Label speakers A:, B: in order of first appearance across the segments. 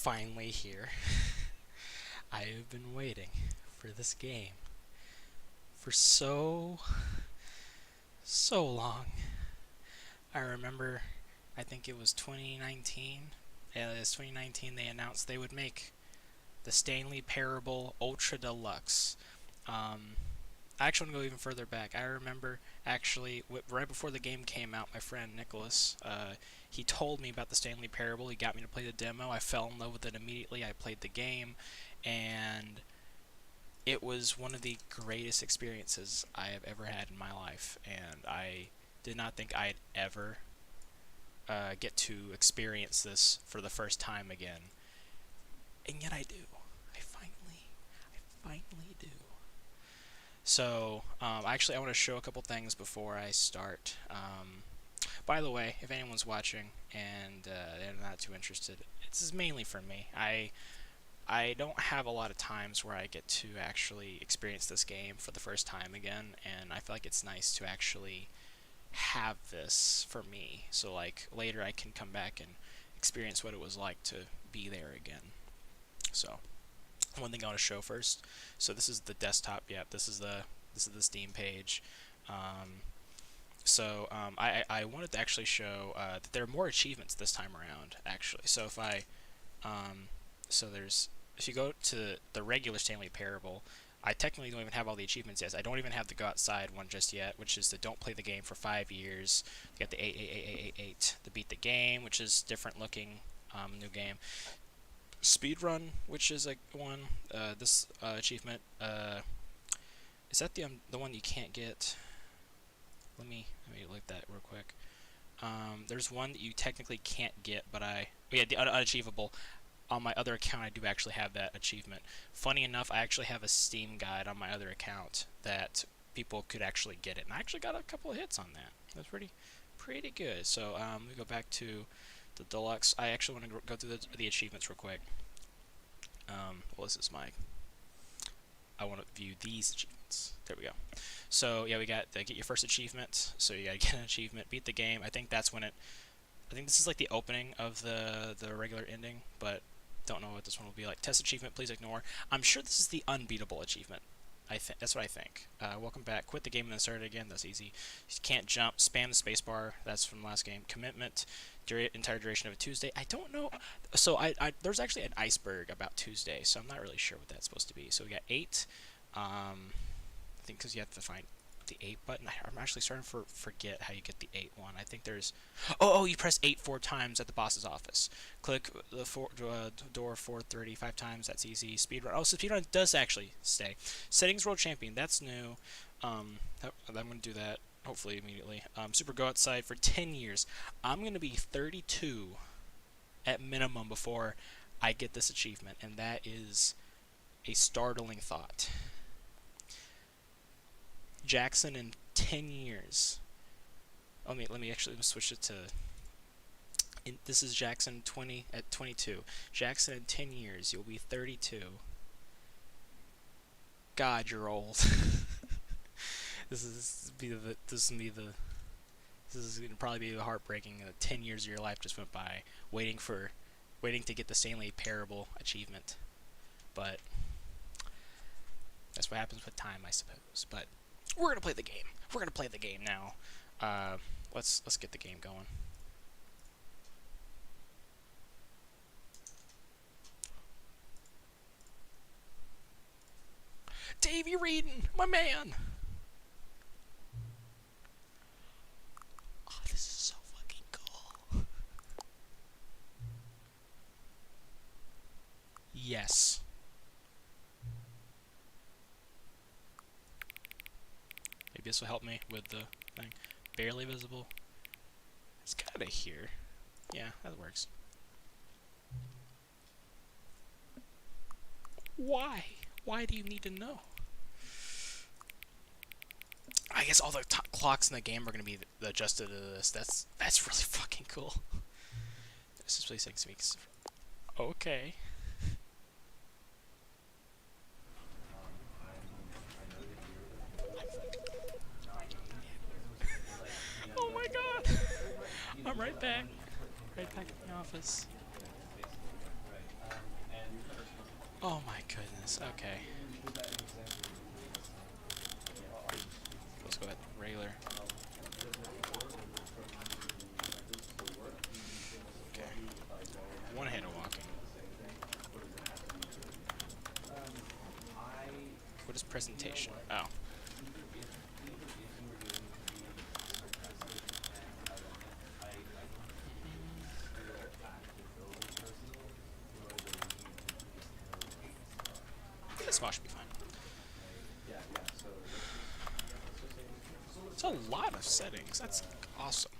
A: finally here. I have been waiting for this game for so long. I remember, I think it was 2019. Yeah, it was 2019. They announced they would make the Stanley Parable Ultra Deluxe. I actually want to go even further back. I remember actually right before the game came out, my friend Nicholas, he told me about the Stanley Parable. He got me to play the demo. I fell in love with it immediately. I played the game, and it was one of the greatest experiences I have ever had in my life. And I did not think I'd ever get to experience this for the first time again, and yet I do. I finally do. So, actually, I want to show a couple things before I start. By the way, if anyone's watching and they're not too interested, this is mainly for me. I don't have a lot of times where I get to actually experience this game for the first time again, and I feel like it's nice to actually have this for me. So, like, later I can come back and experience what it was like to be there again. So, one thing I want to show first. So this is the desktop. Yeah, this is the Steam page. I wanted to actually show that there are more achievements this time around. Actually, so if I if you go to the regular Stanley Parable, I technically don't even have all the achievements yet. I don't even have the Go Outside one just yet, which is the Don't Play the Game for 5 years. You got the 88888, the Beat the Game, which is different looking, new game. Speedrun, which is like one. This achievement, is that the one you can't get? Let me look at that real quick. There's one that you technically can't get, but the unachievable. On my other account, I do actually have that achievement. Funny enough, I actually have a Steam guide on my other account that people could actually get it, and I actually got a couple of hits on that. That's pretty good. So we go back to the Deluxe. I actually want to go through the achievements real quick. I want to view these achievements. There we go. So yeah, we got get your first achievement. So you gotta get an achievement, beat the game. I think that's when I think this is like the opening of the regular ending, but don't know what this one will be like. Test achievement, please ignore. I'm sure this is the unbeatable achievement. That's what I think. Welcome back. Quit the game and then start it again. That's easy. You can't jump. Spam the spacebar. That's from the last game. Commitment. Entire duration of a Tuesday. I don't know. So there's actually an iceberg about Tuesday, so I'm not really sure what that's supposed to be. So we got 8. I think because you have to find the 8 button. I'm actually starting to forget how you get the 8 one. I think there's... Oh, you press 8 4 times at the boss's office. Click the door 435 times. That's easy. Speedrun. Oh, so speedrun does actually stay. Settings World Champion. That's new. I'm going to do that hopefully immediately. Super Go Outside for 10 years. I'm going to be 32 at minimum before I get this achievement, and that is a startling thought. Jackson in 10 years. Let me actually switch it to... this is Jackson 22. Jackson in 10 years, you'll be 32. God, you're old. This is gonna probably be heartbreaking. 10 years of your life just went by waiting to get the Stanley Parable achievement. But that's what happens with time, I suppose. But we're gonna play the game. We're gonna play the game now. Let's get the game going. Davey Reedon, my man. Oh, this is so fucking cool. Yes. Maybe this will help me with the thing. Barely visible. It's kind of here. Yeah, that works. Why? Why do you need to know? I guess all the clocks in the game are going to be adjusted to this. That's really fucking cool. This is really things to me. Okay. Oh my god! I'm right back. Right back in the office. Oh my goodness. Okay. Let's go ahead. Regular. Okay. One-handed walking. What is presentation? Oh. This watch should be fine. It's a lot of settings. That's awesome.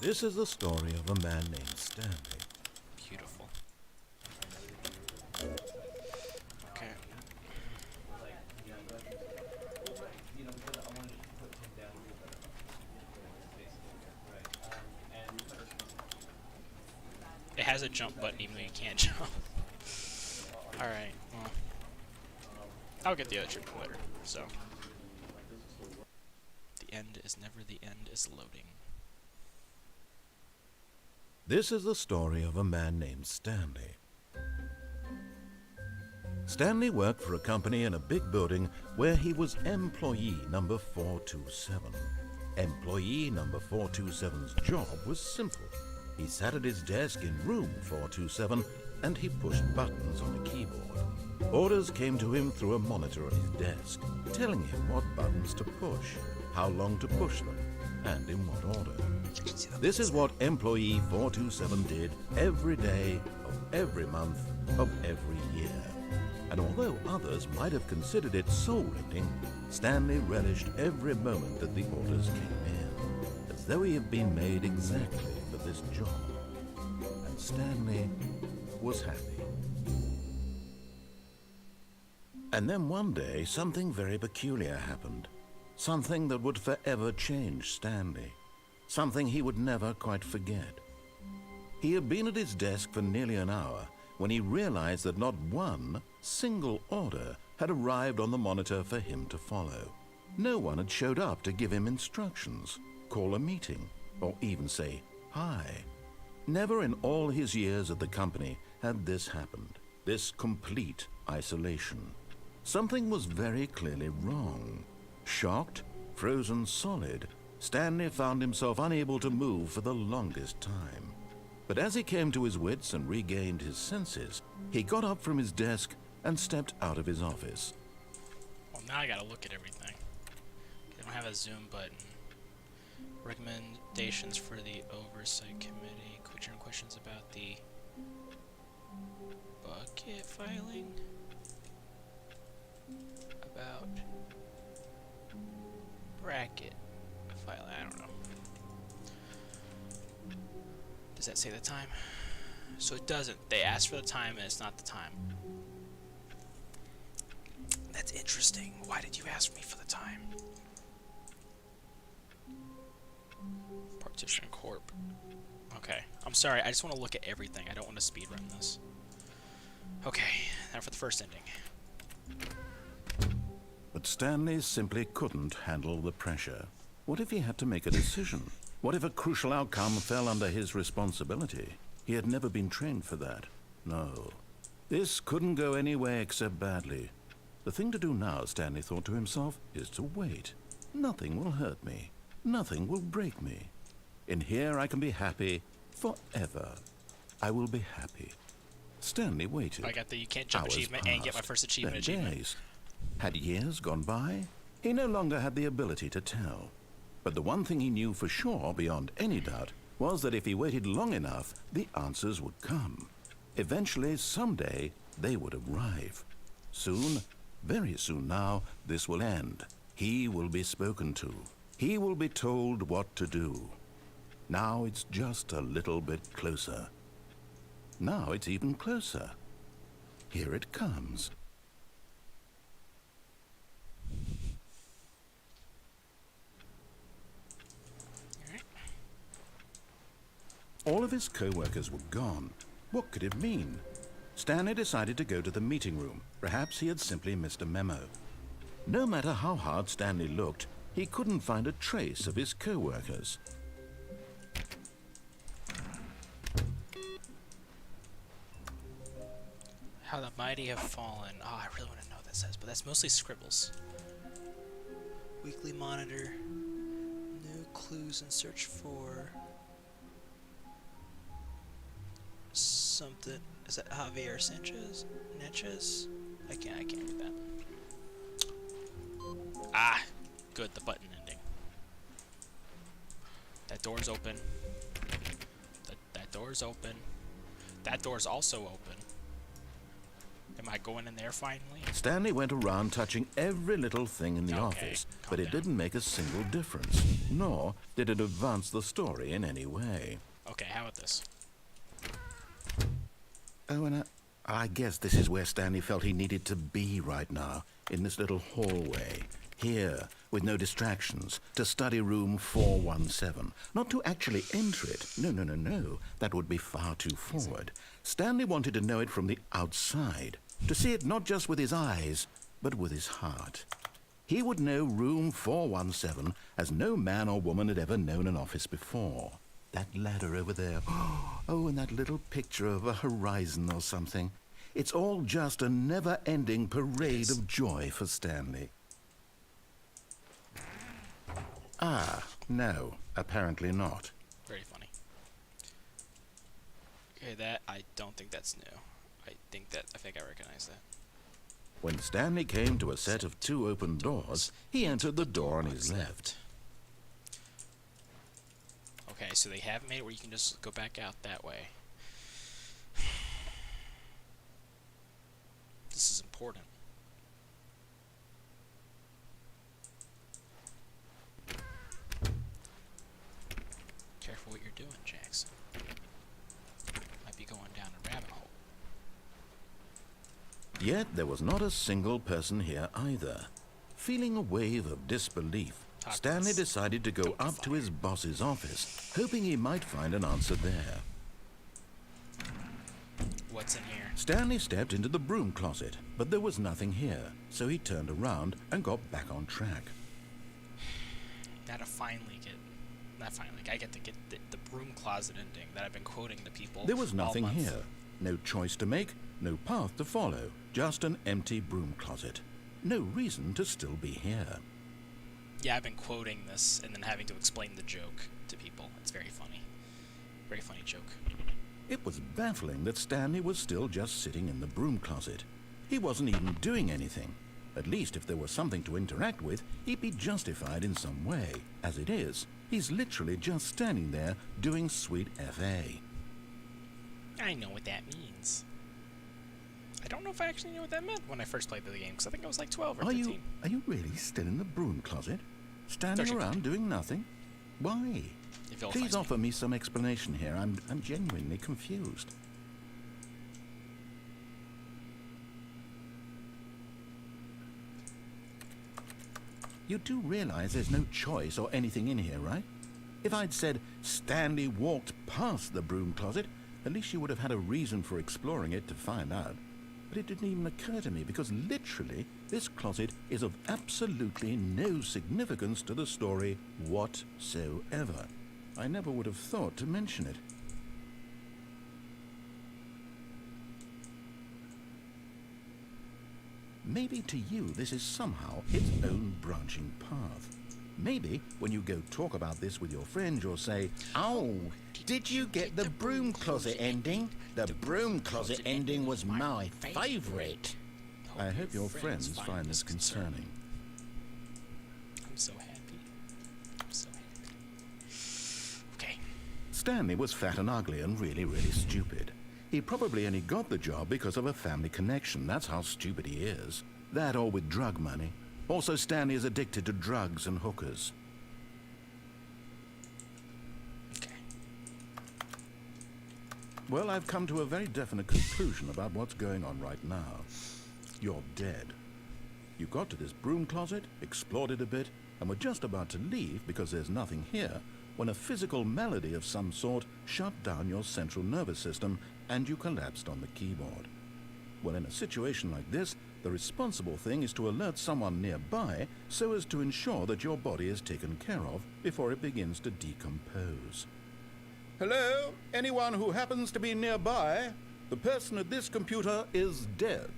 B: This is the story of a man named Stanley.
A: Beautiful. Okay. It has a jump button even though you can't jump. Alright, well. I'll get the other trip later, so. The end is never the end is loading.
B: This is the story of a man named Stanley. Stanley worked for a company in a big building where he was employee number 427. Employee number 427's job was simple. He sat at his desk in room 427 and he pushed buttons on a keyboard. Orders came to him through a monitor on his desk, telling him what buttons to push, how long to push them, and in what order. This is what employee 427 did every day of every month of every year. And although others might have considered it soul-rending, Stanley relished every moment that the orders came in, as though he had been made exactly for this job. And Stanley was happy. And then one day, something very peculiar happened. Something that would forever change Stanley. Something he would never quite forget. He had been at his desk for nearly an hour when he realized that not one single order had arrived on the monitor for him to follow. No one had showed up to give him instructions, call a meeting, or even say hi. Never in all his years at the company had this happened, this complete isolation. Something was very clearly wrong. Shocked, frozen solid, Stanley found himself unable to move for the longest time. But as he came to his wits and regained his senses, he got up from his desk and stepped out of his office.
A: Well, now I gotta look at everything. They don't have a zoom button. Recommendations for the Oversight Committee. Quick questions about the bucket filing. About bracket filing. I don't know. Does that say the time? So it doesn't. They asked for the time and it's not the time. That's interesting. Why did you ask me for the time? Partition Corp. Okay. I'm sorry. I just want to look at everything. I don't want to speedrun this. Okay. Now for the first ending.
B: But Stanley simply couldn't handle the pressure. What if he had to make a decision? What if a crucial outcome fell under his responsibility? He had never been trained for that. No. This couldn't go any way except badly. The thing to do now, Stanley thought to himself, is to wait. Nothing will hurt me. Nothing will break me. In here I can be happy forever. I will be happy. Stanley waited.
A: I got the you can't jump
B: Hours
A: achievement
B: passed.
A: and get my first achievement
B: Then
A: achievement.
B: days. Had years gone by? He no longer had the ability to tell. But the one thing he knew for sure, beyond any doubt, was that if he waited long enough, the answers would come. Eventually, someday, they would arrive. Soon, very soon now, this will end. He will be spoken to. He will be told what to do. Now it's just a little bit closer. Now it's even closer. Here it comes. All of his co-workers were gone. What could it mean? Stanley decided to go to the meeting room. Perhaps he had simply missed a memo. No matter how hard Stanley looked, he couldn't find a trace of his co-workers.
A: How the mighty have fallen. Oh, I really want to know what that says, but that's mostly scribbles. Weekly monitor. New clues and search for something. Is that Javier Sanchez? Natchez? I can't read that. Ah, good. The button ending. That door's open. That door's open. That door's also open. Am I going in there finally?
B: Stanley went around touching every little thing in the office, but it didn't make a single difference, nor did it advance the story in any way.
A: Okay, how about this?
B: Oh, and I guess this is where Stanley felt he needed to be right now, in this little hallway. Here, with no distractions, to study room 417. Not to actually enter it. No. That would be far too forward. Stanley wanted to know it from the outside. To see it not just with his eyes, but with his heart. He would know room 417 as no man or woman had ever known an office before. That ladder over there. Oh, and that little picture of a horizon or something. It's all just a never-ending parade of joy for Stanley. Ah, no, apparently not.
A: Very funny. Okay, that, I don't think that's new. I think I recognize that.
B: When Stanley came to a set of 2 open doors, he entered the door on his left.
A: Okay, so they have made it where you can just go back out that way. This is important. Careful what you're doing, Jackson. Might be going down a rabbit hole.
B: Yet there was not a single person here either. Feeling a wave of disbelief, Stanley decided to go up to his boss's office, hoping he might find an answer there.
A: What's in here?
B: Stanley stepped into the broom closet, but there was nothing here, so he turned around and got back on track.
A: I get to get the broom closet ending that I've been quoting to people.
B: There was nothing
A: all month.
B: here. No choice to make, no path to follow, just an empty broom closet. No reason to still be here.
A: Yeah, I've been quoting this and then having to explain the joke to people. It's very funny. Very funny joke.
B: It was baffling that Stanley was still just sitting in the broom closet. He wasn't even doing anything. At least if there was something to interact with, he'd be justified in some way. As it is, he's literally just standing there doing sweet FA.
A: I know what that means. I don't know if I actually knew what that meant when I first played the game, because I think I was like 12 or 15.
B: Are you really still in the broom closet? Standing around doing nothing? Why? Please offer me some explanation here. I'm genuinely confused. You do realize there's no choice or anything in here, right? If I'd said Stanley walked past the broom closet, at least you would have had a reason for exploring it to find out. But it didn't even occur to me because literally this closet is of absolutely no significance to the story whatsoever. I never would have thought to mention it. Maybe to you this is somehow its own branching path. Maybe when you go talk about this with your friends you'll say, "Oh, did you get the broom closet ending? The broom closet ending was my favorite." I hope your friends find this concerning.
A: I'm so happy. I'm so happy. Okay.
B: Stanley was fat and ugly and really, really stupid. He probably only got the job because of a family connection. That's how stupid he is. That or with drug money. Also, Stanley is addicted to drugs and hookers.
A: Okay.
B: Well, I've come to a very definite conclusion about what's going on right now. You're dead. You got to this broom closet, explored it a bit, and were just about to leave because there's nothing here, when a physical malady of some sort shut down your central nervous system and you collapsed on the keyboard. Well, in a situation like this, the responsible thing is to alert someone nearby so as to ensure that your body is taken care of before it begins to decompose. Hello? Anyone who happens to be nearby? The person at this computer is dead.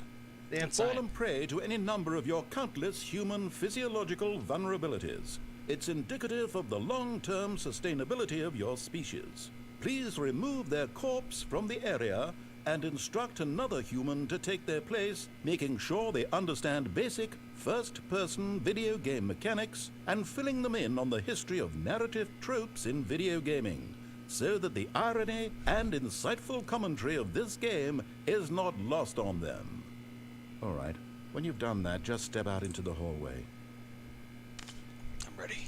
B: They have
A: Inside.
B: fallen prey to any number of your countless human physiological vulnerabilities. It's indicative of the long-term sustainability of your species. Please remove their corpse from the area and instruct another human to take their place, making sure they understand basic first-person video game mechanics and filling them in on the history of narrative tropes in video gaming, so that the irony and insightful commentary of this game is not lost on them. All right, when you've done that, just step out into the hallway.
A: I'm ready.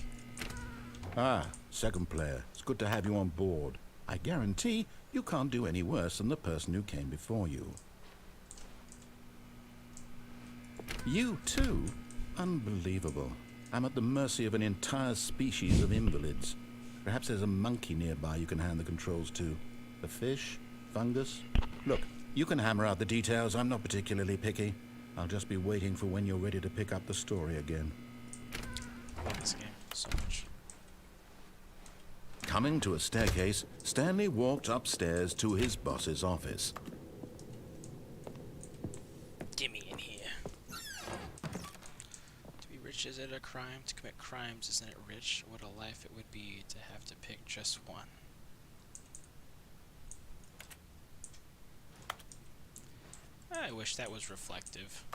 B: Ah, second player. It's good to have you on board. I guarantee you can't do any worse than the person who came before you. You too? Unbelievable. I'm at the mercy of an entire species of invalids. Perhaps there's a monkey nearby you can hand the controls to. A fish? Fungus? Look, you can hammer out the details. I'm not particularly picky. I'll just be waiting for when you're ready to pick up the story again.
A: I love this game so much.
B: Coming to a staircase, Stanley walked upstairs to his boss's office.
A: Get me in here. To be rich, is it a crime? To commit crimes, isn't it rich? What a life it would be to have to pick just one. I wish that was reflective.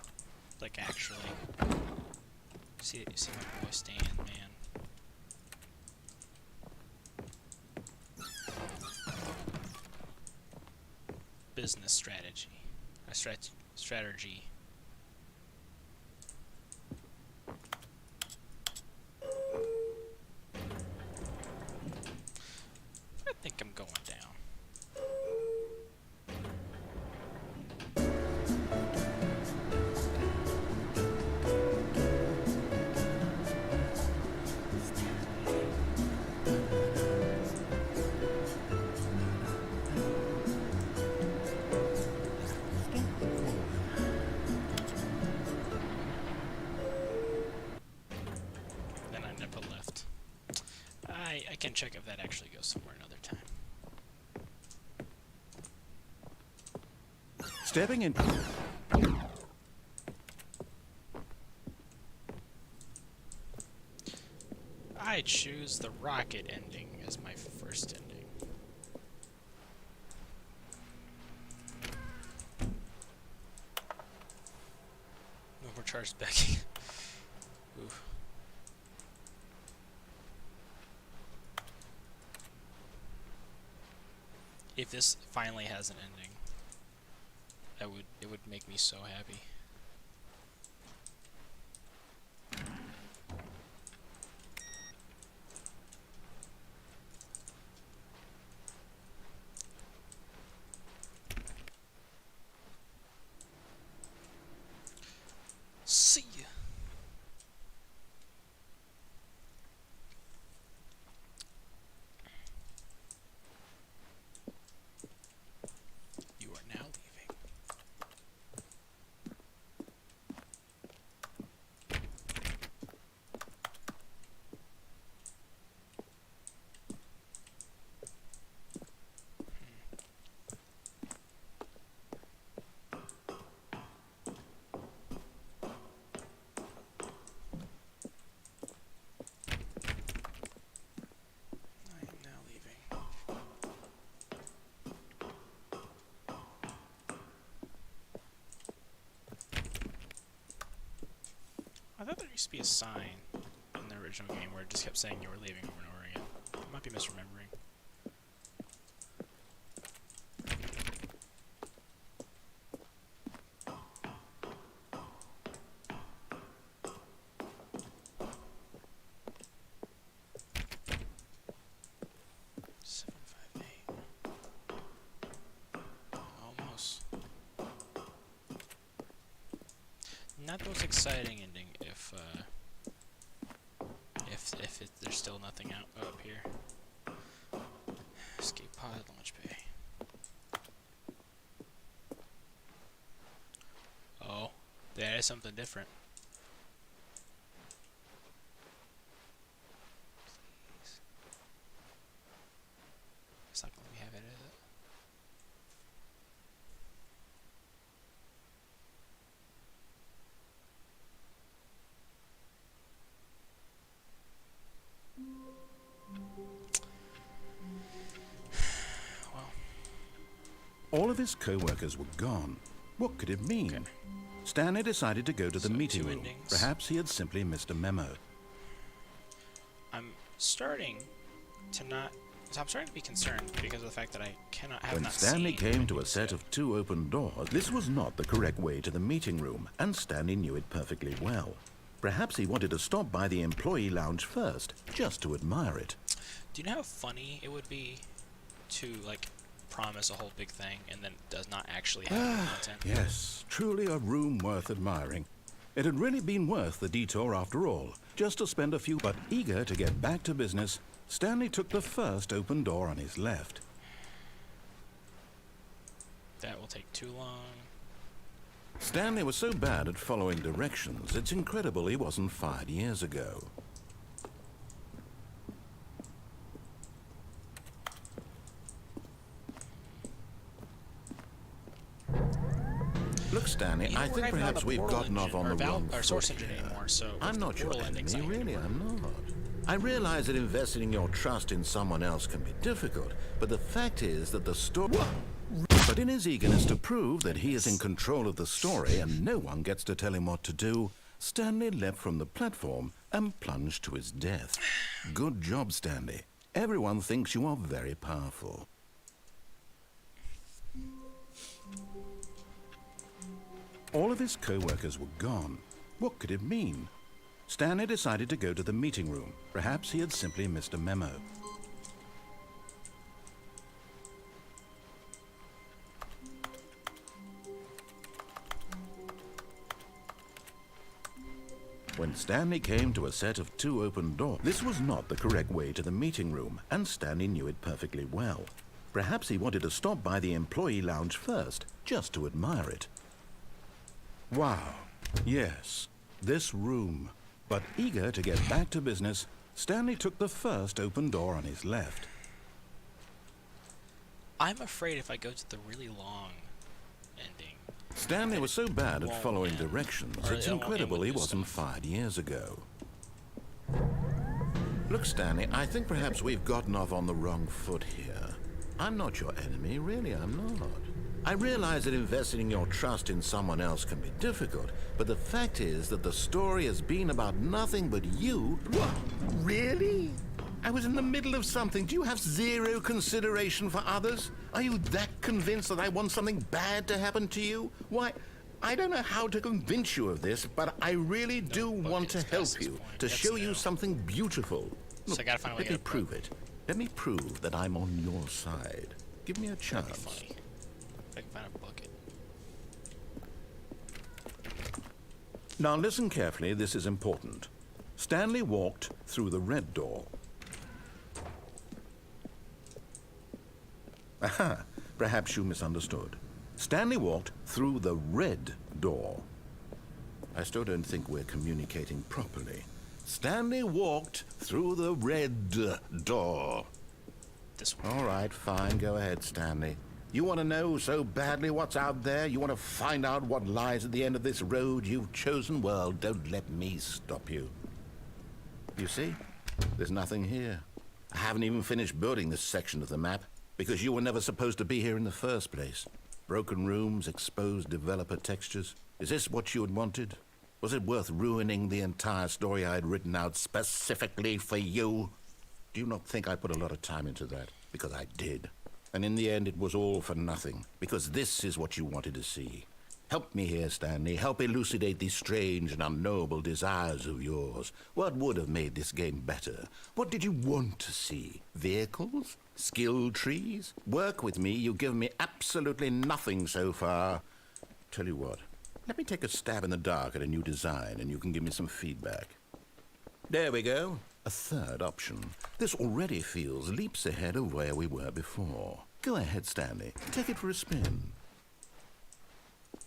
A: Like, actually. See my boy Stan, man. Business strategy. Strategy. I think I'm going down. Then I never left. I can check if that actually goes somewhere another time.
B: Stepping in.
A: I choose the rocket ending as my first ending. No more charged Becky. Ooh. If this finally has an ending, it would make me so happy. See ya. You are now leaving. I am now leaving. I thought there used to be a sign in the original game where it just kept saying you were leaving over and over again. I might be misremembering. Almost. Not the most exciting ending if there's still nothing up here. Escape pod, launch bay. Oh, there is something different. Please. It's not gonna let me have it, is it?
B: All of his co-workers were gone. What could it mean?
A: Okay.
B: Stanley decided to go to the meeting
A: two
B: room.
A: endings.
B: Perhaps he had simply missed a memo.
A: I'm starting to be concerned because of the fact that I have
B: When
A: not
B: Stanley
A: seen
B: came to a
A: endings
B: set
A: yet.
B: of 2 open doors, this was not the correct way to the meeting room, and Stanley knew it perfectly well. Perhaps he wanted to stop by the employee lounge first, just to admire it.
A: Do you know how funny it would be to, like, promise a whole big thing and then it does not actually have the content?
B: Yes, truly a room worth admiring. It had really been worth the detour after all, just to spend a few... But eager to get back to business, Stanley took the first open door on his left.
A: That will take too long.
B: Stanley was so bad at following directions, it's incredible he wasn't fired years ago. Look, Stanley, I think perhaps we've gotten off on the wrong
A: source
B: foot
A: engine
B: here.
A: anymore, so
B: I'm not your
A: portal endings
B: enemy,
A: I hate
B: really,
A: anymore.
B: I'm not. I realize that investing your trust in someone else can be difficult, but the fact is that the story... But in his eagerness to prove that he is in control of the story and no one gets to tell him what to do, Stanley leapt from the platform and plunged to his death. Good job, Stanley. Everyone thinks you are very powerful. All of his co-workers were gone. What could it mean? Stanley decided to go to the meeting room. Perhaps he had simply missed a memo. When Stanley came to a set of 2 open doors, this was not the correct way to the meeting room, and Stanley knew it perfectly well. Perhaps he wanted to stop by the employee lounge first, just to admire it. Wow, yes, this room. But eager to get back to business, Stanley took the first open door on his left.
A: I'm afraid if I go to the really long ending...
B: Stanley was so bad at following directions, it's
A: it won't
B: incredible
A: end
B: he
A: with
B: wasn't
A: stuff.
B: fired years ago. Look, Stanley, I think perhaps we've gotten off on the wrong foot here. I'm not your enemy, really, I'm not. I realize that investing your trust in someone else can be difficult, but the fact is that the story has been about nothing but you. What? Really? I was in the middle of something. Do you have zero consideration for others? Are you that convinced that I want something bad to happen to you? Why, I don't know how to convince you of this, but I really do want to help you, to show you something beautiful. Look,
A: I gotta find a way
B: let me
A: to
B: prove it. Let me prove that I'm on your side. Give me a chance.
A: That'd be funny. If I can find a bucket.
B: Now listen carefully, this is important. Stanley walked through the red door. Aha, perhaps you misunderstood. Stanley walked through the red door. I still don't think we're communicating properly. Stanley walked through the red door.
A: This one.
B: All right, fine, go ahead, Stanley. You want to know so badly what's out there? You want to find out what lies at the end of this road you've chosen? Well, don't let me stop you. You see, there's nothing here. I haven't even finished building this section of the map because you were never supposed to be here in the first place. Broken rooms, exposed developer textures. Is this what you had wanted? Was it worth ruining the entire story I had written out specifically for you? Do you not think I put a lot of time into that? Because I did. And in the end, it was all for nothing. Because this is what you wanted to see. Help me here, Stanley. Help elucidate these strange and unknowable desires of yours. What would have made this game better? What did you want to see? Vehicles? Skill trees? Work with me. You've given me absolutely nothing so far. Tell you what. Let me take a stab in the dark at a new design, and you can give me some feedback. There we go. A third option. This already feels leaps ahead of where we were before. Go ahead, Stanley. Take it for a spin.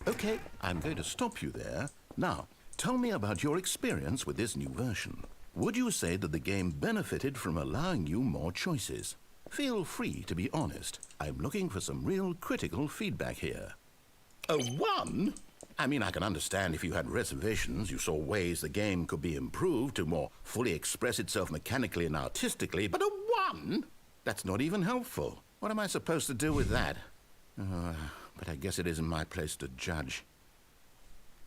B: Okay, I'm going to stop you there. Now, tell me about your experience with this new version. Would you say that the game benefited from allowing you more choices? Feel free to be honest. I'm looking for some real critical feedback here. A 1? I mean, I can understand if you had reservations, you saw ways the game could be improved to more fully express itself mechanically and artistically, but a 1? That's not even helpful. What am I supposed to do with that? But I guess it isn't my place to judge.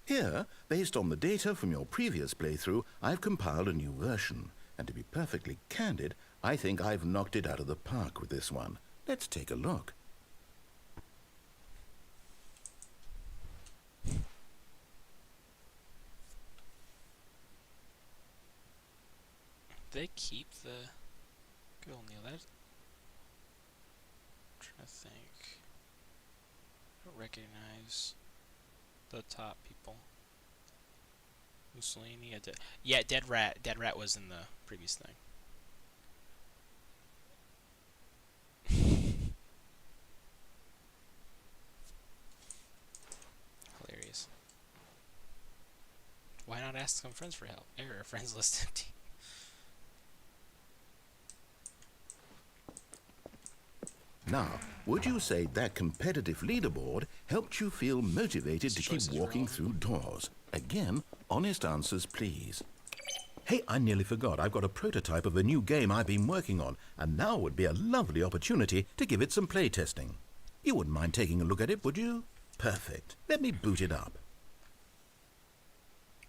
B: Here, based on the data from your previous playthrough, I've compiled a new version. And to be perfectly candid, I think I've knocked it out of the park with this one. Let's take a look.
A: They keep the... Good old Neil, that... I'm trying to think... I don't recognize the top people. Mussolini, yeah, Dead Rat. Dead Rat was in the previous thing. Hilarious. Why not ask some friends for help? Error, friends list empty.
B: Now, would you say that competitive leaderboard helped you feel motivated to keep walking through doors? Again, honest answers, please. Hey, I nearly forgot. I've got a prototype of a new game I've been working on, and now would be a lovely opportunity to give it some play testing. You wouldn't mind taking a look at it, would you? Perfect. Let me boot it up.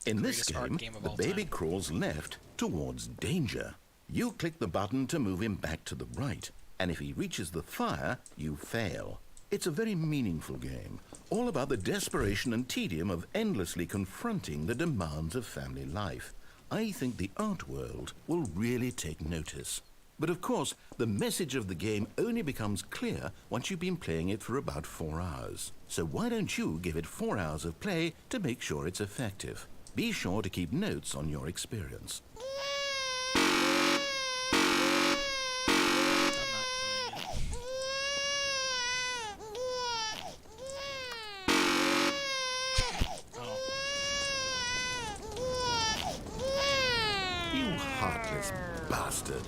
B: In this game, the baby crawls left towards danger. You click the button to move him back to the right. And if he reaches the fire, you fail. It's a very meaningful game, all about the desperation and tedium of endlessly confronting the demands of family life. I think the art world will really take notice. But of course, the message of the game only becomes clear once you've been playing it for about 4 hours. So why don't you give it 4 hours of play to make sure it's effective? Be sure to keep notes on your experience. Bastard.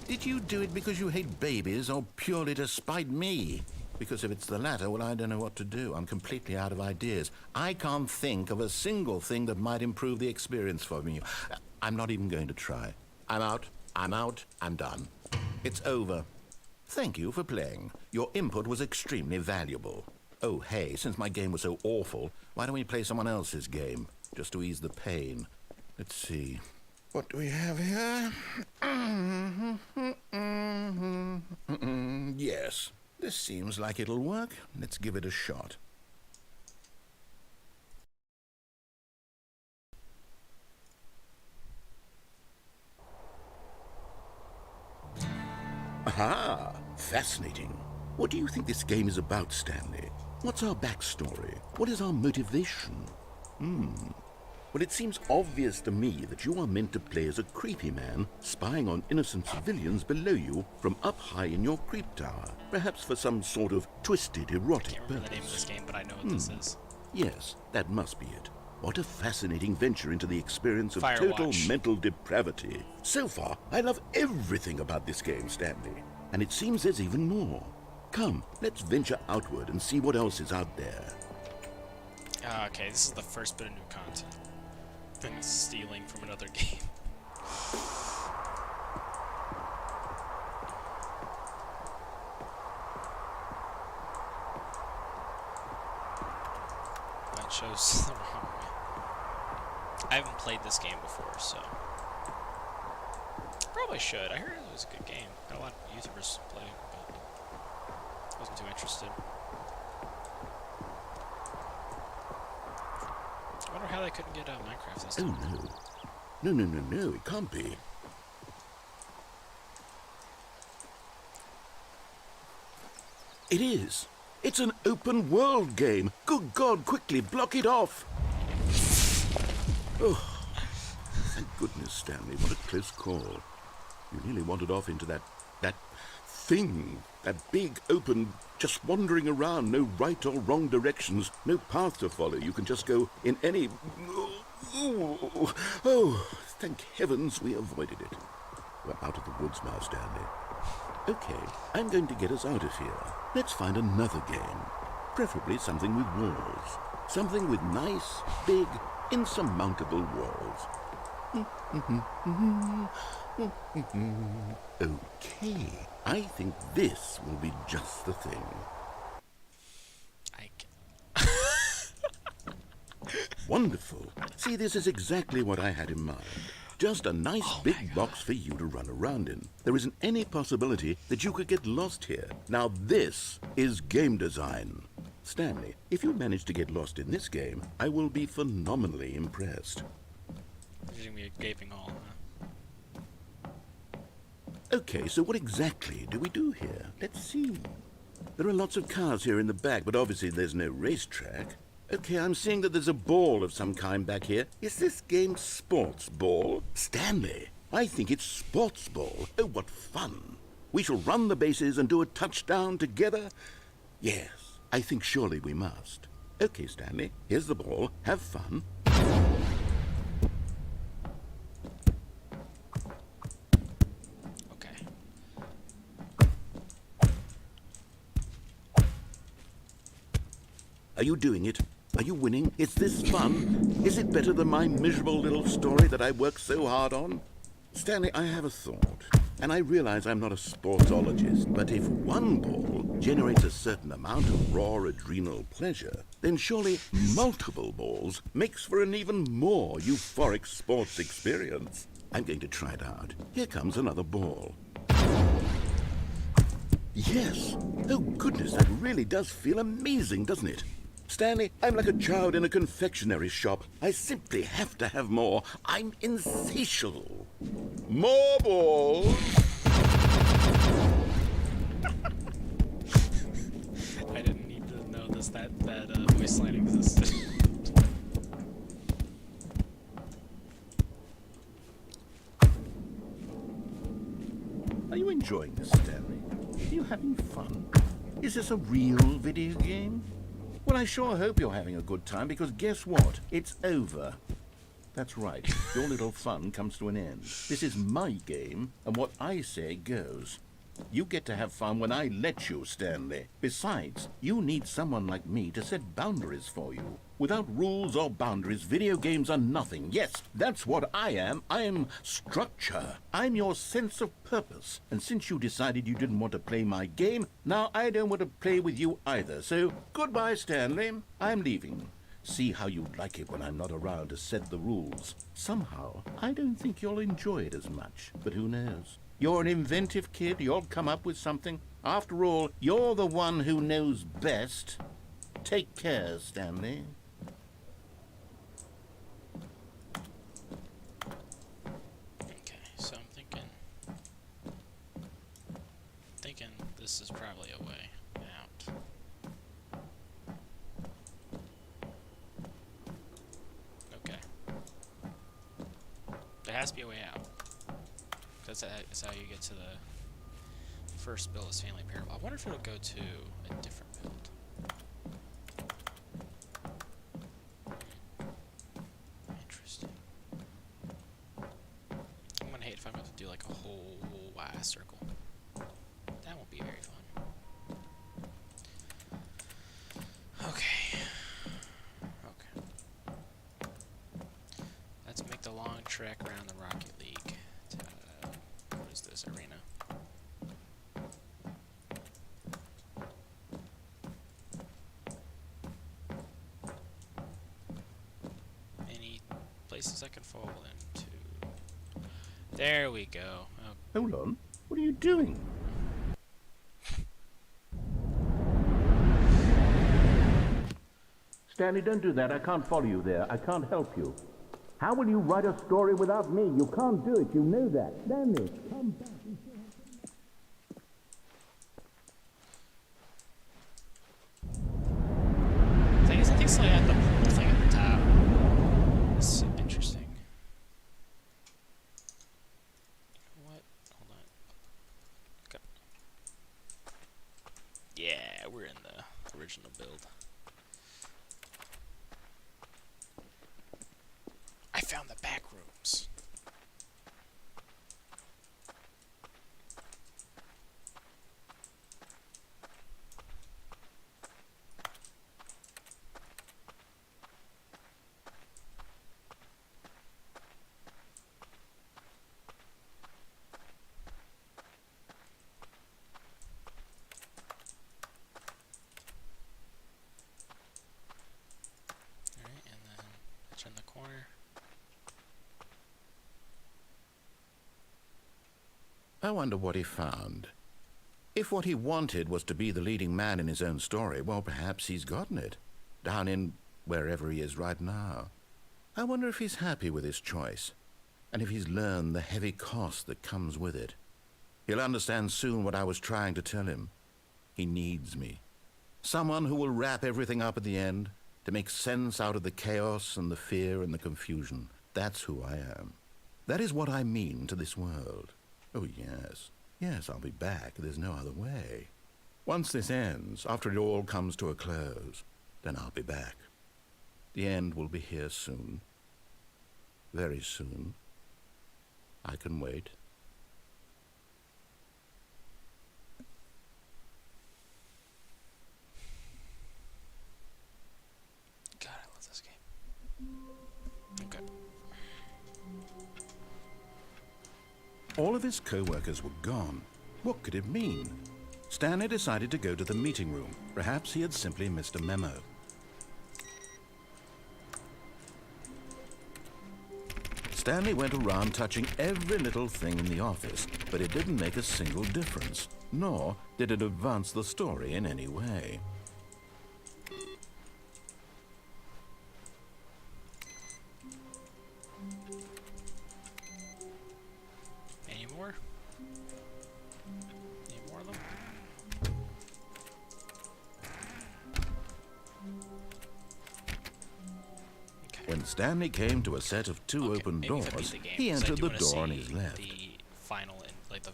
B: Did you do it because you hate babies or purely to spite me? Because if it's the latter, well, I don't know what to do. I'm completely out of ideas. I can't think of a single thing that might improve the experience for me. I'm not even going to try. I'm out. I'm done. It's over. Thank you for playing. Your input was extremely valuable. Oh, hey, since my game was so awful, why don't we play someone else's game? Just to ease the pain. Let's see. What do we have here? Yes, this seems like it'll work. Let's give it a shot. Aha! Fascinating. What do you think this game is about, Stanley? What's our backstory? What is our motivation? Well, it seems obvious to me that you are meant to play as a creepy man spying on innocent civilians below you from up high in your creep tower, perhaps for some sort of twisted, erotic purpose. I can't remember the name of this game, but I know what this is. Yes, that must be it. What a fascinating venture into the experience of total mental depravity. So far, I love everything about this game, Stanley. And it seems there's even more. Come, let's venture outward and see what else is out there.
A: Okay, this is the first bit of new content. Then stealing from another game. I chose the wrong way. I haven't played this game before, so probably should. I heard it was a good game. Got a lot of YouTubers play it, but I wasn't too interested. I wonder how they couldn't get Minecraft this time.
B: Oh, no, it can't be. It is. It's an open world game. Good God, quickly, block it off. Oh, thank goodness, Stanley, what a close call. You nearly wandered off into that thing, that big, open, just wandering around, no right or wrong directions, no path to follow. You can just go in any... Oh, thank heavens we avoided it. We're out of the woods now, Stanley. Okay, I'm going to get us out of here. Let's find another game. Preferably something with walls. Something with nice, big, insurmountable walls. Okay, I think this will be just the thing. wonderful. See, this is exactly what I had in mind. Just a nice
A: Oh my
B: big
A: God.
B: box for you to run around in. There isn't any possibility that you could get lost here. Now this is game design. Stanley, if you manage to get lost in this game, I will be phenomenally impressed.
A: There's gonna be a gaping hole, huh?
B: Okay, so what exactly do we do here? Let's see. There are lots of cars here in the back, but obviously there's no racetrack. Okay, I'm seeing that there's a ball of some kind back here. Is this game sports ball? Stanley, I think it's sports ball. Oh, what fun. We shall run the bases and do a touchdown together? Yes, I think surely we must. Okay, Stanley, here's the ball. Have fun.
A: Okay.
B: Are you doing it? Are you winning? Is this fun? Is it better than my miserable little story that I worked so hard on? Stanley, I have a thought, and I realize I'm not a sportsologist, but if one ball generates a certain amount of raw adrenal pleasure, then surely multiple balls makes for an even more euphoric sports experience. I'm going to try it out. Here comes another ball. Yes! Oh goodness, that really does feel amazing, doesn't it? Stanley, I'm like a child in a confectionery shop. I simply have to have more. I'm insatiable. More balls!
A: I didn't need to know that voice line existed.
B: Are you enjoying this, Stanley? Are you having fun? Is this a real video game? Well, I sure hope you're having a good time, because guess what? It's over. That's right. Your little fun comes to an end. This is my game, and what I say goes. You get to have fun when I let you, Stanley. Besides, you need someone like me to set boundaries for you. Without rules or boundaries, video games are nothing. Yes, that's what I am. I'm structure. I'm your sense of purpose. And since you decided you didn't want to play my game, now I don't want to play with you either. So, goodbye, Stanley. I'm leaving. See how you like it when I'm not around to set the rules. Somehow, I don't think you'll enjoy it as much. But who knows? You're an inventive kid. You'll come up with something. After all, you're the one who knows best. Take care, Stanley.
A: Okay, so I'm thinking this is probably a way out. Okay. There has to be a way out. That's how you get to the first build of Stanley Parable. I wonder if it'll go to a different build. Interesting. I'm gonna hate if I'm going to do like a whole wide circle. That won't be very fun. Okay. Okay. Let's make the long trek around the Rocket League. What is this arena? Any places I can fall into? There we go. Oh.
B: Hold on. What are you doing? Stanley, don't do that. I can't follow you there. I can't help you. How will you write a story without me? You can't do it. You know that. Stanley, come back.
A: I think it's like at the portal thing at the top. It's interesting. What? Hold on. Okay. Yeah, we're in the original build. I found the back rooms.
B: I wonder what he found. If what he wanted was to be the leading man in his own story, well, perhaps he's gotten it. Down in wherever he is right now. I wonder if he's happy with his choice, and if he's learned the heavy cost that comes with it. He'll understand soon what I was trying to tell him. He needs me. Someone who will wrap everything up at the end, to make sense out of the chaos and the fear and the confusion. That's who I am. That is what I mean to this world. Oh, yes. Yes, I'll be back. There's no other way. Once this ends, after it all comes to a close, then I'll be back. The end will be here soon. Very soon. I can wait.
A: God, I love this game. Okay.
B: All of his co-workers were gone. What could it mean? Stanley decided to go to the meeting room. Perhaps he had simply missed a memo. Stanley went around touching every little thing in the office, but it didn't make a single difference, nor did it advance the story in any way.
A: Any more? Any more of them? Okay.
B: When Stanley came to a set of two open
A: maybe if I beat
B: doors,
A: the game,
B: he
A: 'cause I
B: entered
A: do
B: the
A: wanna
B: door on
A: see
B: his left.
A: The final, like the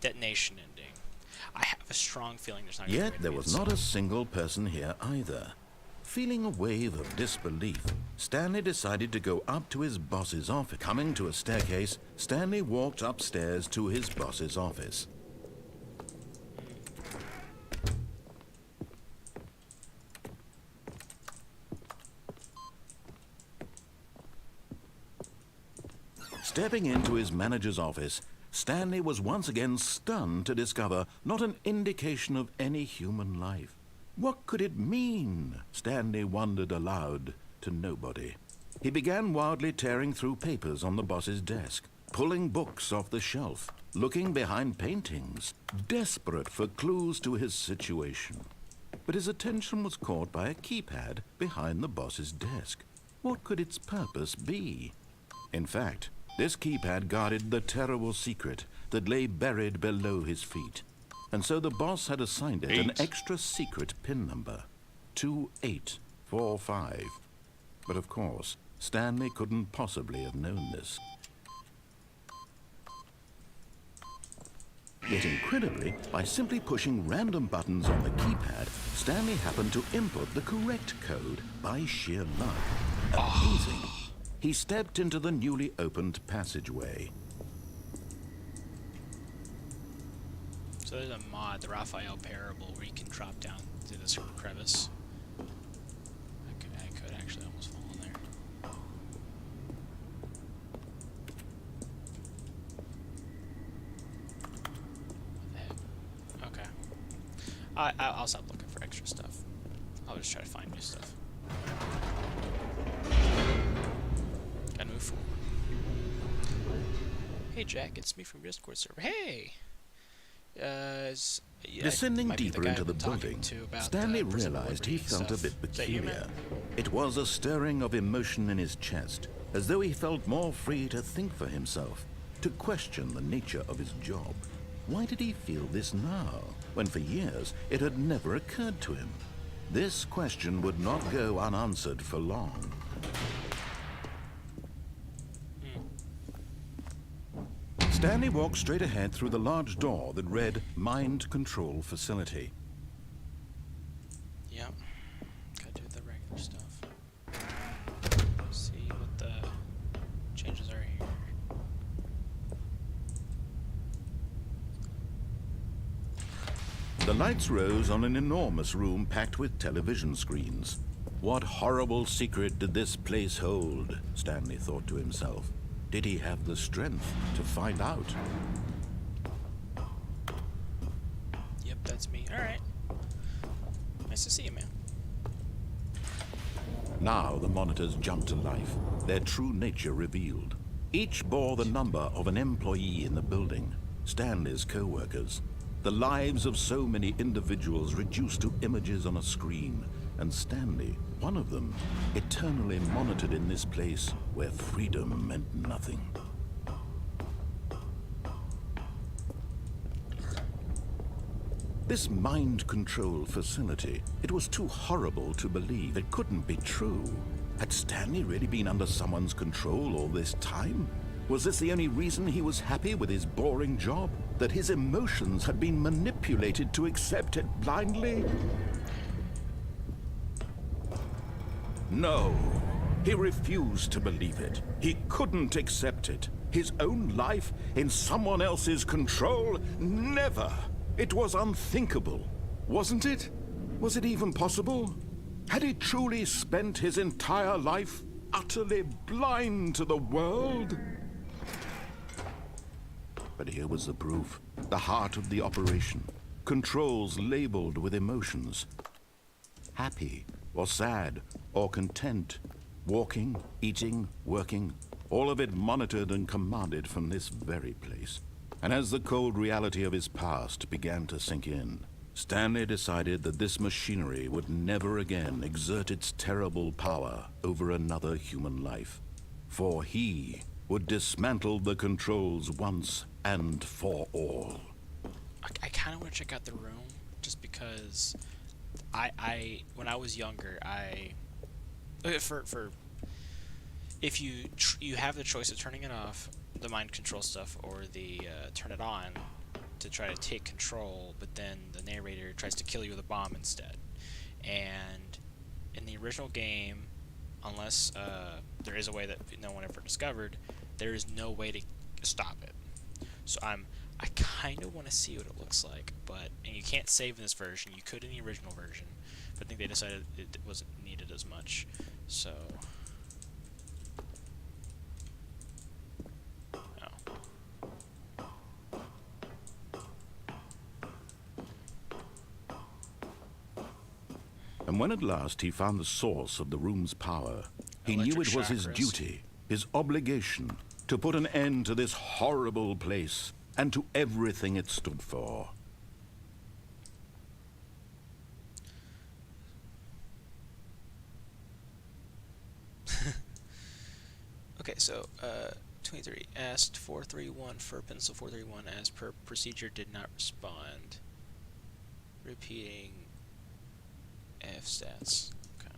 A: detonation ending. I have a strong feeling there's not. Gonna
B: Yet
A: be
B: there was not a single person here either. Feeling a wave of disbelief, Stanley decided to go up to his boss's office. Coming to a staircase, Stanley walked upstairs to his boss's office. Stepping into his manager's office, Stanley was once again stunned to discover not an indication of any human life. What could it mean? Stanley wondered aloud to nobody. He began wildly tearing through papers on the boss's desk, pulling books off the shelf, looking behind paintings, desperate for clues to his situation. But his attention was caught by a keypad behind the boss's desk. What could its purpose be? In fact, this keypad guarded the terrible secret that lay buried below his feet. And so the boss had assigned it an extra secret PIN number, 2845. But of course, Stanley couldn't possibly have known this. Yet incredibly, by simply pushing random buttons on the keypad, Stanley happened to input the correct code by sheer luck. Amazing. He stepped into the newly opened passageway.
A: So there's a mod, the Raphael Parable, where you can drop down through this crevice. I could actually almost fall in there. What the heck? Okay. I'll stop looking for extra stuff. I'll just try to find new stuff. Gotta move forward. Hey Jack, it's me from Discord server. Hey!
B: Descending deeper into the building, Stanley realized he felt a bit peculiar. It was a stirring of emotion in his chest, as though he felt more free to think for himself, to question the nature of his job. Why did he feel this now, when for years it had never occurred to him? This question would not go unanswered for long. Stanley walked straight ahead through the large door that read Mind Control Facility.
A: Yep. Gotta do the regular stuff. See what the changes are here.
B: The lights rose on an enormous room packed with television screens. What horrible secret did this place hold? Stanley thought to himself. Did he have the strength to find out?
A: Yep, that's me. Alright. Nice to see you, man.
B: Now the monitors jumped to life, their true nature revealed. Each bore the number of an employee in the building, Stanley's co-workers. The lives of so many individuals reduced to images on a screen, and Stanley, one of them, eternally monitored in this place where freedom meant nothing. This mind control facility, it was too horrible to believe. It couldn't be true. Had Stanley really been under someone's control all this time? Was this the only reason he was happy with his boring job? That his emotions had been manipulated to accept it blindly? No, he refused to believe it. He couldn't accept it. His own life in someone else's control? Never! It was unthinkable, wasn't it? Was it even possible? Had he truly spent his entire life utterly blind to the world? But here was the proof, the heart of the operation. Controls labeled with emotions. Happy, or sad, or content. Walking, eating, working, all of it monitored and commanded from this very place. And as the cold reality of his past began to sink in, Stanley decided that this machinery would never again exert its terrible power over another human life. For he would dismantle the controls once and for all.
A: I kind of want to check out the room, just because when I was younger, if you have the choice of turning it off, the mind control stuff, or the turn it on to try to take control, but then the narrator tries to kill you with a bomb instead. And in the original game, unless there is a way that no one ever discovered, there is no way to stop it. So I kind of want to see what it looks like, and you can't save in this version. You could in the original version, but I think they decided it wasn't needed as much. So.
B: And when at last he found the source of the room's power, he knew it was his duty, his obligation, to put an end to this horrible place and to everything it stood for.
A: Okay, so 23 asked 431 for pencil 431 as per procedure did not respond. Repeating F stats. Okay.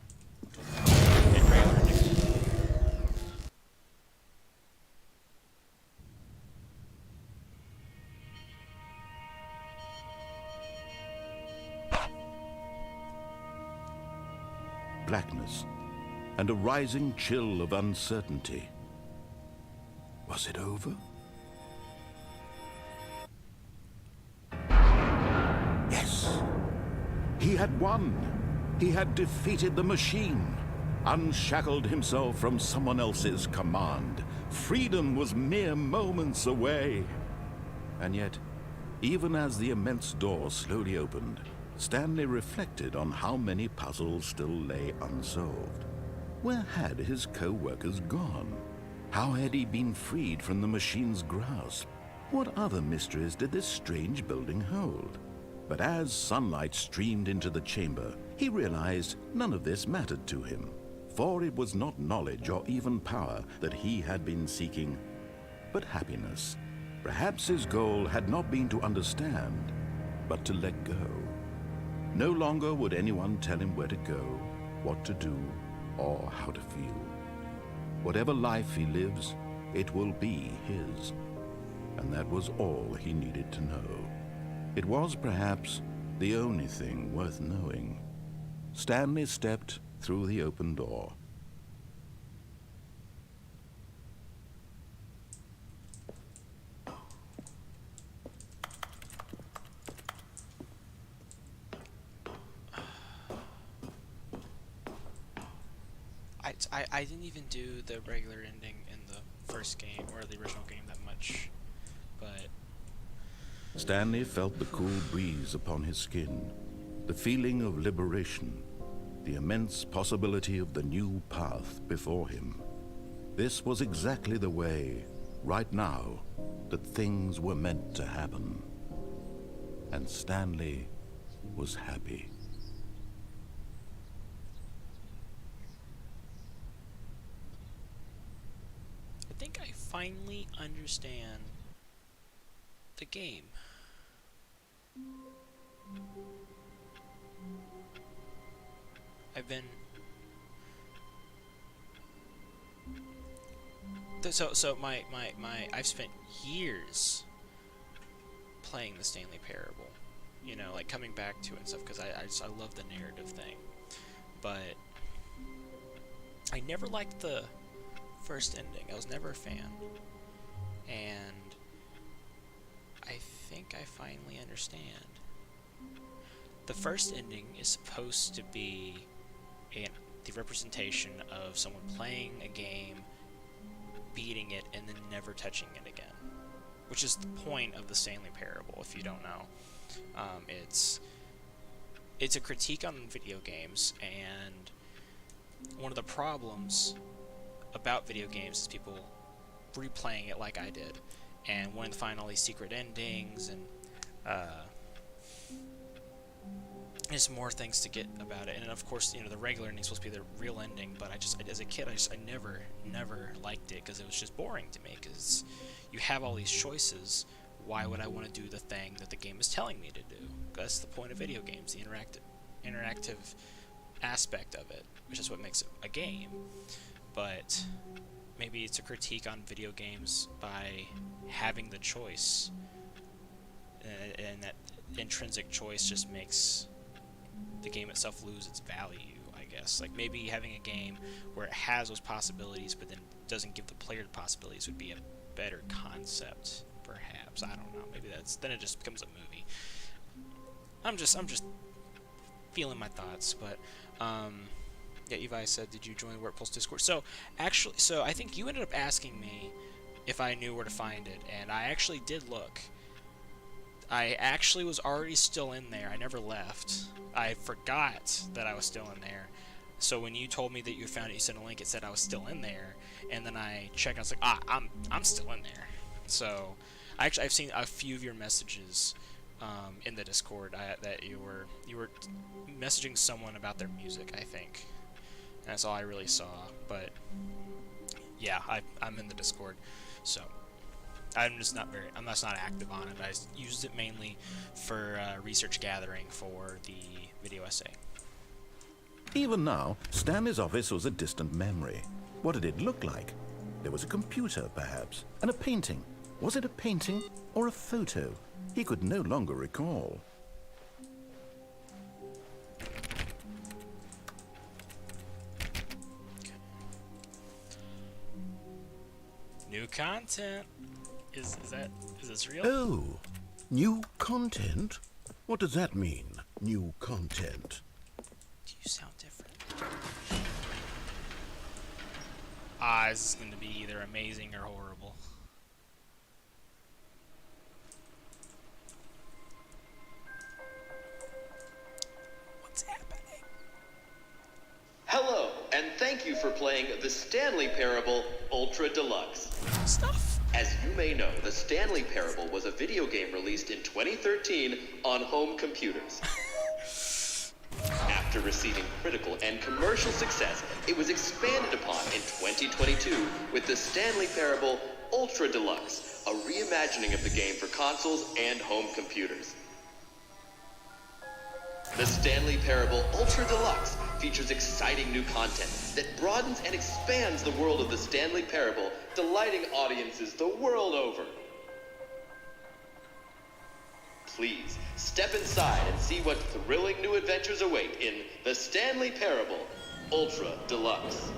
B: Blackness and a rising chill of uncertainty. Was it over? Yes. He had won. He had defeated the machine, unshackled himself from someone else's command. Freedom was mere moments away. And yet, even as the immense door slowly opened, Stanley reflected on how many puzzles still lay unsolved. Where had his co-workers gone? How had he been freed from the machine's grasp? What other mysteries did this strange building hold? But as sunlight streamed into the chamber, he realized none of this mattered to him, for it was not knowledge or even power that he had been seeking, but happiness. Perhaps his goal had not been to understand, but to let go. No longer would anyone tell him where to go, what to do, or how to feel. Whatever life he lives, it will be his. And that was all he needed to know. It was perhaps the only thing worth knowing. Stanley stepped through the open door.
A: I didn't even do the regular ending in the first game, or the original game, that much, but...
B: Stanley felt the cool breeze upon his skin, the feeling of liberation, the immense possibility of the new path before him. This was exactly the way, right now, that things were meant to happen. And Stanley was happy.
A: I think I finally understand the game. I've been... So I've spent years playing the Stanley Parable. You know, like coming back to it and stuff, because I love the narrative thing. But I never liked the first ending. I was never a fan. And I think I finally understand. The first ending is supposed to be the representation of someone playing a game, beating it, and then never touching it again. Which is the point of the Stanley Parable, if you don't know. It's a critique on video games, and one of the problems about video games is people replaying it like I did, and wanting to find all these secret endings, and there's more things to get about it. And of course, you know, the regular ending is supposed to be the real ending, but as a kid, I never liked it, because it was just boring to me, because you have all these choices. Why would I want to do the thing that the game is telling me to do? That's the point of video games, the interactive aspect of it, which is what makes it a game. But maybe it's a critique on video games by having the choice, and that intrinsic choice just makes the game itself lose its value, I guess. Like, maybe having a game where it has those possibilities but then doesn't give the player the possibilities would be a better concept, perhaps. I don't know. Maybe then it just becomes a movie. I'm just feeling my thoughts. But yeah, Evi said, did you join the Workpulse Discord? So actually, I think you ended up asking me if I knew where to find it, and I actually did look. I actually was already still in there. I never left. I forgot that I was still in there. So when you told me that you found it, you sent a link, it said I was still in there, and then I checked, and I was like, I'm still in there. So I've seen a few of your messages in the Discord that you were messaging someone about their music, I think. And that's all I really saw. But yeah, I'm in the Discord, so I'm just not active on it. I used it mainly for research gathering for the video essay.
B: Even now, Stanley's office was a distant memory. What did it look like? There was a computer, perhaps, and a painting. Was it a painting or a photo? He could no longer recall.
A: New content. Is this real?
B: Oh, new content? What does that mean, new content?
A: Do you sound different? This is going to be either amazing or horrible. What's happening?
C: Hello, and thank you for playing the Stanley Parable Ultra Deluxe.
A: Stuff.
C: As you may know, the Stanley Parable was a video game released in 2013 on home computers. After receiving critical and commercial success, it was expanded upon in 2022 with the Stanley Parable Ultra Deluxe, a reimagining of the game for consoles and home computers. The Stanley Parable Ultra Deluxe features exciting new content that broadens and expands the world of the Stanley Parable, delighting audiences the world over. Please, step inside and see what thrilling new adventures await in the Stanley Parable Ultra Deluxe.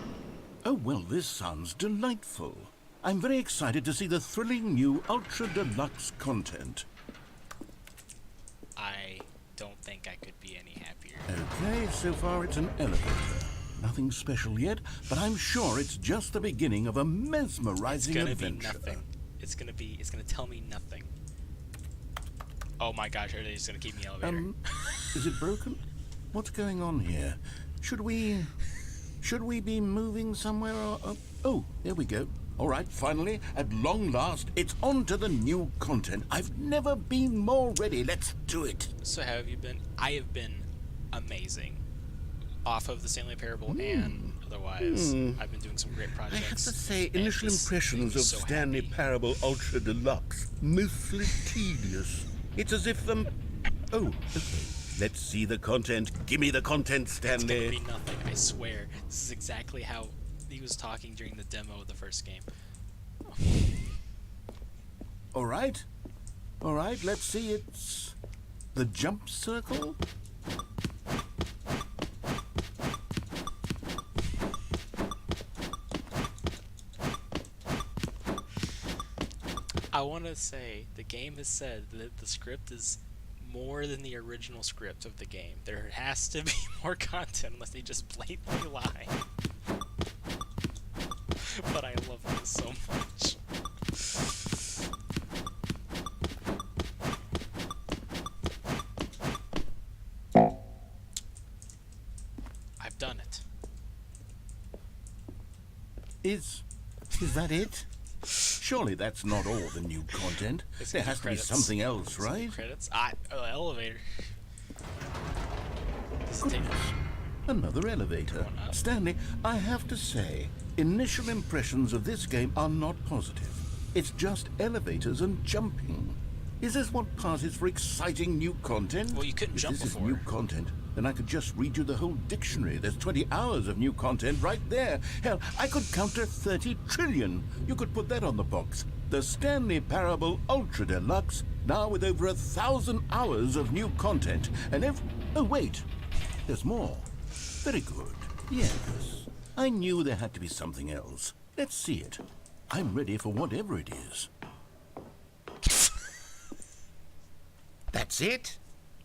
B: Oh, well, this sounds delightful. I'm very excited to see the thrilling new Ultra Deluxe content.
A: I don't think I could be any happier.
B: Okay, so far it's an elevator. Nothing special yet, but I'm sure it's just the beginning of a mesmerizing adventure.
A: It's gonna tell me nothing. Oh my gosh, it's gonna keep me elevator.
B: Is it broken? What's going on here? Should we be moving somewhere or Oh, there we go. All right, finally, at long last, it's on to the new content. I've never been more ready. Let's do it.
A: So how have you been? I have been amazing. Off of the Stanley Parable and otherwise, I've been doing some great
B: I
A: projects.
B: have to say,
A: and
B: initial
A: this
B: impressions
A: made me
B: of
A: so
B: Stanley
A: happy.
B: Parable Ultra Deluxe, mostly tedious. It's as if Oh, okay. Let's see the content. Give me the content,
A: It's gonna
B: Stanley.
A: be nothing, I swear. This is exactly how he was talking during the demo of the first game.
B: All right. All right, let's see. It's the jump circle.
A: I want to say the game has said that the script is more than the original script of the game. There has to be more content unless they just blatantly lie. But I love this so much. I've done it.
B: Is that it? Surely that's not all the new content.
A: It's
B: There
A: gonna
B: has to be
A: credits.
B: something else,
A: Some
B: right?
A: Credits. Elevator. This is
B: Goodness. Another elevator.
A: Going up.
B: Stanley, I have to say, initial impressions of this game are not positive. It's just elevators and jumping. Is this what passes for exciting new content?
A: Well, you couldn't
B: if
A: jump
B: this
A: before.
B: is new content, then I could just read you the whole dictionary. There's 20 hours of new content right there. Hell, I could count to 30 trillion. You could put that on the box. The Stanley Parable Ultra Deluxe, now with over 1,000 hours of new content. And oh, wait. There's more. Very good. Yes. I knew there had to be something else. Let's see it. I'm ready for whatever it is. That's it?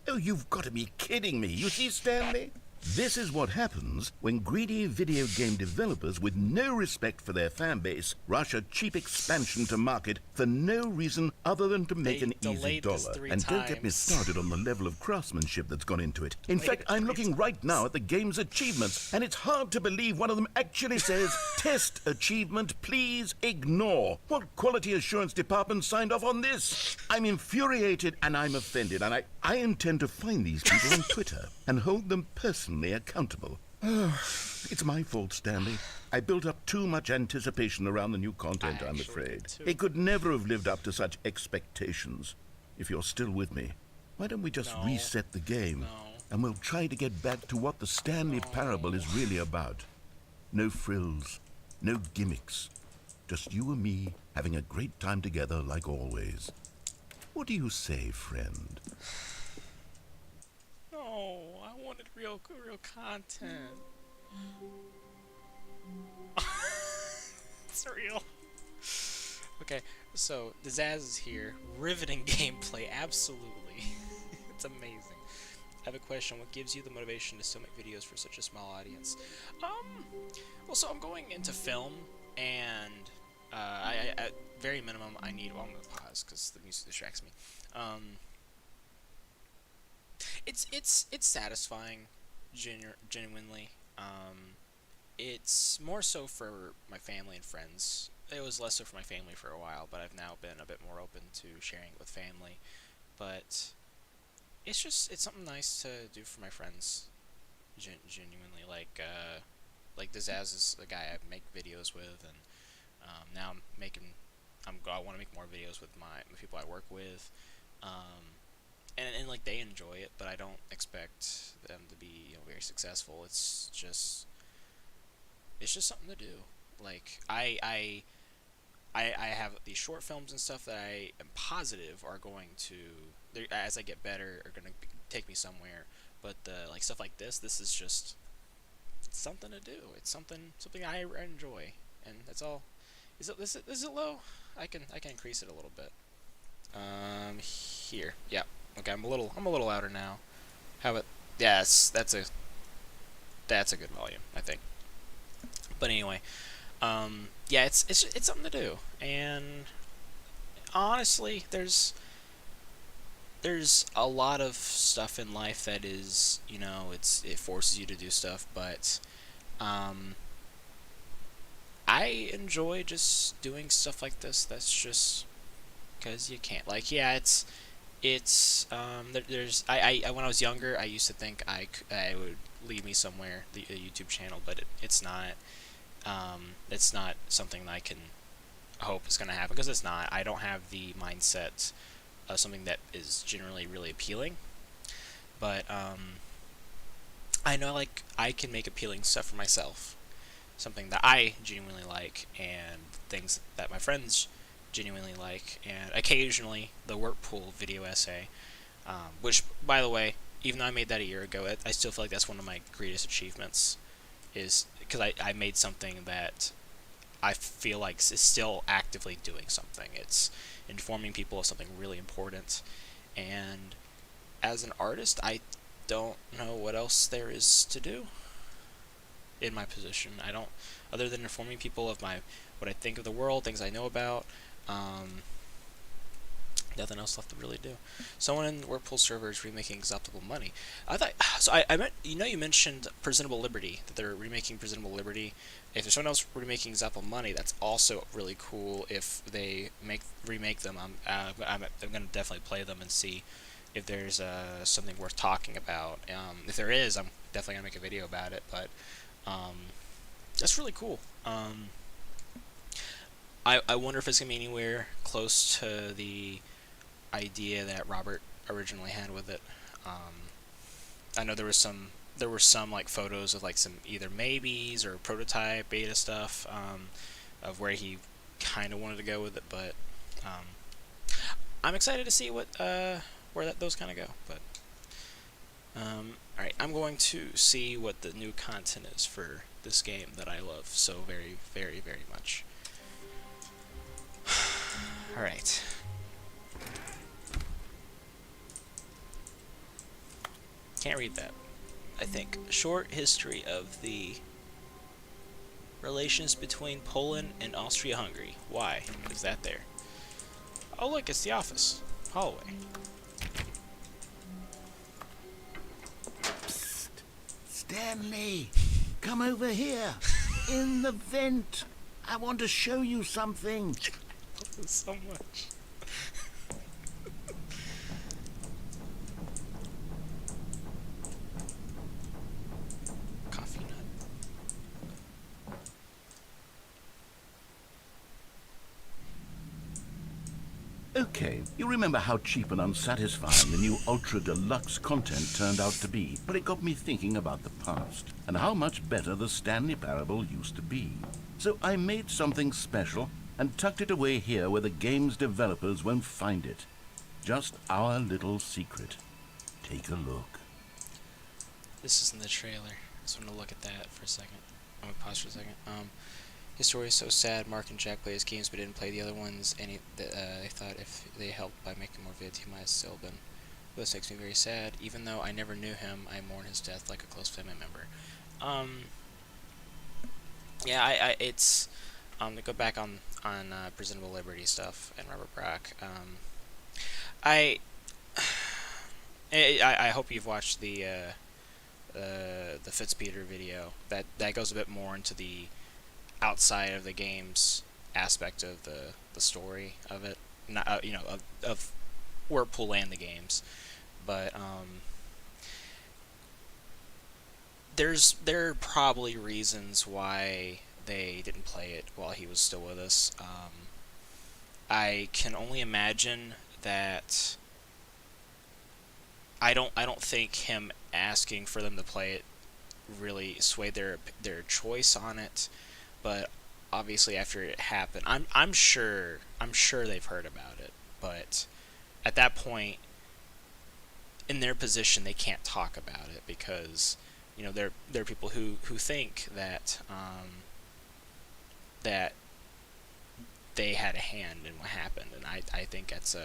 B: Oh, you've got to be kidding me. You see, Stanley? This is what happens when greedy video game developers with no respect for their fan base rush a cheap expansion to market for no reason other than to make
A: They
B: an easy
A: delayed this
B: dollar.
A: 3
B: And don't get me
A: times.
B: started on the level of craftsmanship that's gone into it. In
A: Delayed
B: fact,
A: it
B: I'm
A: 3
B: looking right now at the game's achievements, and it's hard to believe one of them actually says, "Test achievement, please ignore." What quality assurance department signed off on this? I'm infuriated and I'm offended, and I intend to find these people on Twitter and hold them personally accountable. It's my fault, Stanley. I built up too much anticipation around the new content,
A: I
B: I'm
A: actually
B: afraid.
A: did too.
B: It could never have lived up to such expectations. If you're still with me, why don't we just
A: No.
B: reset the game?
A: No.
B: And we'll try to get back to what the Stanley Parable is really about. No frills, no gimmicks. Just you and me having a great time together like always. What do you say, friend?
A: No, I wanted real content. It's real. Okay, so the Zaz is here. Riveting gameplay, absolutely. It's amazing. I have a question. What gives you the motivation to still make videos for such a small audience? Well, so I'm going into film, and I at very minimum I need. Well, I'm gonna pause because the music distracts me. It's satisfying, genuinely. It's more so for my family and friends. It was less so for my family for a while, but I've now been a bit more open to sharing it with family. But it's something nice to do for my friends, genuinely. Like Dazaz is the guy I make videos with, and now I want to make more videos with the people I work with. And like they enjoy it, but I don't expect them to be very successful. It's just something to do. Like I have these short films and stuff that I am positive are going to, as I get better, are going to take me somewhere. But like stuff like this is just something to do. It's something I enjoy, and that's all. Is it low? I can increase it a little bit. Here, yeah. Okay, I'm a little louder now. How about yes? That's a good volume, I think. But anyway, yeah, it's something to do, and honestly, there's a lot of stuff in life that is, it forces you to do stuff, but I enjoy just doing stuff like this. That's just because you can't. Like, yeah, there's when I was younger, I used to think I would lead me somewhere, the a YouTube channel, but it's not something that I can hope is going to happen, because it's not. I don't have the mindset of something that is generally really appealing, but I know, like, I can make appealing stuff for myself, something that I genuinely like, and things that my friends genuinely like, and occasionally the Whirlpool video essay, which, by the way, even though I made that a year ago, I still feel like that's one of my greatest achievements, is because I made something that I feel like is still actively doing something. It's informing people of something really important, and as an artist, I don't know what else there is to do in my position. I don't, other than informing people of what I think of the world, things I know about. Nothing else left to really do. Someone in Whirlpool server is remaking Exaltable Money. I thought so. I meant, you mentioned Presentable Liberty, that they're remaking Presentable Liberty. If there's someone else remaking Exaltable Money, that's also really cool. If they remake them, I'm gonna definitely play them and see if there's something worth talking about. If there is, I'm definitely gonna make a video about it. But that's really cool. I wonder if it's gonna be anywhere close to the idea that Robert originally had with it. I know there were some like photos of like some either maybes or prototype beta stuff, of where he kind of wanted to go with it, but I'm excited to see where those kind of go. But all right, I'm going to see what the new content is for this game that I love so very, very, very much. All right. Can't read that. I think short history of the relations between Poland and Austria-Hungary. Why is that there? Oh, look, it's the office hallway.
B: Psst. Stanley, come over here. In the vent. I want to show you something.
A: So much. Coffee nut.
B: Okay, you remember how cheap and unsatisfying the new Ultra Deluxe content turned out to be, but it got me thinking about the past, and how much better the Stanley Parable used to be. So I made something special and tucked it away here where the game's developers won't find it. Just our little secret. Take a look.
A: This isn't the trailer. I just want to look at that for a second. I'm gonna pause for a second. His story is so sad. Mark and Jack play his games but didn't play the other ones, and they thought if they helped by making more vids, he might have still been. This makes me very sad. Even though I never knew him, I mourn his death like a close family member. Yeah, it's to go back on Presentable Liberty stuff and Robert Brock. I hope you've watched the Fitzpeter video. That goes a bit more into the outside of the game's aspect of the story of it, not of Whirlpool and the games, but there are probably reasons why they didn't play it while he was still with us. I can only imagine that. I don't think him asking for them to play it really swayed their choice on it, but obviously after it happened, I'm sure they've heard about it, but at that point, in their position, they can't talk about it because there are people who think that that they had a hand in what happened, and I think it's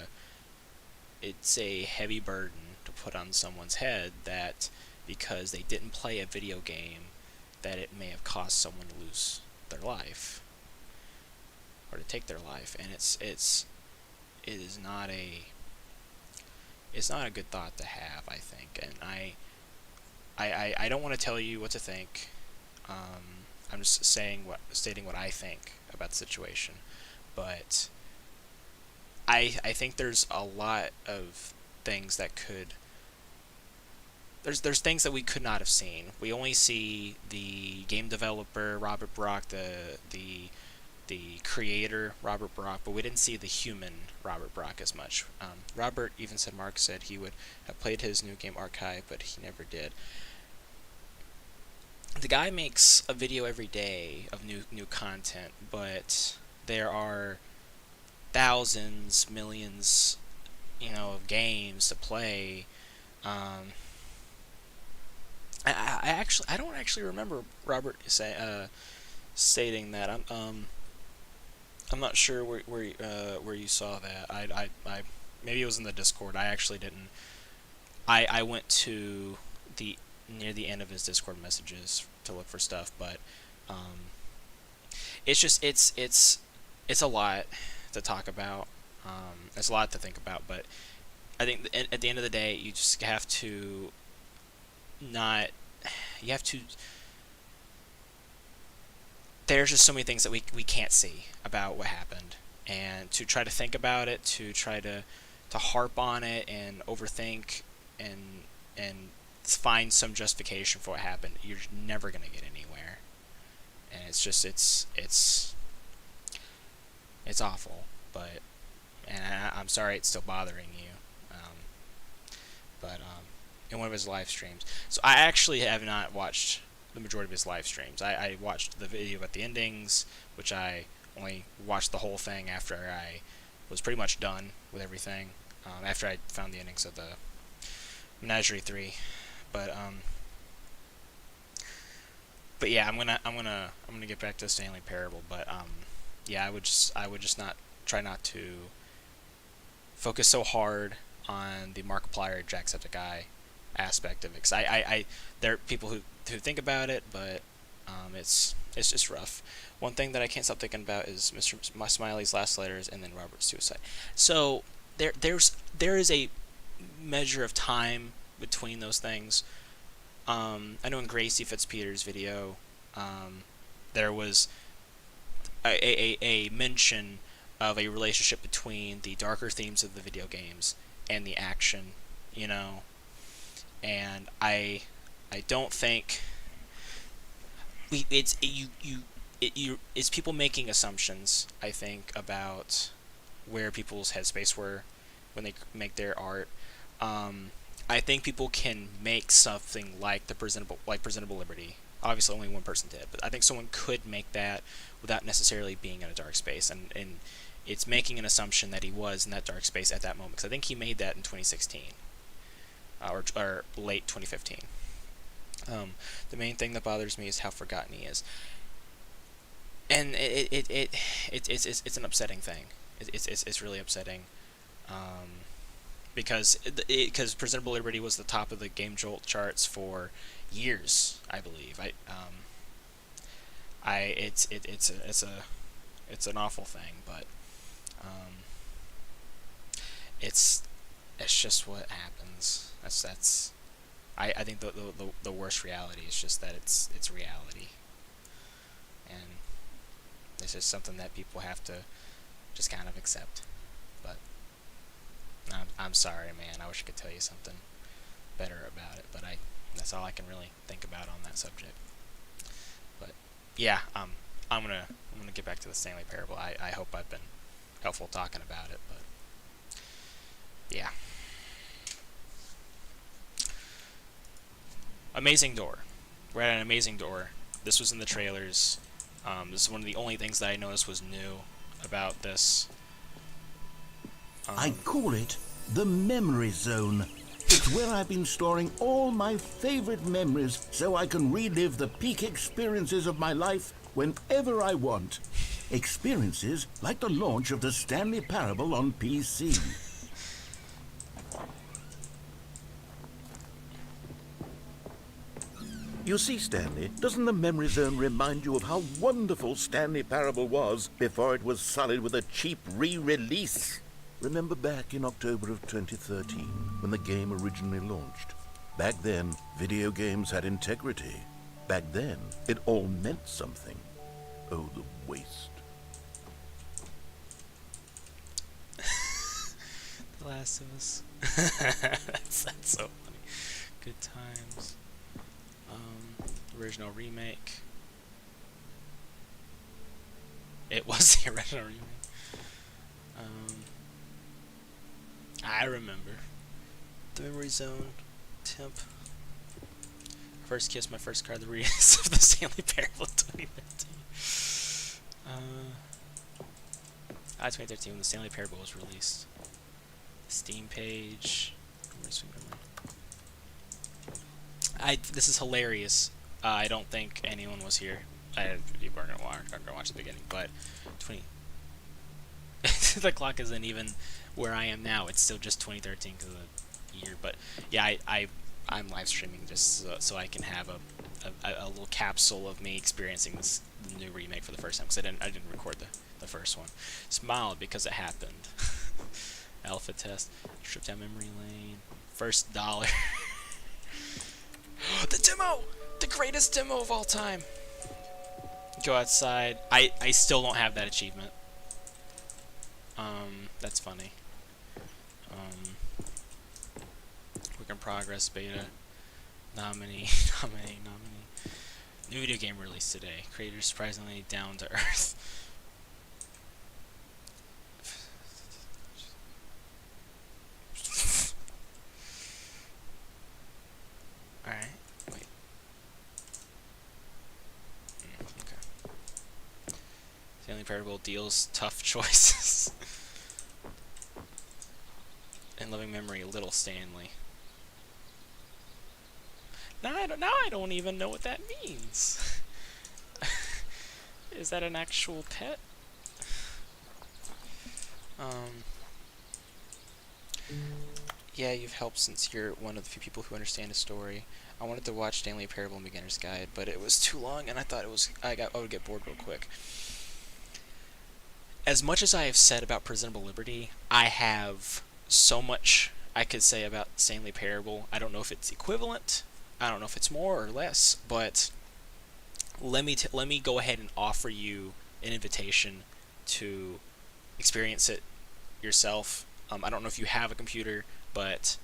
A: a heavy burden to put on someone's head that because they didn't play a video game that it may have caused someone to lose their life or to take their life, and it is not a good thought to have, I think, and I don't want to tell you what to think. I'm just stating what I think about the situation. But I think there's a lot of things that could. There's things that we could not have seen. We only see the game developer Robert Brock, the creator Robert Brock, but we didn't see the human Robert Brock as much. Robert even said Mark said he would have played his new game archive, but he never did. The guy makes a video every day of new content, but there are thousands, millions, of games to play. I don't actually remember Robert stating that. I'm not sure where you saw that. I maybe it was in the Discord. I actually didn't. I went to the near the end of his Discord messages to look for stuff, but it's just it's a lot to talk about. It's a lot to think about, but I think at the end of the day, you just have to not. You have to. There's just so many things that we can't see about what happened, and to try to think about it, to try to harp on it and overthink and find some justification for what happened, you're never gonna get anywhere. And it's just it's awful, but I'm sorry it's still bothering you. But in one of his live streams, so I actually have not watched the majority of his live streams. I watched the video about the endings, which I only watched the whole thing after I was pretty much done with everything. After I found the endings of the Menagerie 3, but yeah, I'm gonna get back to the Stanley Parable, but yeah, I would just not try not to focus so hard on the Markiplier Jacksepticeye aspect of it. 'Cause there are people who think about it, but it's just rough. One thing that I can't stop thinking about is Mr. Smiley's last letters and then Robert's suicide. So there is a measure of time between those things. I know in Gracie Fitzpeter's video, there was a mention of a relationship between the darker themes of the video games and the action, and I don't think it's people making assumptions, I think, about where people's headspace were when they make their art. I think people can make something like presentable Liberty. Obviously, only one person did, but I think someone could make that without necessarily being in a dark space, and it's making an assumption that he was in that dark space at that moment. Because I think he made that in 2016 or late 2015. The main thing that bothers me is how forgotten he is, and it's an upsetting thing. It's really upsetting. Because Presentable Liberty was the top of the Game Jolt charts for years, I believe. It's an awful thing, but it's just what happens. I think the worst reality is just that it's reality, and it's just something that people have to just kind of accept. But I'm sorry, man. I wish I could tell you something better about it, but that's all I can really think about on that subject. But yeah, I'm gonna get back to the Stanley Parable. I hope I've been helpful talking about it, but yeah. Amazing Door. We're at an Amazing Door. This was in the trailers. This is one of the only things that I noticed was new about this.
B: I call it the memory zone. It's where I've been storing all my favorite memories so I can relive the peak experiences of my life whenever I want. Experiences like the launch of the Stanley Parable on PC. You see, Stanley, doesn't the memory zone remind you of how wonderful Stanley Parable was before it was sullied with a cheap re-release? Remember back in October of 2013, when the game originally launched? Back then, video games had integrity. Back then, it all meant something. Oh, the waste.
A: The Last of Us. that's so funny. Good times. Original remake. It was the original remake. I remember. The Memory Zone. Temp. First kiss, my first card, the release of the Stanley Parable 2013. 2013 when the Stanley Parable was released. Steam page. This is hilarious. I don't think anyone was here. You weren't gonna watch the beginning, but 20. The clock isn't even where I am now. It's still just 2013 because of the year. But yeah, I'm live streaming just so I can have a little capsule of me experiencing the new remake for the first time, because I didn't record the first one. Smiled because it happened. Alpha test. Trip down memory lane. First dollar. The demo! The greatest demo of all time! Go outside. I still don't have that achievement. That's funny. Work in progress, beta. Nominee. New video game released today. Creator surprisingly down to earth. Alright, wait. Okay. Stanley Parable deals tough choices. In loving memory, Little Stanley. Now I don't even know what that means. Is that an actual pet? Yeah, you've helped since you're one of the few people who understand a story. I wanted to watch Stanley Parable and Beginner's Guide, but it was too long, and I thought I would get bored real quick. As much as I have said about Prisonable Liberty, I have so much I could say about Stanley Parable. I don't know if it's equivalent. I don't know if it's more or less, but let me go ahead and offer you an invitation to experience it yourself. I don't know if you have a computer, but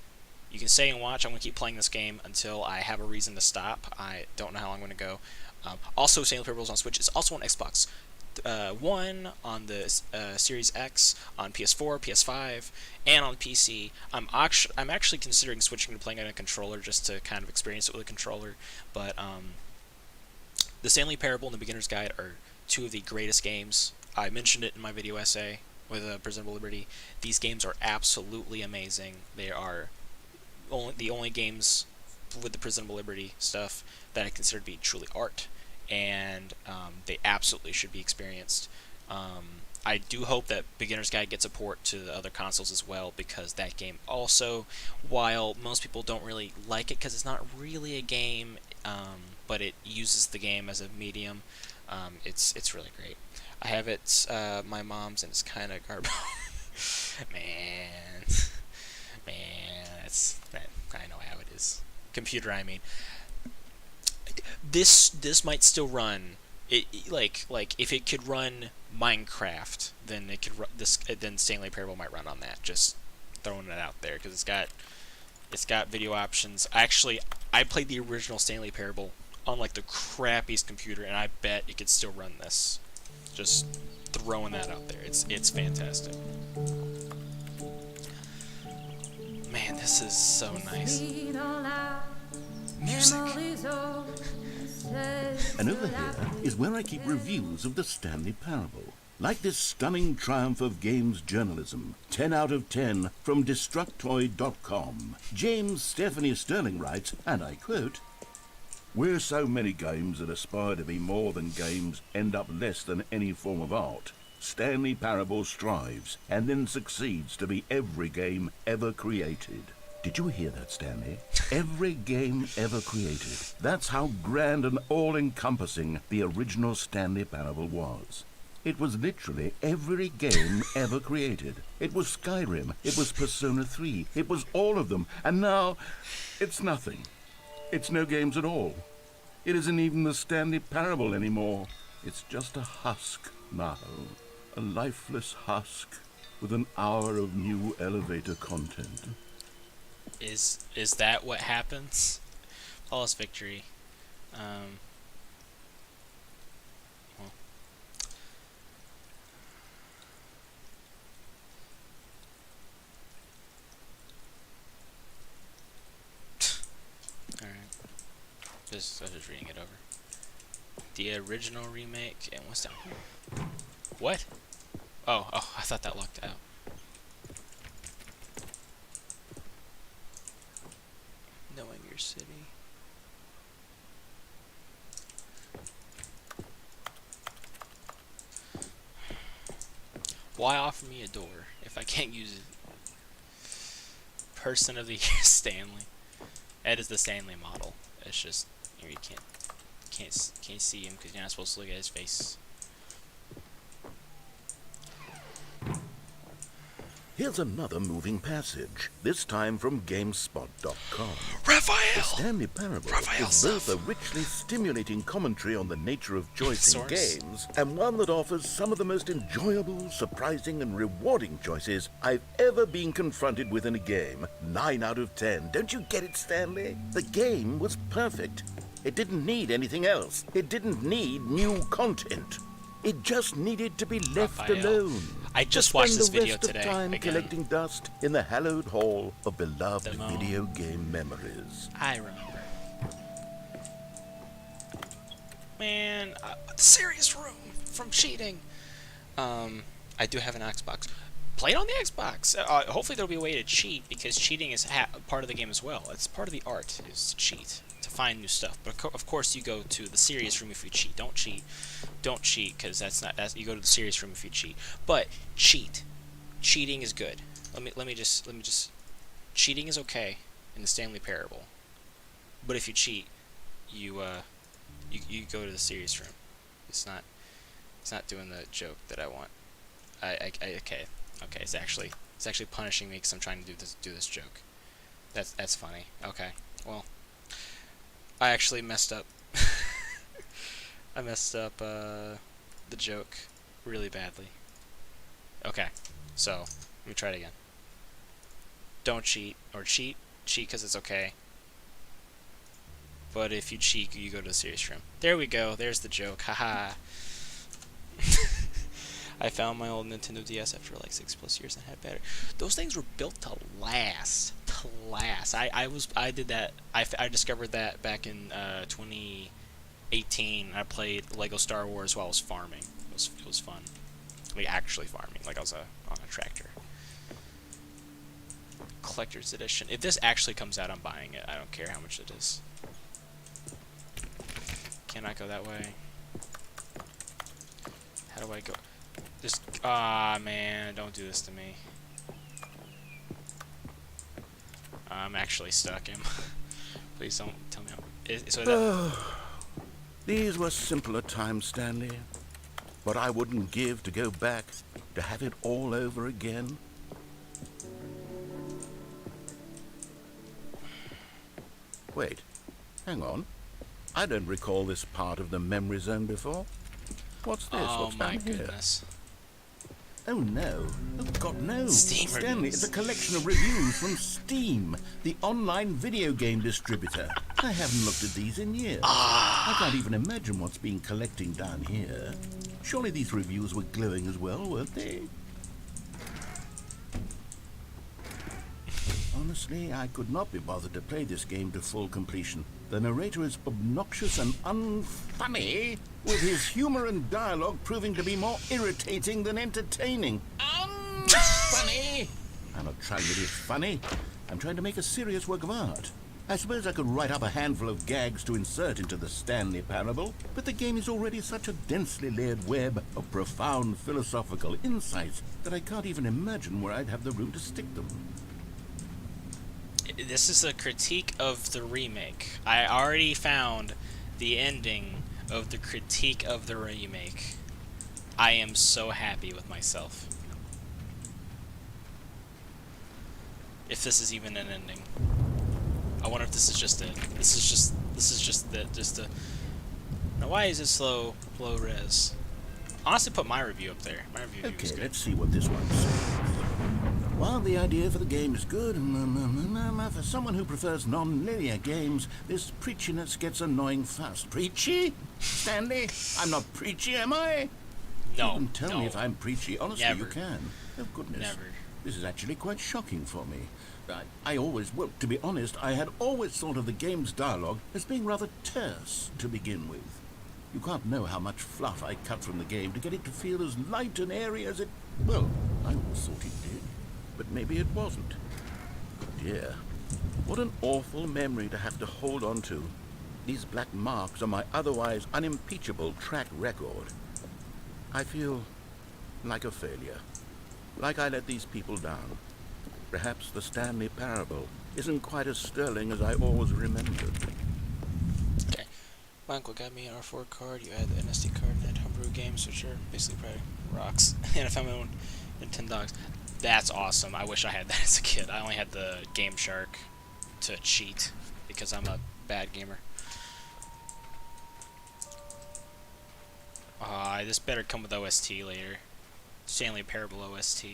A: you can stay and watch. I'm going to keep playing this game until I have a reason to stop. I don't know how long I'm going to go. Also, Stanley Parable is on Switch. It's also on Xbox One, on the Series X, on PS4, PS5, and on PC. I'm actually considering switching to playing on a controller just to kind of experience it with a controller. But the Stanley Parable and the Beginner's Guide are two of the greatest games. I mentioned it in my video essay with Prisonable Liberty. These games are absolutely amazing. They are the only games with the Prisonable Liberty stuff that I consider to be truly art, and they absolutely should be experienced. I do hope that Beginner's Guide gets a port to the other consoles as well, because that game also, while most people don't really like it because it's not really a game, but it uses the game as a medium, it's really great. I have it, my mom's, and it's kind of garbage. Man, I know how it is. Computer, I mean. This might still run. Like if it could run Minecraft, then it could then Stanley Parable might run on that. Just throwing it out there, because it's got video options. Actually, I played the original Stanley Parable on like the crappiest computer, and I bet it could still run this. Just throwing that out there. It's fantastic. Man, this is so nice. Music.
B: And over here is where I keep reviews of the Stanley Parable. Like this stunning triumph of games journalism, 10 out of 10 from Destructoid.com. James Stephanie Sterling writes, and I quote, "Where so many games that aspire to be more than games end up less than any form of art, Stanley Parable strives and then succeeds to be every game ever created." Did you hear that, Stanley? Every game ever created. That's how grand and all-encompassing the original Stanley Parable was. It was literally every game ever created. It was Skyrim. It was Persona 3. It was all of them. And now, it's nothing. It's no games at all. It isn't even the Stanley Parable anymore. It's just a husk now. A lifeless husk with an hour of new elevator content.
A: Is that what happens? Flawless victory. Well. Alright. I was just reading it over. The original remake, and what's down here? What? Oh, I thought that locked out. Knowing your city. Why offer me a door if I can't use it? Person of the year, Stanley. That is the Stanley model. It's just you can't see him because you're not supposed to look at his face.
B: Here's another moving passage, this time from GameSpot.com.
A: Raphael!
B: The Stanley Parable is both a richly stimulating commentary on the nature of choice in games, and one that offers some of the most enjoyable, surprising, and rewarding choices I've ever been confronted with in a game. 9 out of 10. Don't you get it, Stanley? The game was perfect. It didn't need anything else. It didn't need new content. It just needed to be left
A: Raphael.
B: alone.
A: I just watched this video today.
B: The rest of time
A: again.
B: collecting dust in the hallowed hall of beloved
A: Demo.
B: video game memories.
A: I remember. Man, the serious room from cheating. I do have an Xbox. Play it on the Xbox. Hopefully there'll be a way to cheat because cheating is part of the game as well. It's part of the art is to cheat, to find new stuff. But of course you go to the serious room if you cheat. Don't cheat because you go to the serious room if you cheat. But cheat. Cheating is good. Let me just cheating is okay in the Stanley Parable. But if you cheat, you go to the serious room. It's not doing the joke that I want. Okay. It's actually punishing me because I'm trying to do this joke. That's funny. Okay. Well, I actually messed up. I messed up the joke really badly. Okay. So let me try it again. Don't cheat, or cheat because it's okay. But if you cheat, you go to the serious room. There we go. There's the joke. Haha. I found my old Nintendo DS after like 6+ years and had better. Those things were built to last. I did that. I discovered that back in 2018. I played Lego Star Wars while I was farming. It was fun. Like actually farming. Like I was on a tractor. Collector's edition. If this actually comes out, I'm buying it. I don't care how much it is. Can I go that way? How do I go? Just man, don't do this to me. I'm actually stuck in. Please don't tell me
B: These were simpler times, Stanley. What I wouldn't give to go back, to have it all over again. Wait, hang on. I don't recall this part of the memory zone before. What's this?
A: Oh
B: What's
A: my
B: down here?
A: goodness.
B: Oh no. Oh God, no.
A: Steam
B: Stanley,
A: reviews.
B: it's a collection of reviews from Steam, the online video game distributor. I haven't looked at these in years. I can't even imagine what's been collecting down here. Surely these reviews were glowing as well, weren't they? Honestly, I could not be bothered to play this game to full completion. The narrator is obnoxious and unfunny, with his humor and dialogue proving to be more irritating than entertaining. Unfunny! I'm not trying to be funny. I'm trying to make a serious work of art. I suppose I could write up a handful of gags to insert into the Stanley Parable, but the game is already such a densely layered web of profound philosophical insights that I can't even imagine where I'd have the room to stick them.
A: This is a critique of the remake. I already found the ending of the critique of the remake. I am so happy with myself. If this is even an ending. I wonder if this is just it. This is just the Now, why is this low res? Honestly, put my review up there. My review is
B: Okay,
A: good.
B: let's see what this one says. While the idea for the game is good, for someone who prefers non-linear games, this preachiness gets annoying fast. Preachy? Stanley? I'm not preachy, am I?
A: No.
B: You can tell
A: no.
B: me if I'm preachy. Honestly,
A: Never.
B: you can. Oh, goodness.
A: Never.
B: This is actually quite shocking for me. I always, well, to be honest, I had always thought of the game's dialogue as being rather terse to begin with. You can't know how much fluff I cut from the game to get it to feel as light and airy as it... Well, I always thought it did. But maybe it wasn't. Dear, what an awful memory to have to hold on to. These black marks on my otherwise unimpeachable track record. I feel like a failure. Like I let these people down. Perhaps the Stanley Parable isn't quite as sterling as I always remembered.
A: Okay. My uncle got me an R4 card. You add the NSD card and add homebrew games, which are basically probably rocks. And if I'm own Nintendogs. That's awesome. I wish I had that as a kid. I only had the Game Shark to cheat because I'm a bad gamer. This better come with OST later. Stanley Parable OST.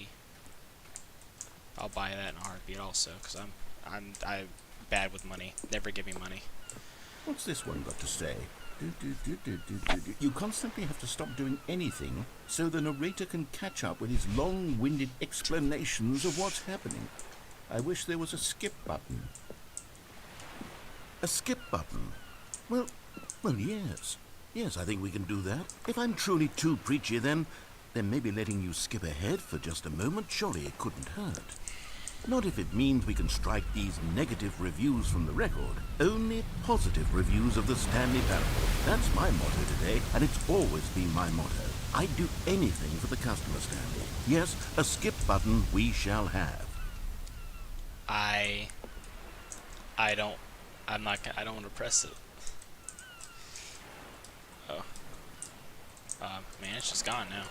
A: I'll buy that in a heartbeat also, because I'm bad with money. Never give me money.
B: What's this one got to say? You constantly have to stop doing anything so the narrator can catch up with his long-winded explanations of what's happening. I wish there was a skip button. A skip button? Well, yes. Yes, I think we can do that. If I'm truly too preachy, then maybe letting you skip ahead for just a moment, surely it couldn't hurt. Not if it means we can strike these negative reviews from the record. Only positive reviews of the Stanley Parable. That's my motto today, and it's always been my motto. I'd do anything for the customer, Stanley. Yes, a skip button we shall have.
A: I don't want to press it. Oh. Man, it's just gone now.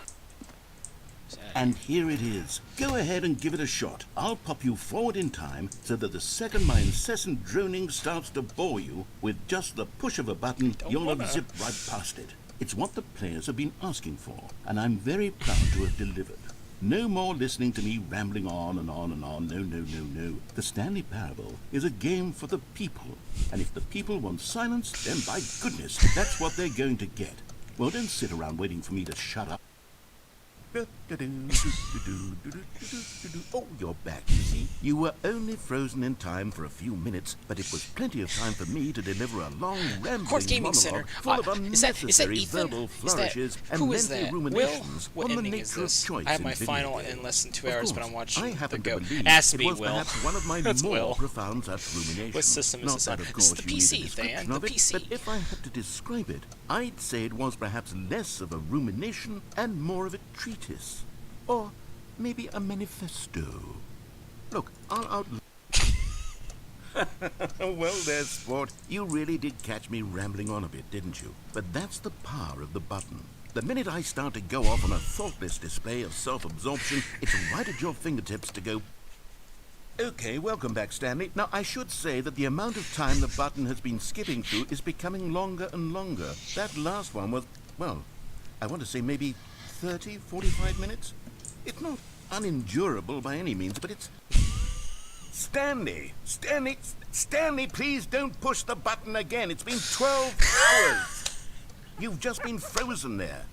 B: And here it is. Go ahead and give it a shot. I'll pop you forward in time so that the second my incessant droning starts to bore you, with just the push of a button, you'll have zipped right past it. It's what the players have been asking for, and I'm very proud to have delivered. No more listening to me rambling on and on and on. No. The Stanley Parable is a game for the people, and if the people want silence, then by goodness, that's what they're going to get. Well, don't sit around waiting for me to shut up. Oh, you're back, you see. You were only frozen in time for a few minutes, but it was plenty of time for me to deliver a long, rambling monologue full of unnecessary verbal flourishes and mental ruminations on the nature of choice.
A: I have my final in less than 2 hours, but I'm watching the
B: go.
A: It has to be
B: Will.
A: Perhaps
B: one of my more profound such ruminations.
A: What system is this on? This is the PC, Dan. The PC.
B: But if I had to describe it, I'd say it was perhaps less of a rumination and more of a treatise. Or maybe a manifesto. Look, I'll outline... Well, there, sport. You really did catch me rambling on a bit, didn't you? But that's the power of the button. The minute I start to go off on a thoughtless display of self-absorption, it's right at your fingertips to go... Okay, welcome back, Stanley. Now, I should say that the amount of time the button has been skipping through is becoming longer and longer. That last one was, well, I want to say maybe 30, 45 minutes? It's not unendurable by any means, but it's... Stanley, please don't push the button again. It's been 12 hours. You've just been frozen there.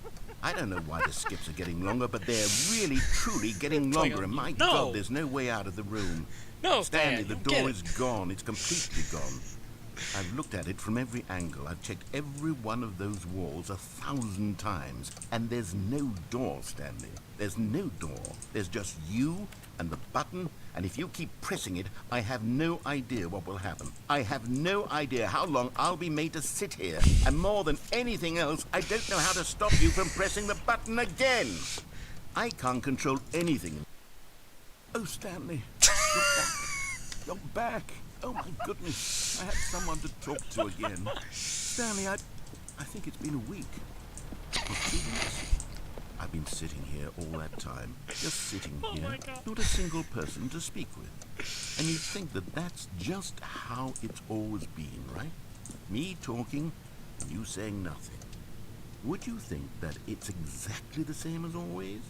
B: I don't know why the skips are getting longer, but they're really, truly getting longer, and my God, there's no way out of the room.
A: No,
B: Stanley, the door is gone. It's completely gone. I've looked at it from every angle. I've checked every one of those walls 1,000 times, and there's no door, Stanley. There's no door. There's just you and the button, and if you keep pressing it, I have no idea what will happen. I have no idea how long I'll be made to sit here, and more than anything else, I don't know how to stop you from pressing the button again. I can't control anything. Oh, Stanley, you're back. You're back. Oh, my goodness. I had someone to talk to again. Stanley, I think it's been a week. Or 2 weeks. I've been sitting here all that time. Just sitting here. Not a single person to speak with. And you'd think that that's just how it's always been, right? Me talking and you saying nothing. Would you think that it's exactly the same as always?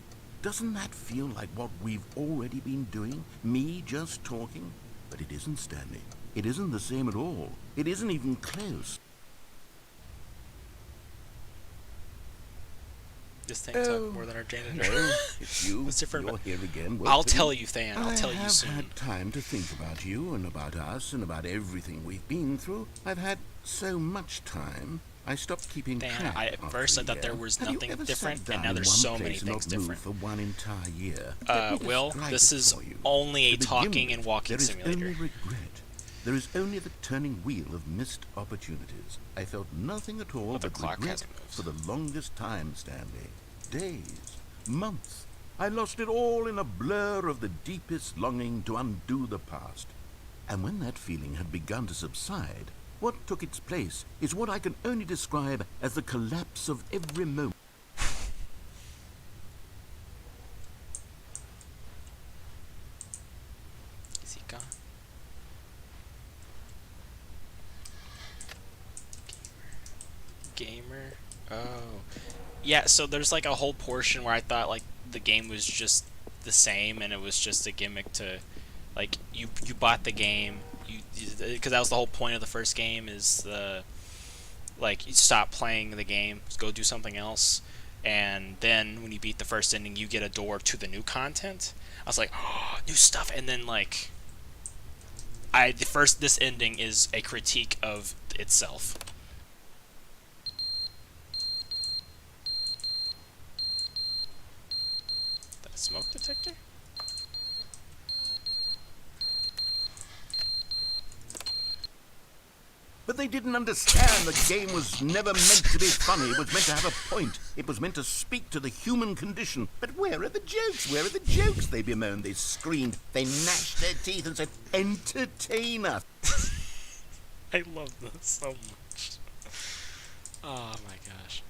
B: Doesn't that feel like what we've already been doing? Me just talking? But it isn't, Stanley. It isn't the same at all. It isn't even close.
A: This thing took more than our janitor.
B: Hello, it's you.
A: It's different.
B: You're here again.
A: I'll
B: Welcome.
A: tell you, Than. I'll tell you
B: I
A: soon.
B: have had time to think about you and about us and about everything we've been through. I've had so much time. I stopped keeping
A: Than,
B: track.
A: At
B: after
A: first I
B: a
A: thought there
B: year.
A: was
B: Have you
A: nothing
B: ever
A: different,
B: sat down
A: and now
B: in
A: there's
B: one
A: so
B: place
A: many
B: and
A: things
B: not moved
A: different.
B: for one entire year? Let me
A: Will,
B: describe
A: this
B: it
A: is
B: for you.
A: only a
B: To begin
A: talking
B: with,
A: and walking
B: there is
A: simulator.
B: only regret. There is only the turning wheel of missed opportunities. I felt nothing at all
A: But the
B: but
A: clock
B: regret
A: hasn't moved.
B: for the longest time, Stanley. Days, months. I lost it all in a blur of the deepest longing to undo the past. And when that feeling had begun to subside, what took its place is what I can only describe as the collapse of every moment.
A: Is he gone? Gamer? Oh. Yeah, so there's like a whole portion where I thought like the game was just the same and it was just a gimmick to like you bought the game because that was the whole point of the first game is the like you stop playing the game, go do something else, and then when you beat the first ending you get a door to the new content. I was like, oh, new stuff, and then like this ending is a critique of itself. That a smoke detector?
B: But they didn't understand the game was never meant to be funny. It was meant to have a point. It was meant to speak to the human condition. But where are the jokes? Where are the jokes? They bemoaned, they screamed, they gnashed their teeth and said, entertain us.
A: I love this so much. Oh my gosh.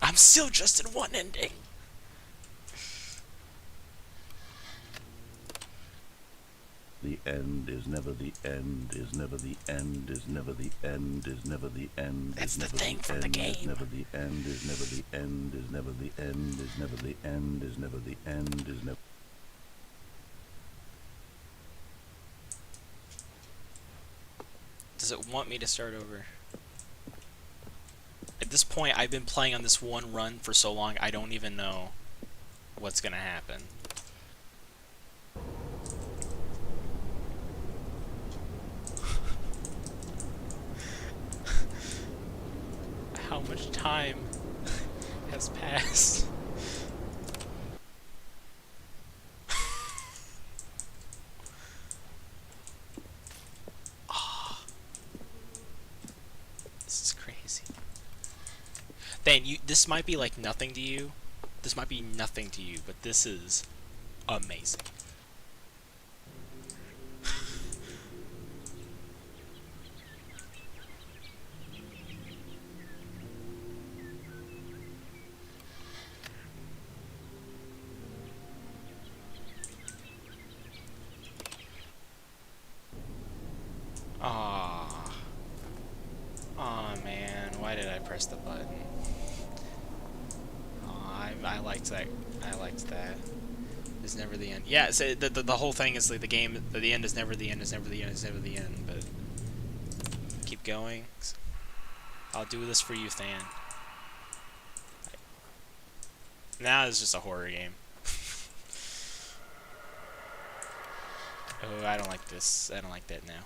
A: I'm still just in one ending.
B: The end is never the end, is never the end, is never the end, is never the end.
A: That's the thing from the game.
B: Is never the end, is never the end, is never the end, is never the end, is never the end, is never.
A: Does it want me to start over? At this point, I've been playing on this one run for so long, I don't even know what's gonna happen. How much time has passed? This is crazy. Then this might be like nothing to you. This might be nothing to you, but this is amazing. Aw. Aw, man. Why did I press the button? Aw, I liked that. I liked that. It's never the end. Yeah, so the whole thing is like the game, the end is never the end, is never the end, is never the end, but keep going. I'll do this for you, Than. Now it's just a horror game. Oh, I don't like this. I don't like that now.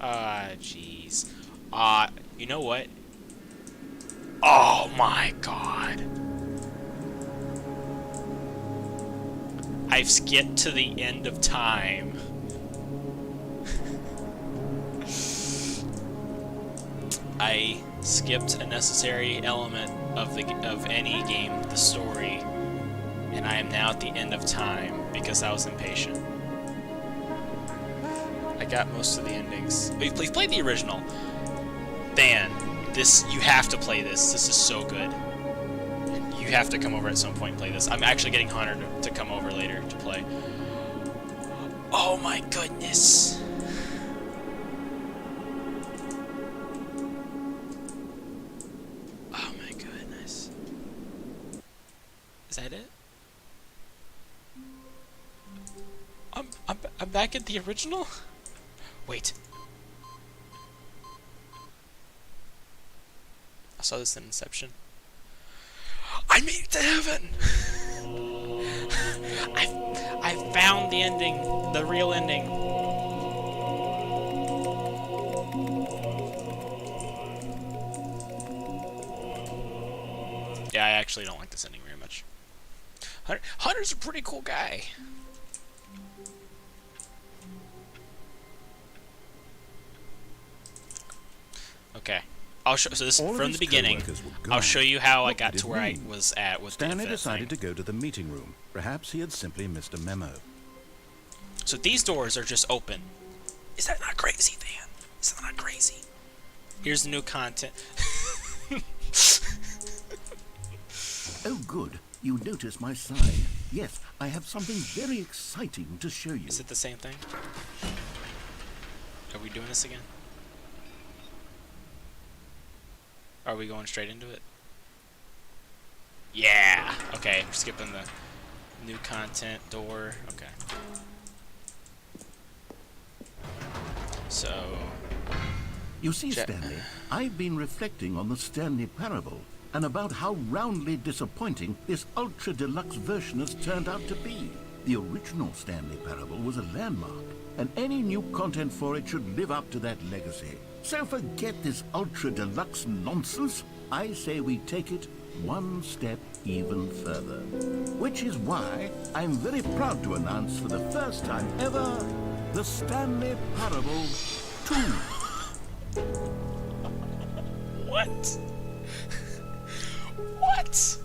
A: Ah, jeez. You know what? Oh my god. I've skipped to the end of time. I skipped a necessary element of any game, the story, and I am now at the end of time because I was impatient. I got most of the endings. We've played the original. Dan, you have to play this. This is so good. You have to come over at some point and play this. I'm actually getting Hunter to come over later to play. Oh my goodness. that it? I'm back at the original? Wait. I saw this in Inception. I made it to heaven! I found the ending. The real ending. Yeah, I actually don't like this ending very much. Hunter's a pretty cool guy. Okay. I'll show. So this
B: All of
A: from
B: his
A: the beginning.
B: co-workers were
A: I'll
B: gone.
A: show you how I
B: What
A: got
B: did
A: to
B: it
A: where I
B: mean?
A: was at with
B: Stanley
A: the
B: decided
A: thing.
B: to go to the meeting room. Perhaps he had simply missed a memo.
A: So these doors are just open. Is that not crazy, Dan? Is that not crazy? Here's the new content.
B: Oh, good. You noticed my sign. Yes, I have something very exciting to show you.
A: Is it the same thing? Are we doing this again? Are we going straight into it? Yeah! Okay, we're skipping the new content door. Okay. So...
B: You see, Stanley, I've been reflecting on the Stanley parable and about how roundly disappointing this ultra deluxe version has turned out to be. The original Stanley parable was a landmark, and any new content for it should live up to that legacy. So forget this ultra deluxe nonsense. I say we take it one step even further. Which is why I'm very proud to announce for the first time ever, the Stanley Parable 2.
A: What? What?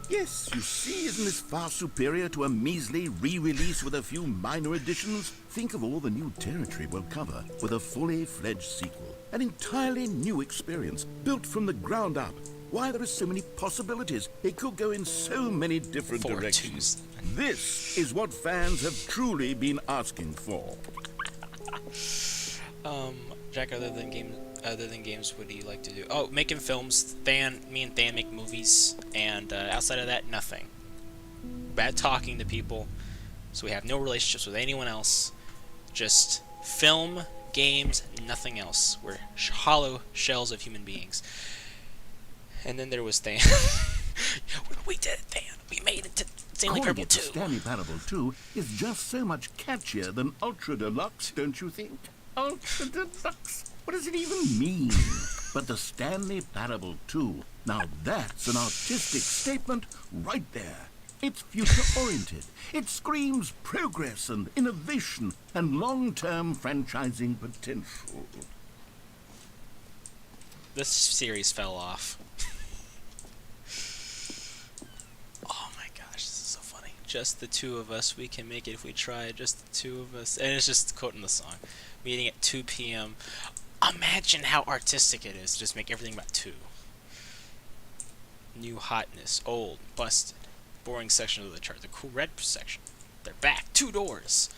B: Yes, you see, isn't this far superior to a measly re-release with a few minor additions? Think of all the new territory we'll cover with a fully fledged sequel. An entirely new experience, built from the ground up. Why, there are so many possibilities. It could go in so many different directions. This is what fans have truly been asking for.
A: Jack, other than games, what do you like to do? Oh, making films. Me and Than make movies, and outside of that, nothing. Bad talking to people, so we have no relationships with anyone else. Just film, games, nothing else. We're hollow shells of human beings. And then there was Than. We did it, Than. We made it to Stanley Parable 2.
B: Stanley Parable 2 is just so much catchier than Ultra Deluxe, don't you think? Ultra Deluxe? What does it even mean? But the Stanley Parable 2, now that's an artistic statement right there. It's future-oriented. It screams progress and innovation and long-term franchising potential.
A: This series fell off. Oh my gosh, this is so funny. Just the two of us, we can make it if we try. Just the two of us. And it's just quoting the song. Meeting at 2 p.m. Imagine how artistic it is to just make everything about 2. New hotness, old, busted, boring section of the chart. The cool red section. They're back. 2 doors.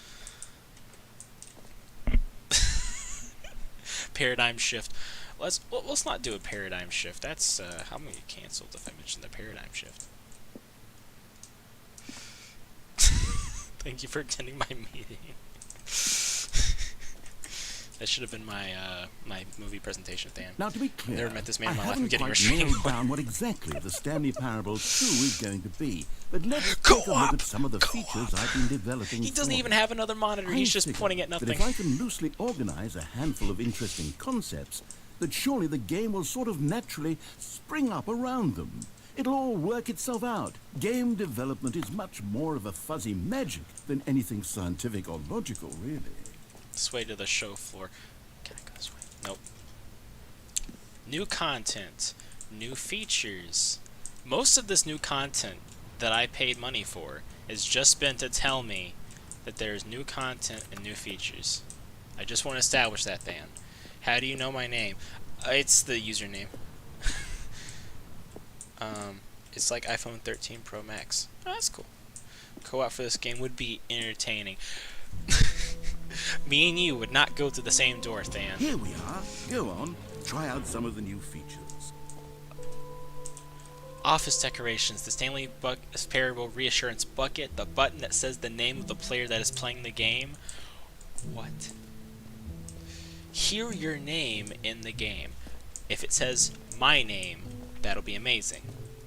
A: Paradigm shift. Let's not do a paradigm shift. That's how many canceled if I mention the paradigm shift. Thank you for attending my meeting. That should have been my my movie presentation, Than.
B: Now, to be clear,
A: Never met this man in my
B: I
A: life. I'm
B: haven't
A: getting
B: quite
A: restrained.
B: nailed down what exactly the Stanley Parable 2 is going to be. But let's take a look at some of the features I've been developing.
A: He doesn't
B: for
A: even
B: it.
A: have another monitor. He's just
B: figure
A: pointing at
B: that
A: nothing.
B: if I can loosely organize a handful of interesting concepts, that surely the game will sort of naturally spring up around them. It'll all work itself out. Game development is much more of a fuzzy magic than anything scientific or logical, really.
A: This way to the show floor. Can I go this way? Nope. New content. New features. Most of this new content that I paid money for has just been to tell me that there's new content and new features. I just want to establish that, Than. How do you know my name? It's the username. It's like iPhone 13 Pro Max. Oh, that's cool. Co-op for this game would be entertaining. Me and you would not go through the same door, Than.
B: Here we are. Go on. Try out some of the new features.
A: Office decorations, the Stanley Parable Reassurance Bucket, the button that says the name of the player that is playing the game. What? Hear your name in the game. If it says my name, that'll be amazing.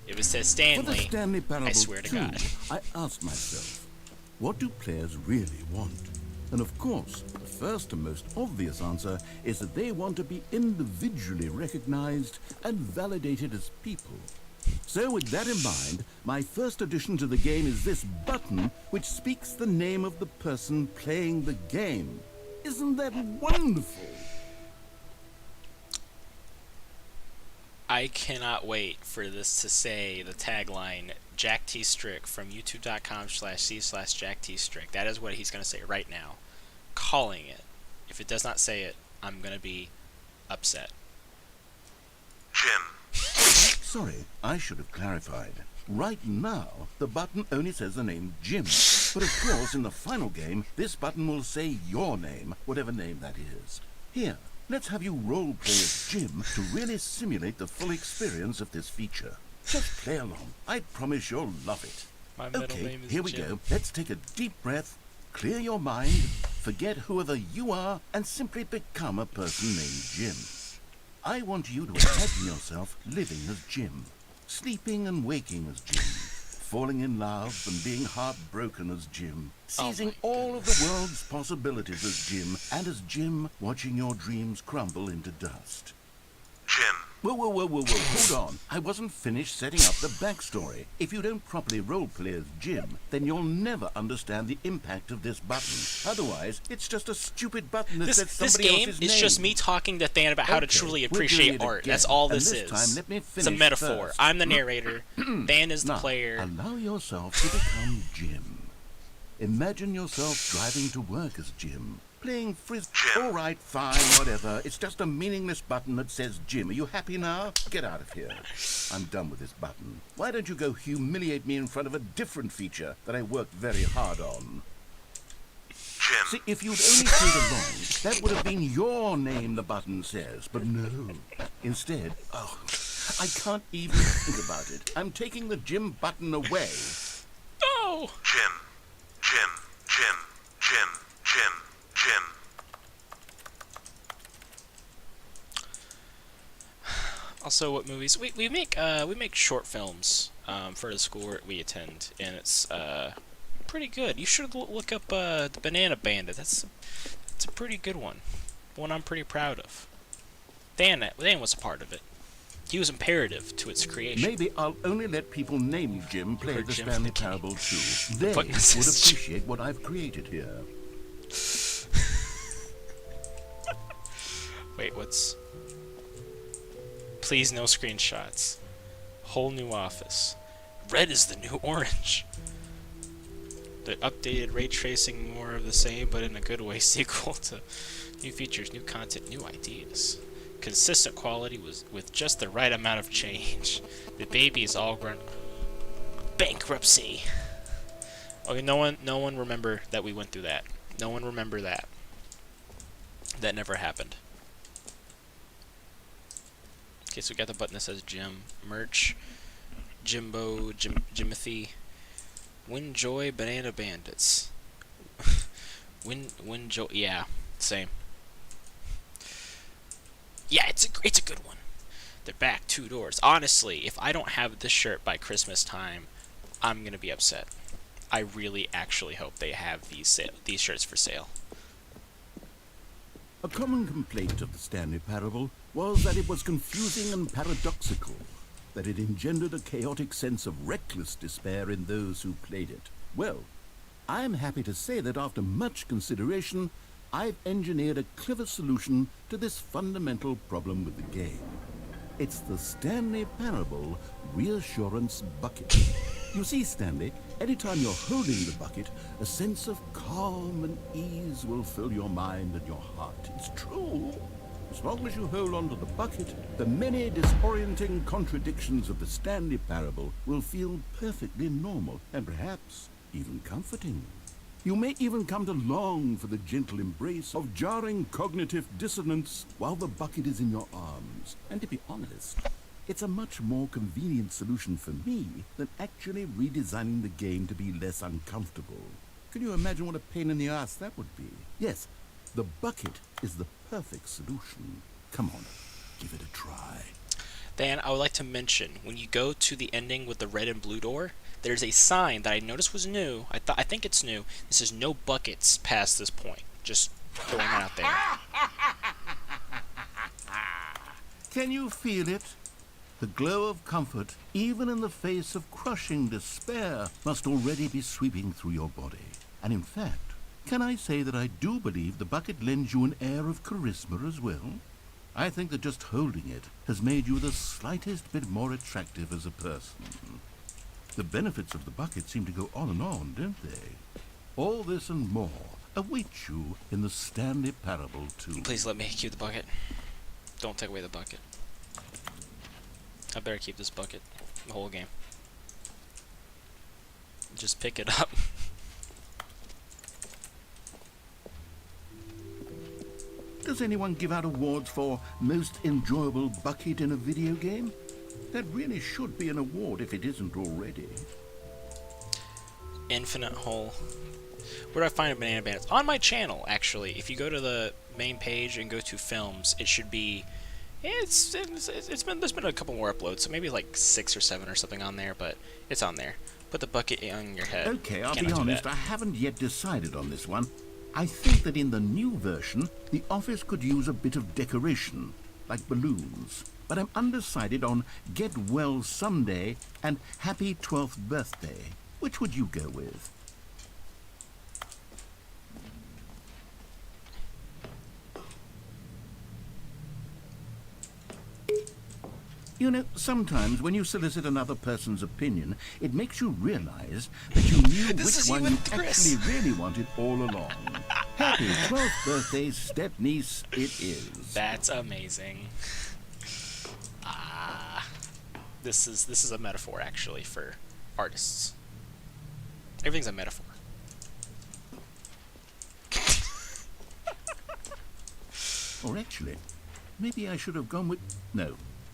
A: If it says
B: For the
A: Stanley,
B: Stanley Parable
A: I swear to
B: 2,
A: God.
B: I asked myself, what do players really want? And of course, the first and most obvious answer is that they want to be individually recognized and validated as people. So with that in mind, my first addition to the game is this button which speaks the name of the person playing the game. Isn't that wonderful?
A: I cannot wait for this to say the tagline, Jack T. Strick from youtube.com/c/Jack T. Strick. That is what he's going to say right now. Calling it. If it does not say it, I'm going to be upset.
D: Jim.
B: Sorry, I should have clarified. Right now, the button only says the name Jim. But of course, in the final game, this button will say your name, whatever name that is. Here, let's have you role-play as Jim to really simulate the full experience of this feature. Just play along. I promise you'll love it.
A: My middle
B: Okay,
A: name is
B: here we
A: Jim.
B: go. Let's take a deep breath, clear your mind, forget whoever you are, and simply become a person named Jim. I want you to imagine yourself living as Jim, sleeping and waking as Jim, falling in love and being heartbroken as Jim, seizing all of the world's possibilities as Jim, and as Jim watching your dreams crumble into dust.
D: Jim.
B: Whoa, hold on. I wasn't finished setting up the backstory. If you don't properly roleplay as Jim, then you'll never understand the impact of this button. Otherwise, it's just a stupid button that says
A: This
B: somebody
A: game
B: else's
A: is
B: name.
A: just me talking to Than about how to
B: Okay,
A: truly
B: we're
A: appreciate
B: doing it
A: art.
B: again.
A: That's all
B: And
A: this
B: this
A: is.
B: time, let me
A: It's a
B: finish
A: metaphor.
B: first.
A: I'm the narrator. Than is the
B: Now,
A: player.
B: allow yourself to become Jim. Imagine yourself driving to work as Jim, playing frisbee. All right, fine, whatever. It's just a meaningless button that says Jim. Are you happy now? Get out of here. I'm done with this button. Why don't you go humiliate me in front of a different feature that I worked very hard on?
D: Jim.
B: See, if you'd only played along, that would have been your name the button says. But no. Instead, I can't even think about it. I'm taking the Jim button away.
A: No!
D: Jim. Jim. Jim. Jim. Jim. Jim.
A: Also, what movies? We make short films for the school we attend, and it's pretty good. You should look up the Banana Bandit. It's a pretty good one I'm pretty proud of. Dan was a part of it. He was imperative to its creation.
B: Maybe I'll only let people named Jim play
A: Heard
B: the
A: Jim
B: Stanley
A: thinking.
B: Parable 2. They
A: But
B: would
A: this is
B: appreciate what I've created here.
A: Wait, what's... Please no screenshots. Whole new office. Red is the new orange. The updated ray tracing, more of the same, but in a good way, sequel to new features, new content, new ideas. Consistent quality was with just the right amount of change. The baby is all grown. Bankruptcy. Okay, no one remember that we went through that. No one remember that. That never happened. Okay, so we got the button that says Jim. Merch. Jimbo. Jimothy. Winjoy Banana Bandits. Winjoy. Yeah, same. Yeah, it's a good one. They're back 2 doors. Honestly, if I don't have this shirt by Christmas time, I'm gonna be upset. I really actually hope they have these shirts for sale.
B: A common complaint of the Stanley Parable was that it was confusing and paradoxical, that it engendered a chaotic sense of reckless despair in those who played it. Well, I'm happy to say that after much consideration, I've engineered a clever solution to this fundamental problem with the game. It's the Stanley Parable Reassurance Bucket. You see, Stanley, anytime you're holding the bucket, a sense of calm and ease will fill your mind and your heart. It's true. As long as you hold on to the bucket, the many disorienting contradictions of the Stanley Parable will feel perfectly normal and perhaps even comforting. You may even come to long for the gentle embrace of jarring cognitive dissonance while the bucket is in your arms. And to be honest, It's a much more convenient solution for me than actually redesigning the game to be less uncomfortable. Can you imagine what a pain in the ass that would be? Yes, the bucket is the perfect solution. Come on, give it a try.
A: Then I would like to mention, when you go to the ending with the red and blue door, there's a sign that I noticed was new. I think it's new. It says no buckets past this point. Just throwing that out there.
B: Can you feel it? The glow of comfort, even in the face of crushing despair, must already be sweeping through your body. And in fact, can I say that I do believe the bucket lends you an air of charisma as well? I think that just holding it has made you the slightest bit more attractive as a person. The benefits of the bucket seem to go on and on, don't they? All this and more await you in the Stanley Parable 2.
A: Please let me keep the bucket. Don't take away the bucket. I better keep this bucket the whole game. Just pick it up.
B: Does anyone give out awards for most enjoyable bucket in a video game? That really should be an award if it isn't already.
A: Infinite hole. Where do I find a banana bandits? On my channel, actually. If you go to the main page and go to films, it should be. There's been a couple more uploads, so maybe like 6 or 7 or something on there, but it's on there. Put the bucket on your head.
B: Okay, I'll be honest, I haven't yet decided on this one. I think that in the new version, the office could use a bit of decoration, like balloons. But I'm undecided on Get Well Someday and Happy 12th Birthday. Which would you go with? You know, sometimes when you solicit another person's opinion, it makes you realize that you knew which one you actually really wanted all along. Happy 12th birthday, step-niece, it is.
A: That's amazing. This is a metaphor, actually, for artists. Everything's a metaphor.
B: Or actually, maybe I should have gone with...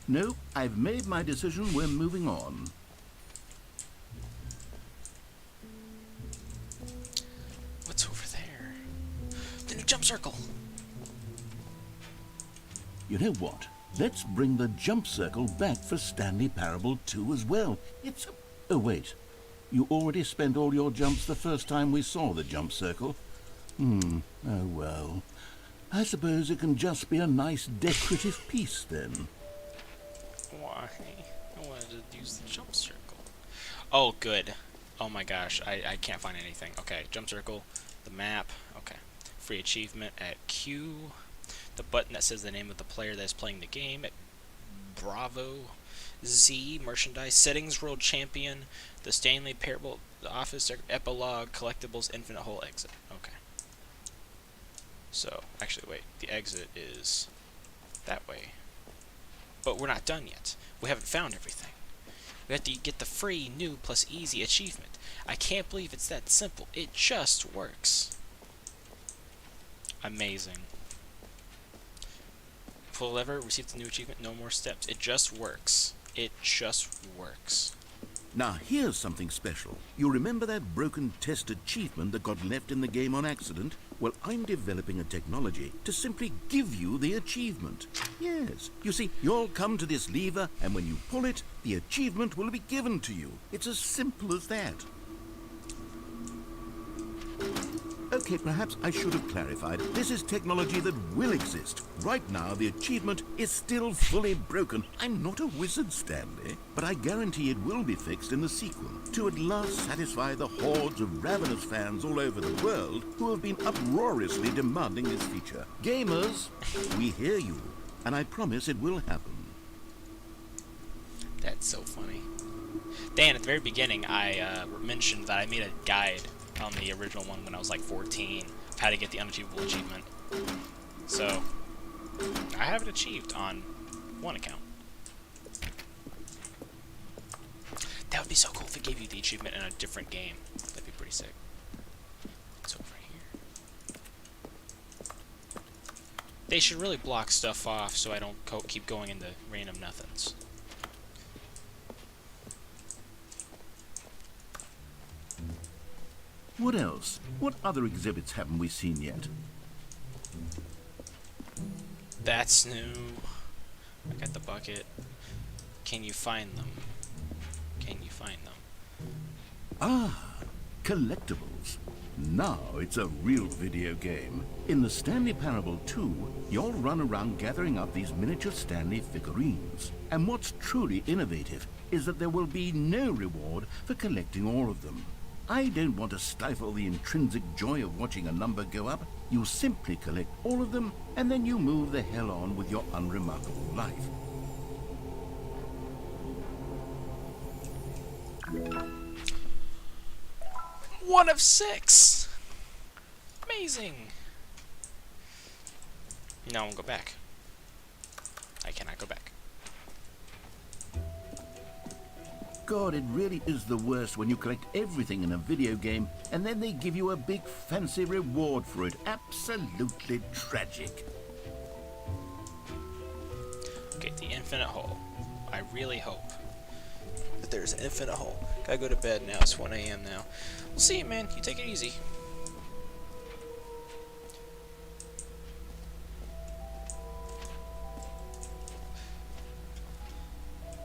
B: No, I've made my decision. We're moving on.
A: What's over there? The new jump circle.
B: You know what? Let's bring the jump circle back for Stanley Parable 2 as well. It's a... Oh, wait. You already spent all your jumps the first time we saw the jump circle. Oh, well. I suppose it can just be a nice decorative piece, then.
A: Why? I wanted to use the jump circle. Oh, good. Oh my gosh, I can't find anything. Okay, jump circle, the map. Okay, free achievement at Q. The button that says the name of the player that is playing the game at Bravo. Z, merchandise, settings, world champion, the Stanley Parable, the office, epilogue, collectibles, infinite hole, exit. Okay. So, actually, wait, the exit is that way. But we're not done yet. We haven't found everything. We have to get the free, new, plus easy achievement. I can't believe it's that simple. It just works. Amazing. Pull lever, receive the new achievement, no more steps. It just works. It just works.
B: Now, here's something special. You remember that broken test achievement that got left in the game on accident? Well, I'm developing a technology to simply give you the achievement. Yes. You see, you'll come to this lever, and when you pull it, the achievement will be given to you. It's as simple as that. Okay, perhaps I should have clarified. This is technology that will exist. Right now, the achievement is still fully broken. I'm not a wizard, Stanley, but I guarantee it will be fixed in the sequel to at last satisfy the hordes of ravenous fans all over the world who have been uproariously demanding this feature. Gamers, we hear you, and I promise it will happen.
A: That's so funny. Dan, at the very beginning, I mentioned that I made a guide on the original one when I was like 14 of how to get the unachievable achievement. So, I have it achieved on one account. That would be so cool if it gave you the achievement in a different game. That'd be pretty sick. It's over here. They should really block stuff off so I don't keep going into random nothings.
B: What else? What other exhibits haven't we seen yet?
A: That's new. I got the bucket. Can you find them? Can you find them?
B: Ah, collectibles. Now it's a real video game. In the Stanley Parable 2, you'll run around gathering up these miniature Stanley figurines. And what's truly innovative is that there will be no reward for collecting all of them. I don't want to stifle the intrinsic joy of watching a number go up. You simply collect all of them, and then you move the hell on with your unremarkable life.
A: One of 6! Amazing! Now I'll go back. I cannot go back.
B: God, it really is the worst when you collect everything in a video game and then they give you a big fancy reward for it. Absolutely tragic.
A: Okay, the infinite hole. I really hope that there's an infinite hole. Gotta go to bed now. It's 1 a.m. now. We'll see you, man. You take it easy.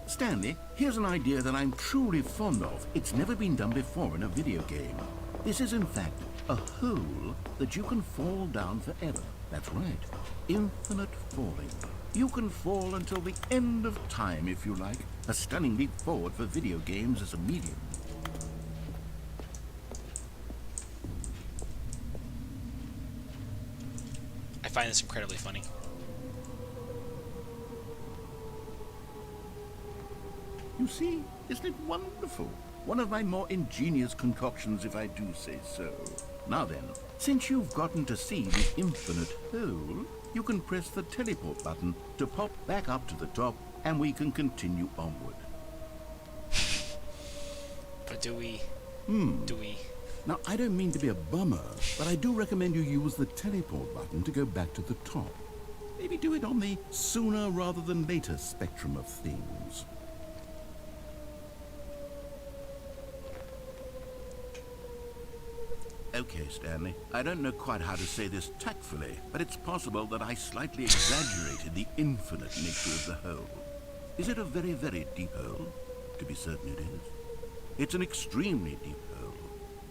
B: Stanley, here's an idea that I'm truly fond of. It's never been done before in a video game. This is in fact a hole that you can fall down forever. That's right. Infinite falling. You can fall until the end of time if you like. A stunning leap forward for video games as a medium.
A: I find this incredibly funny.
B: You see, isn't it wonderful? One of my more ingenious concoctions, if I do say so. Now then, since you've gotten to see the infinite hole, you can press the teleport button to pop back up to the top, and we can continue onward.
A: But do we?
B: Now, I don't mean to be a bummer, but I do recommend you use the teleport button to go back to the top. Maybe do it on the sooner rather than later spectrum of things. Okay, Stanley, I don't know quite how to say this tactfully, but it's possible that I slightly exaggerated the infinite nature of the hole. Is it a very, very deep hole? To be certain it is. It's an extremely deep hole.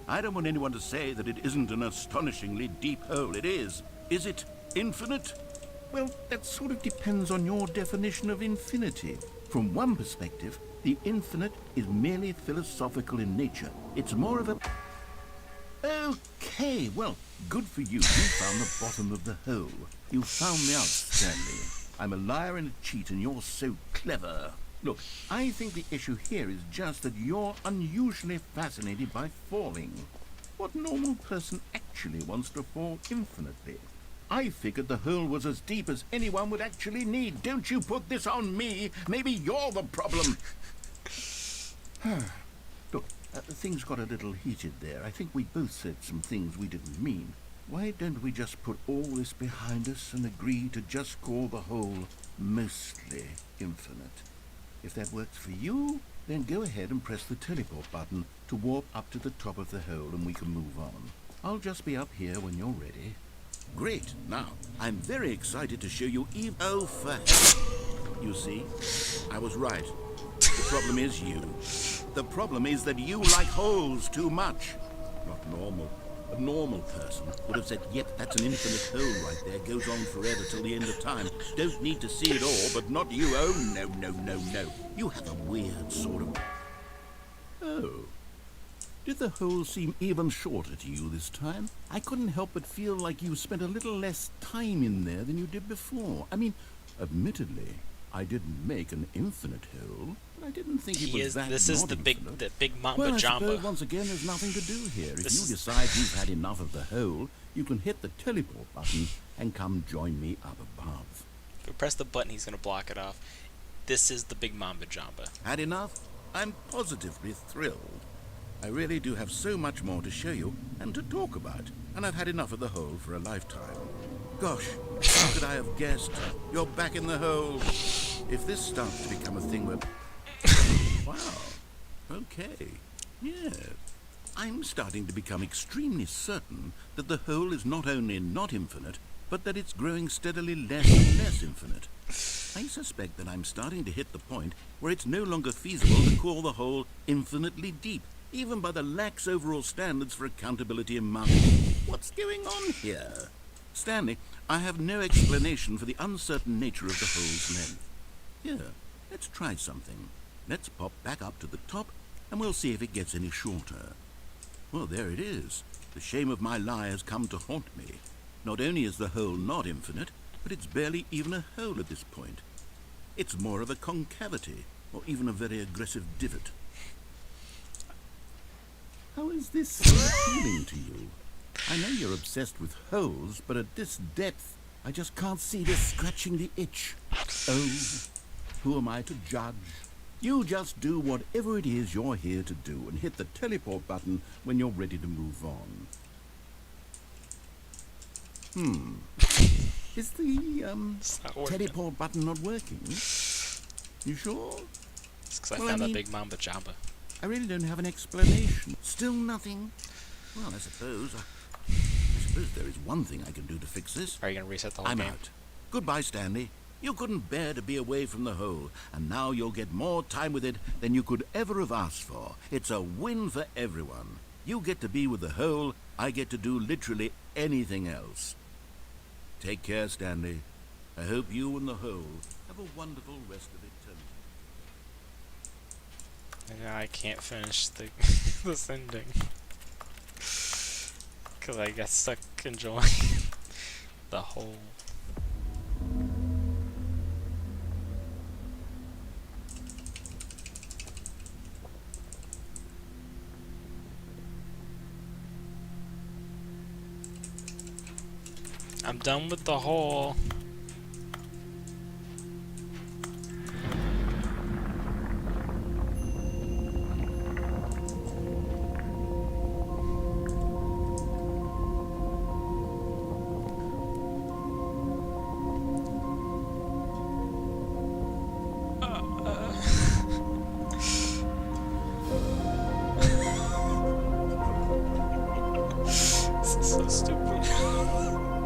B: I don't want anyone to say that it isn't an astonishingly deep hole. It is. Is it infinite? Well, that sort of depends on your definition of infinity. From one perspective, the infinite is merely philosophical in nature. It's more of a... Okay, well, good for you. You found the bottom of the hole. You found me out, Stanley. I'm a liar and a cheat, and you're so clever. Look, I think the issue here is just that you're unusually fascinated by falling. What normal person actually wants to fall infinitely? I figured the hole was as deep as anyone would actually need. Don't you put this on me. Maybe you're the problem. Look, things got a little heated there. I think we both said some things we didn't mean. Why don't we just put all this behind us and agree to just call the hole mostly infinite? If that works for you, then go ahead and press the teleport button to warp up to the top of the hole and we can move on. I'll just be up here when you're ready. Great. Now, I'm very excited to show you Oh, for... You see, I was right. The problem is you. The problem is that you like holes too much. Not normal. A normal person would have said, yep, that's an infinite hole right there. Goes on forever till the end of time. Don't need to see it all, but not you. Oh, no, no, no, no. You have a weird sort of... Oh. Did the hole seem even shorter to you this time? I couldn't help but feel like you spent a little less time in there than you did before. I mean, admittedly, I didn't make an infinite hole, but I didn't think it was that
A: This is the
B: infinite.
A: big Mamba
B: Well, I
A: Jamba.
B: suppose once again there's nothing to do here. If
A: This
B: you
A: is-
B: decide you've had enough of the hole, you can hit the teleport button and come join me up above.
A: If we press the button, he's gonna block it off. This is the big Mamba Jamba.
B: Had enough? I'm positively thrilled. I really do have so much more to show you and to talk about, and I've had enough of the hole for a lifetime. Gosh, how could I have guessed? You're back in the hole. If this starts to become a thing where... Wow. Okay. Yeah. I'm starting to become extremely certain that the hole is not only not infinite, but that it's growing steadily less and less infinite. I suspect that I'm starting to hit the point where it's no longer feasible to call the hole infinitely deep, even by the lax overall standards for accountability in marketing. What's going on here? Stanley, I have no explanation for the uncertain nature of the hole's length. Here, let's try something. Let's pop back up to the top, and we'll see if it gets any shorter. Well, there it is. The shame of my lie has come to haunt me. Not only is the hole not infinite, but it's barely even a hole at this point. It's more of a concavity, or even a very aggressive divot. How is this so appealing to you? I know you're obsessed with holes, but at this depth, I just can't see this scratching the itch. Oh, who am I to judge? You just do whatever it is you're here to do and hit the teleport button when you're ready to move on. Is the
A: It's not working.
B: teleport button not working? You sure?
A: It's because I
B: Well, I
A: found
B: mean-
A: that big mamba jamba.
B: I really don't have an explanation. Still nothing? Well, I suppose there is one thing I can do to fix this.
A: Are you gonna reset the whole
B: I'm
A: game?
B: out. Goodbye, Stanley. You couldn't bear to be away from the hole, and now you'll get more time with it than you could ever have asked for. It's a win for everyone. You get to be with the hole, I get to do literally anything else. Take care, Stanley. I hope you and the hole have a wonderful rest of eternity.
A: Yeah, I can't finish the this ending because I got stuck enjoying the whole. I'm done with the whole. This is so stupid.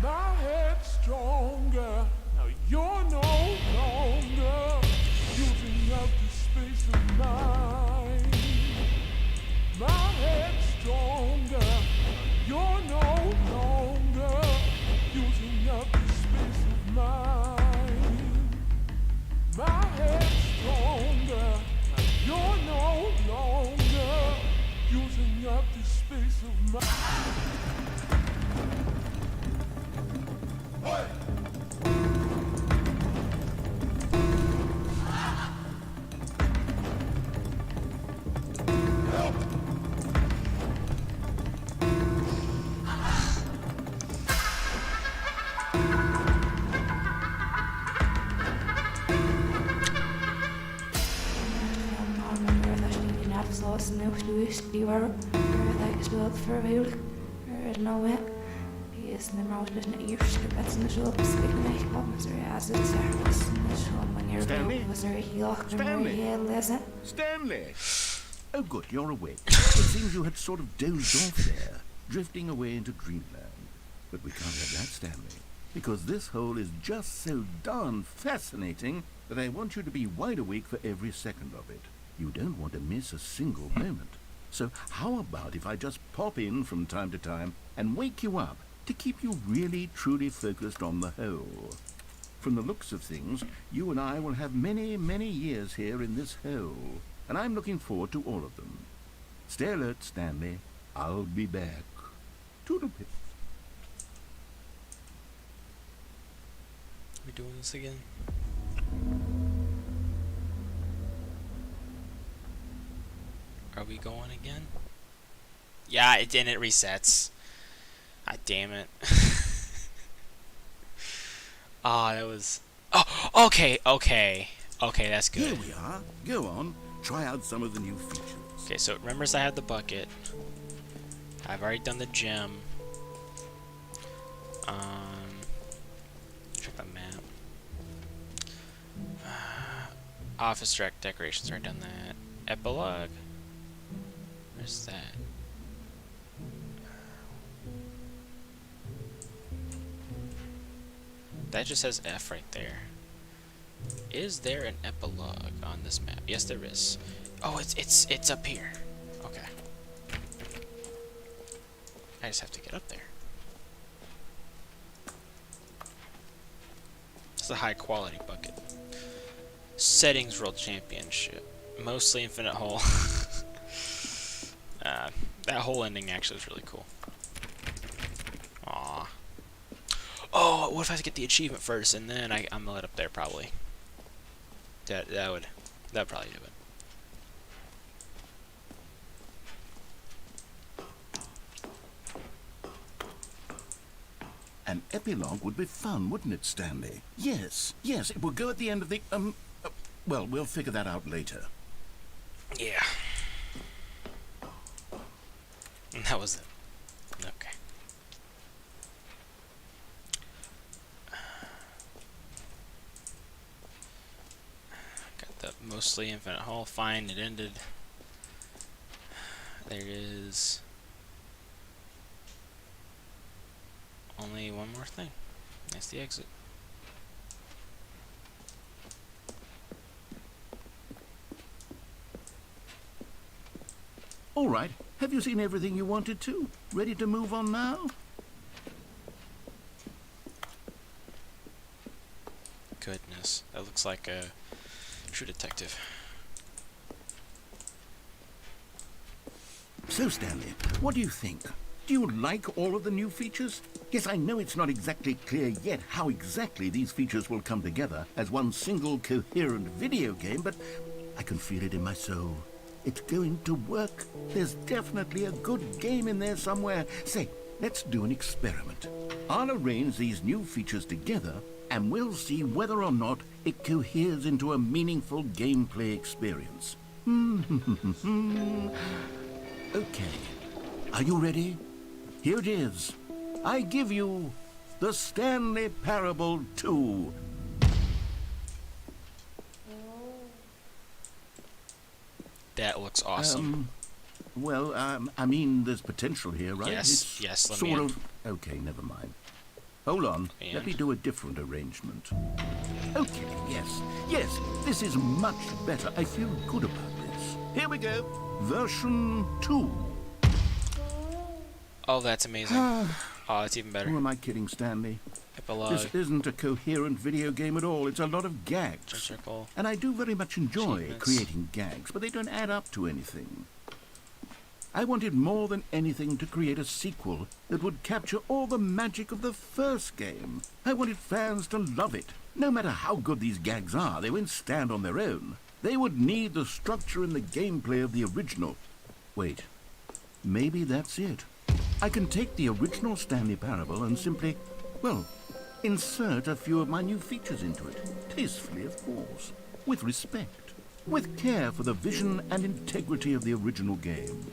E: My head's stronger. Now you're no longer using up the space of mine. My head's stronger. Now you're no longer using up the space of mine. My head's stronger. Now you're no longer using up the space of mine.
F: Afgesloten geweest, die waren gespeeld vervelig. Nou hè, die is nummer dus een eerste wedstrijd zo beschikbaar kwam. Zo ja, ze is zo'n manier
B: Stanley?
F: was er heel
B: Stanley?
F: heel lezen.
B: Stanley! Oh, good, you're awake. It seems you had sort of dozed off there, drifting away into dreamland. But we can't have that, Stanley, because this hole is just so darn fascinating that I want you to be wide awake for every second of it. You don't want to miss a single moment. So how about if I just pop in from time to time and wake you up to keep you really truly focused on the whole? From the looks of things, you and I will have many, many years here in this hole, and I'm looking forward to all of them. Stay alert, Stanley. I'll be back. Toodlepip.
A: We doing this again? Are we going again? Yeah, it resets. Ah, damn it. Ah, that was... Oh, okay, that's good.
B: Here we are. Go on. Try out some of the new features.
A: Okay, so it remembers I had the bucket. I've already done the gym. Check the map. Office direct decorations, already done that. Epilogue. Where's that? That just says F right there. Is there an epilogue on this map? Yes, there is. Oh, it's up here. Okay. I just have to get up there. It's a high quality bucket. Settings World Championship. Mostly infinite hole. That whole ending actually was really cool. Aww. Oh, what if I have to get the achievement first and then I'm gonna let up there probably. That would probably do it.
B: An epilogue would be fun, wouldn't it, Stanley? Yes, it will go at the end of the, well, we'll figure that out later.
A: Yeah. And that was it. Okay. Got the mostly infinite hole. Fine, it ended. There is only one more thing. That's the exit.
B: All right, have you seen everything you wanted to? Ready to move on now?
A: Goodness, that looks like a True Detective.
B: So, Stanley, what do you think? Do you like all of the new features? Yes, I know it's not exactly clear yet how exactly these features will come together as one single coherent video game, but I can feel it in my soul. It's going to work. There's definitely a good game in there somewhere. Say, let's do an experiment. I'll arrange these new features together, and we'll see whether or not it coheres into a meaningful gameplay experience. Okay. Are you ready? Here it is. I give you the Stanley Parable 2.
A: That looks awesome.
B: I mean, there's potential here, right?
A: Yes, yes, let me
B: sort
A: in.
B: of. Okay, never mind. Hold on.
A: And?
B: Let me do a different arrangement. Okay, yes, this is much better. I feel good about this. Here we go. Version 2.
A: Oh, that's amazing. Oh, that's even
B: Who
A: better.
B: am I kidding, Stanley?
A: Epilogue.
B: This isn't a coherent video game at all. It's a lot of gags.
A: Circle.
B: And I do very much enjoy
A: Achievements.
B: creating gags, but they don't add up to anything. I wanted more than anything to create a sequel that would capture all the magic of the first game. I wanted fans to love it. No matter how good these gags are, they won't stand on their own. They would need the structure and the gameplay of the original. Wait, maybe that's it. I can take the original Stanley Parable and simply, well, insert a few of my new features into it. Tastefully, of course. With respect. With care for the vision and integrity of the original game.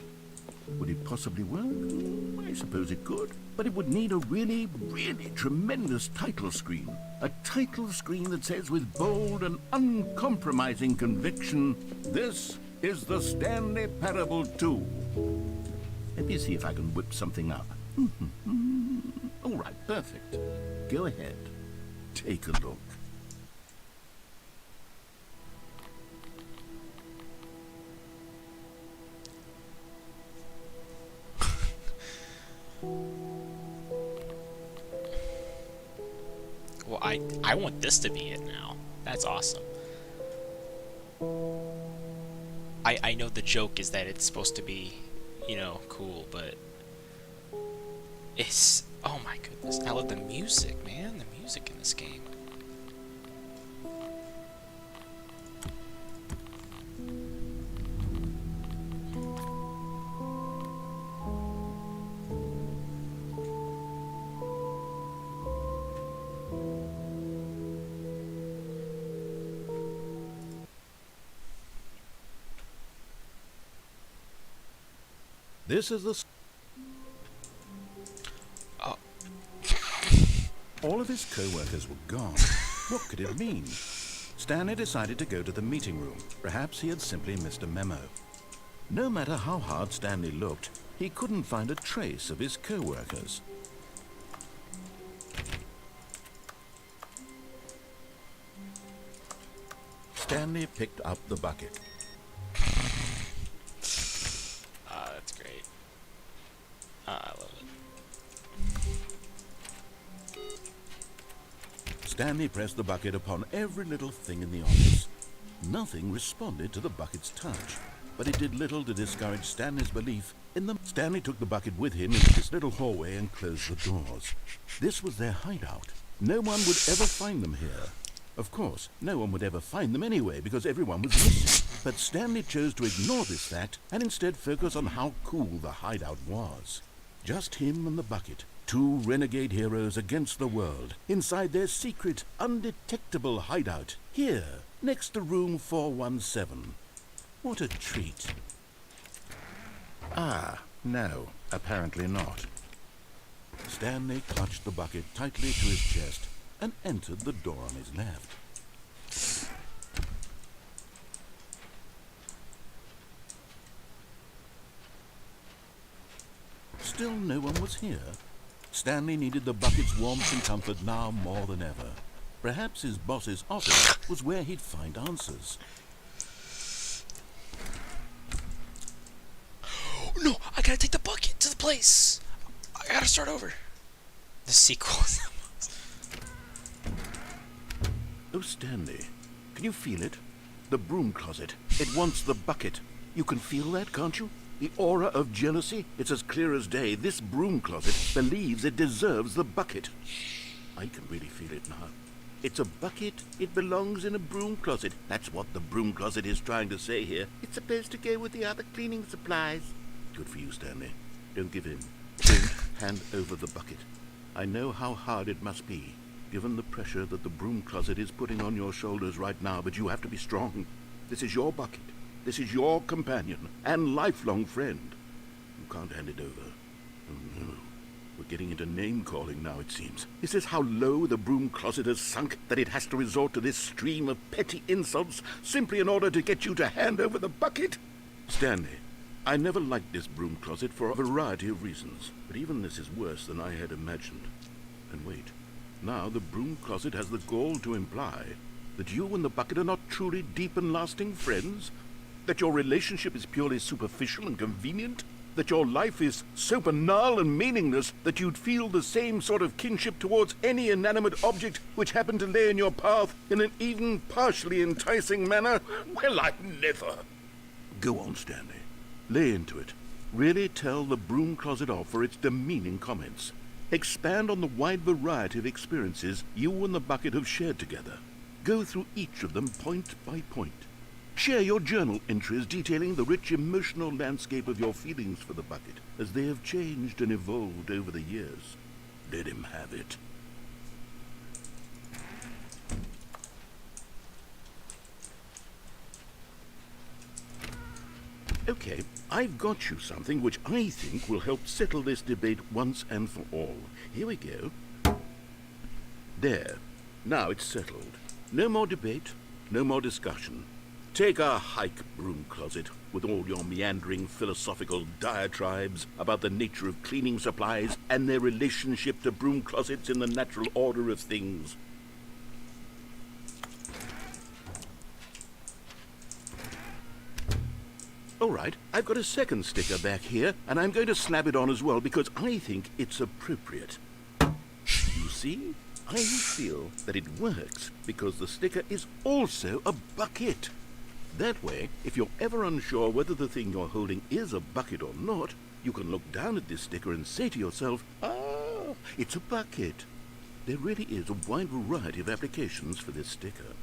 B: Would it possibly work? I suppose it could. But it would need a really, really tremendous title screen. A title screen that says with bold and uncompromising conviction, "This is the Stanley Parable 2. Let me see if I can whip something up. All right, perfect. Go ahead. Take a look.
A: I want this to be it now. That's awesome. I know the joke is that it's supposed to be, you know, cool, but it's, oh my goodness. I love the music, man. The music in this game.
B: This is the...
A: Oh.
B: All of his co-workers were gone. What could it mean? Stanley decided to go to the meeting room. Perhaps he had simply missed a memo. No matter how hard Stanley looked, he couldn't find a trace of his co-workers. Stanley picked up the bucket.
A: That's great. I love it.
B: Stanley pressed the bucket upon every little thing in the office. Nothing responded to the bucket's touch, but it did little to discourage Stanley's belief in them. Stanley took the bucket with him into this little hallway and closed the doors. This was their hideout. No one would ever find them here. Of course, no one would ever find them anyway because everyone was missing. But Stanley chose to ignore this fact and instead focus on how cool the hideout was. Just him and the bucket, two renegade heroes against the world, inside their secret, undetectable hideout, here, next to room 417. What a treat. Ah, no, apparently not. Stanley clutched the bucket tightly to his chest and entered the door on his left. Still no one was here. Stanley needed the bucket's warmth and comfort now more than ever. Perhaps his boss's office was where he'd find answers.
A: No, I gotta take the bucket to the place. I gotta start over. The sequel.
B: Oh, Stanley, can you feel it? The broom closet. It wants the bucket. You can feel that, can't you? The aura of jealousy? It's as clear as day. This broom closet believes it deserves the bucket. I can really feel it now. It's a bucket. It belongs in a broom closet. That's what the broom closet is trying to say here. It's supposed to go with the other cleaning supplies. Good for you, Stanley. Don't give in. Don't hand over the bucket. I know how hard it must be, given the pressure that the broom closet is putting on your shoulders right now, but you have to be strong. This is your bucket. This is your companion and lifelong friend. You can't hand it over. Oh, no. We're getting into name-calling now, it seems. Is this how low the broom closet has sunk, that it has to resort to this stream of petty insults simply in order to get you to hand over the bucket? Stanley, I never liked this broom closet for a variety of reasons, but even this is worse than I had imagined. And wait, now the broom closet has the gall to imply that you and the bucket are not truly deep and lasting friends? That your relationship is purely superficial and convenient? That your life is so banal and meaningless that you'd feel the same sort of kinship towards any inanimate object which happened to lay in your path in an even partially enticing manner? Well, I've never. Go on, Stanley. Lay into it. Really tell the broom closet off for its demeaning comments. Expand on the wide variety of experiences you and the bucket have shared together. Go through each of them point by point. Share your journal entries detailing the rich emotional landscape of your feelings for the bucket as they have changed and evolved over the years. Let him have it. Okay, I've got you something which I think will help settle this debate once and for all. Here we go. There. Now it's settled. No more debate, no more discussion. Take a hike, broom closet, with all your meandering philosophical diatribes about the nature of cleaning supplies and their relationship to broom closets in the natural order of things. All right, I've got a second sticker back here, and I'm going to slap it on as well because I think it's appropriate. You see? I feel that it works because the sticker is also a bucket. That way, if you're ever unsure whether the thing you're holding is a bucket or not, you can look down at this sticker and say to yourself, ah, it's a bucket. There really is a wide variety of applications for this sticker.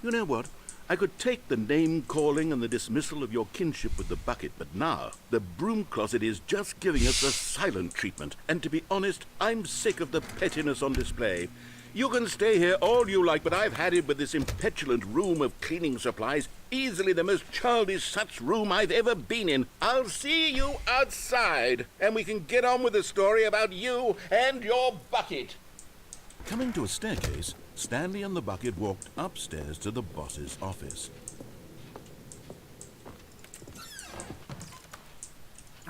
B: You know what? I could take the name-calling and the dismissal of your kinship with the bucket, but now the broom closet is just giving us the silent treatment. And to be honest, I'm sick of the pettiness on display. You can stay here all you like, but I've had it with this impetulant room of cleaning supplies. Easily the most childish such room I've ever been in. I'll see you outside, and we can get on with the story about you and your bucket. Coming to a staircase, Stanley and the bucket walked upstairs to the boss's office.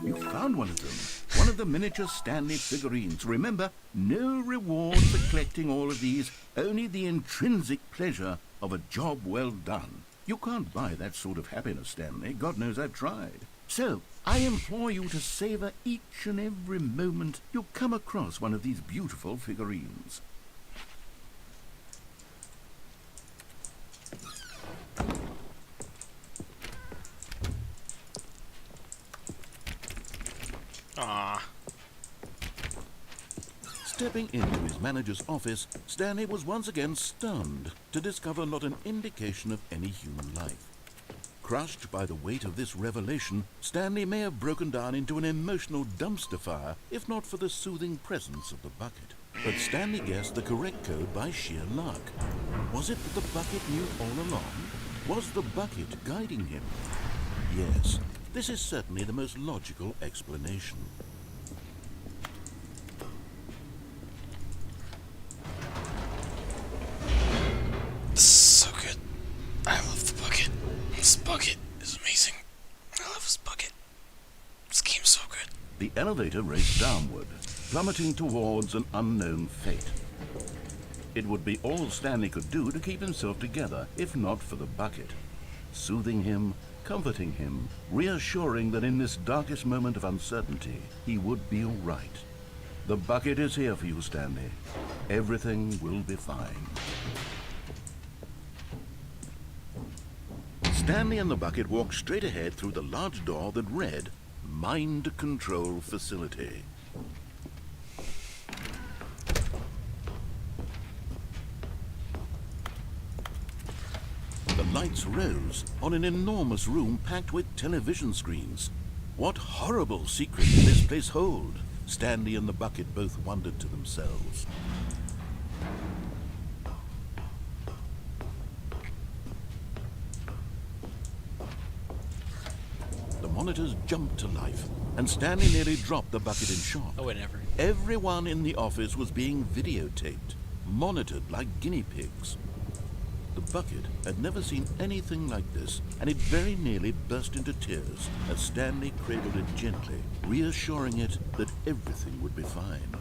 B: You found one of them. One of the miniature Stanley figurines. Remember, no reward for collecting all of these, only the intrinsic pleasure of a job well done. You can't buy that sort of happiness, Stanley. God knows I've tried. So, I implore you to savor each and every moment you come across one of these beautiful figurines.
A: Aww.
B: Stepping into his manager's office, Stanley was once again stunned to discover not an indication of any human life. Crushed by the weight of this revelation, Stanley may have broken down into an emotional dumpster fire if not for the soothing presence of the bucket. But Stanley guessed the correct code by sheer luck. Was it that the bucket knew all along? Was the bucket guiding him? Yes, this is certainly the most logical explanation.
A: This is so good. I love the bucket. This bucket is amazing. I love this bucket. This game's so good.
B: The elevator raced downward, plummeting towards an unknown fate. It would be all Stanley could do to keep himself together, if not for the bucket. Soothing him, comforting him, reassuring that in this darkest moment of uncertainty, he would be all right. The bucket is here for you, Stanley. Everything will be fine. Stanley and the bucket walked straight ahead through the large door that read, Mind Control Facility. The lights rose on an enormous room packed with television screens. What horrible secret did this place hold? Stanley and the bucket both wondered to themselves. The monitors jumped to life, and Stanley nearly dropped the bucket in shock.
A: Oh, whatever.
B: Everyone in the office was being videotaped, monitored like guinea pigs. The bucket had never seen anything like this, and it very nearly burst into tears as Stanley cradled it gently, reassuring it that everything would be fine.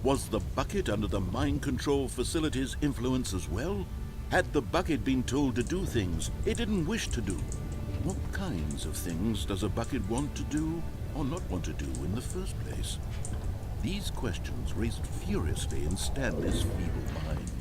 B: Was the bucket under the mind control facility's influence as well? Had the bucket been told to do things it didn't wish to do? What kinds of things does a bucket want to do or not want to do in the first place? These questions raced furiously in Stanley's feeble mind.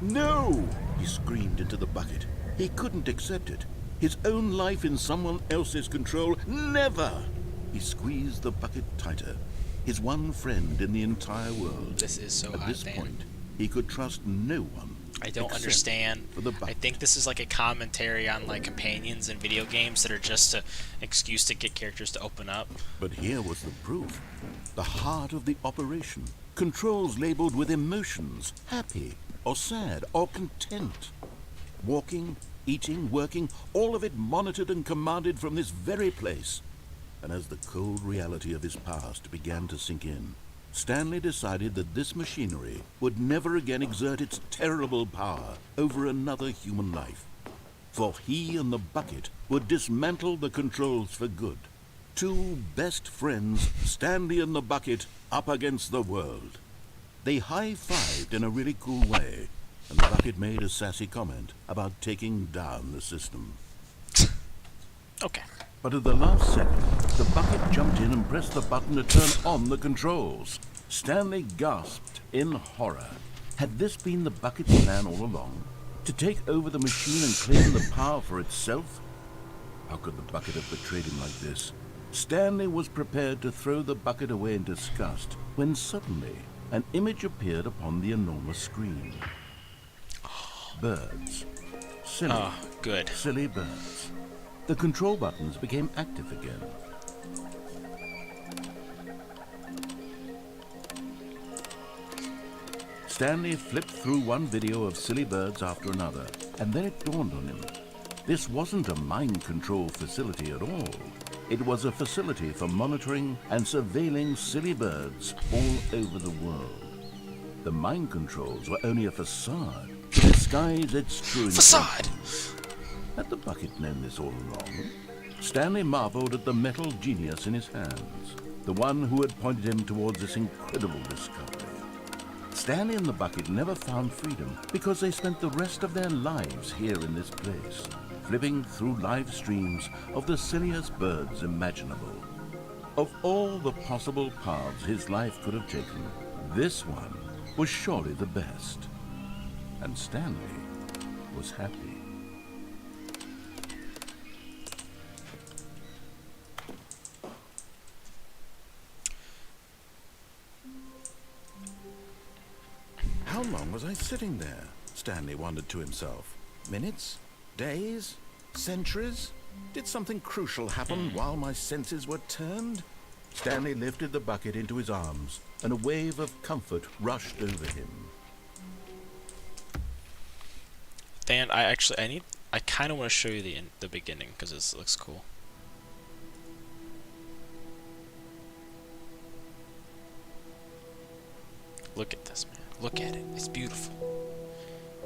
B: No! He screamed into the bucket. He couldn't accept it. His own life in someone else's control, never! He squeezed the bucket tighter. His one friend in the entire world.
A: This is so
B: At
A: hot,
B: this
A: Dan.
B: point, he could trust no one.
A: I don't
B: except
A: understand.
B: for the
A: I
B: bucket.
A: think this is like a commentary on like companions in video games that are just an excuse to get characters to open up.
B: But here was the proof. The heart of the operation. Controls labeled with emotions, happy or sad or content. Walking, eating, working, all of it monitored and commanded from this very place. And as the cold reality of his past began to sink in, Stanley decided that this machinery would never again exert its terrible power over another human life. For he and the bucket would dismantle the controls for good. Two best friends, Stanley and the bucket, up against the world. They high-fived in a really cool way. and the bucket made a sassy comment about taking down the system.
A: Okay.
B: But at the last second, the bucket jumped in and pressed the button to turn on the controls. Stanley gasped in horror. Had this been the bucket's plan all along? To take over the machine and claim the power for itself? How could the bucket have betrayed him like this? Stanley was prepared to throw the bucket away in disgust when suddenly an image appeared upon the enormous screen. Birds. Silly,
A: good.
B: silly birds. The control buttons became active again. Stanley flipped through one video of silly birds after another, and then it dawned on him. This wasn't a mind control facility at all. It was a facility for monitoring and surveilling silly birds all over the world. The mind controls were only a facade to disguise its true
A: Facade!
B: intentions. Had the bucket known this all along? Stanley marveled at the metal genius in his hands, the one who had pointed him towards this incredible discovery. Stanley and the bucket never found freedom because they spent the rest of their lives here in this place, flipping through live streams of the silliest birds imaginable. Of all the possible paths his life could have taken, this one was surely the best. And Stanley was happy. How long was I sitting there? Stanley wondered to himself. Minutes? Days? Centuries? Did something crucial happen while my senses were turned? Stanley lifted the bucket into his arms, and a wave of comfort rushed over him.
A: Dan, I kind of want to show you the beginning because it looks cool. Look at this, man. Look at it. It's beautiful.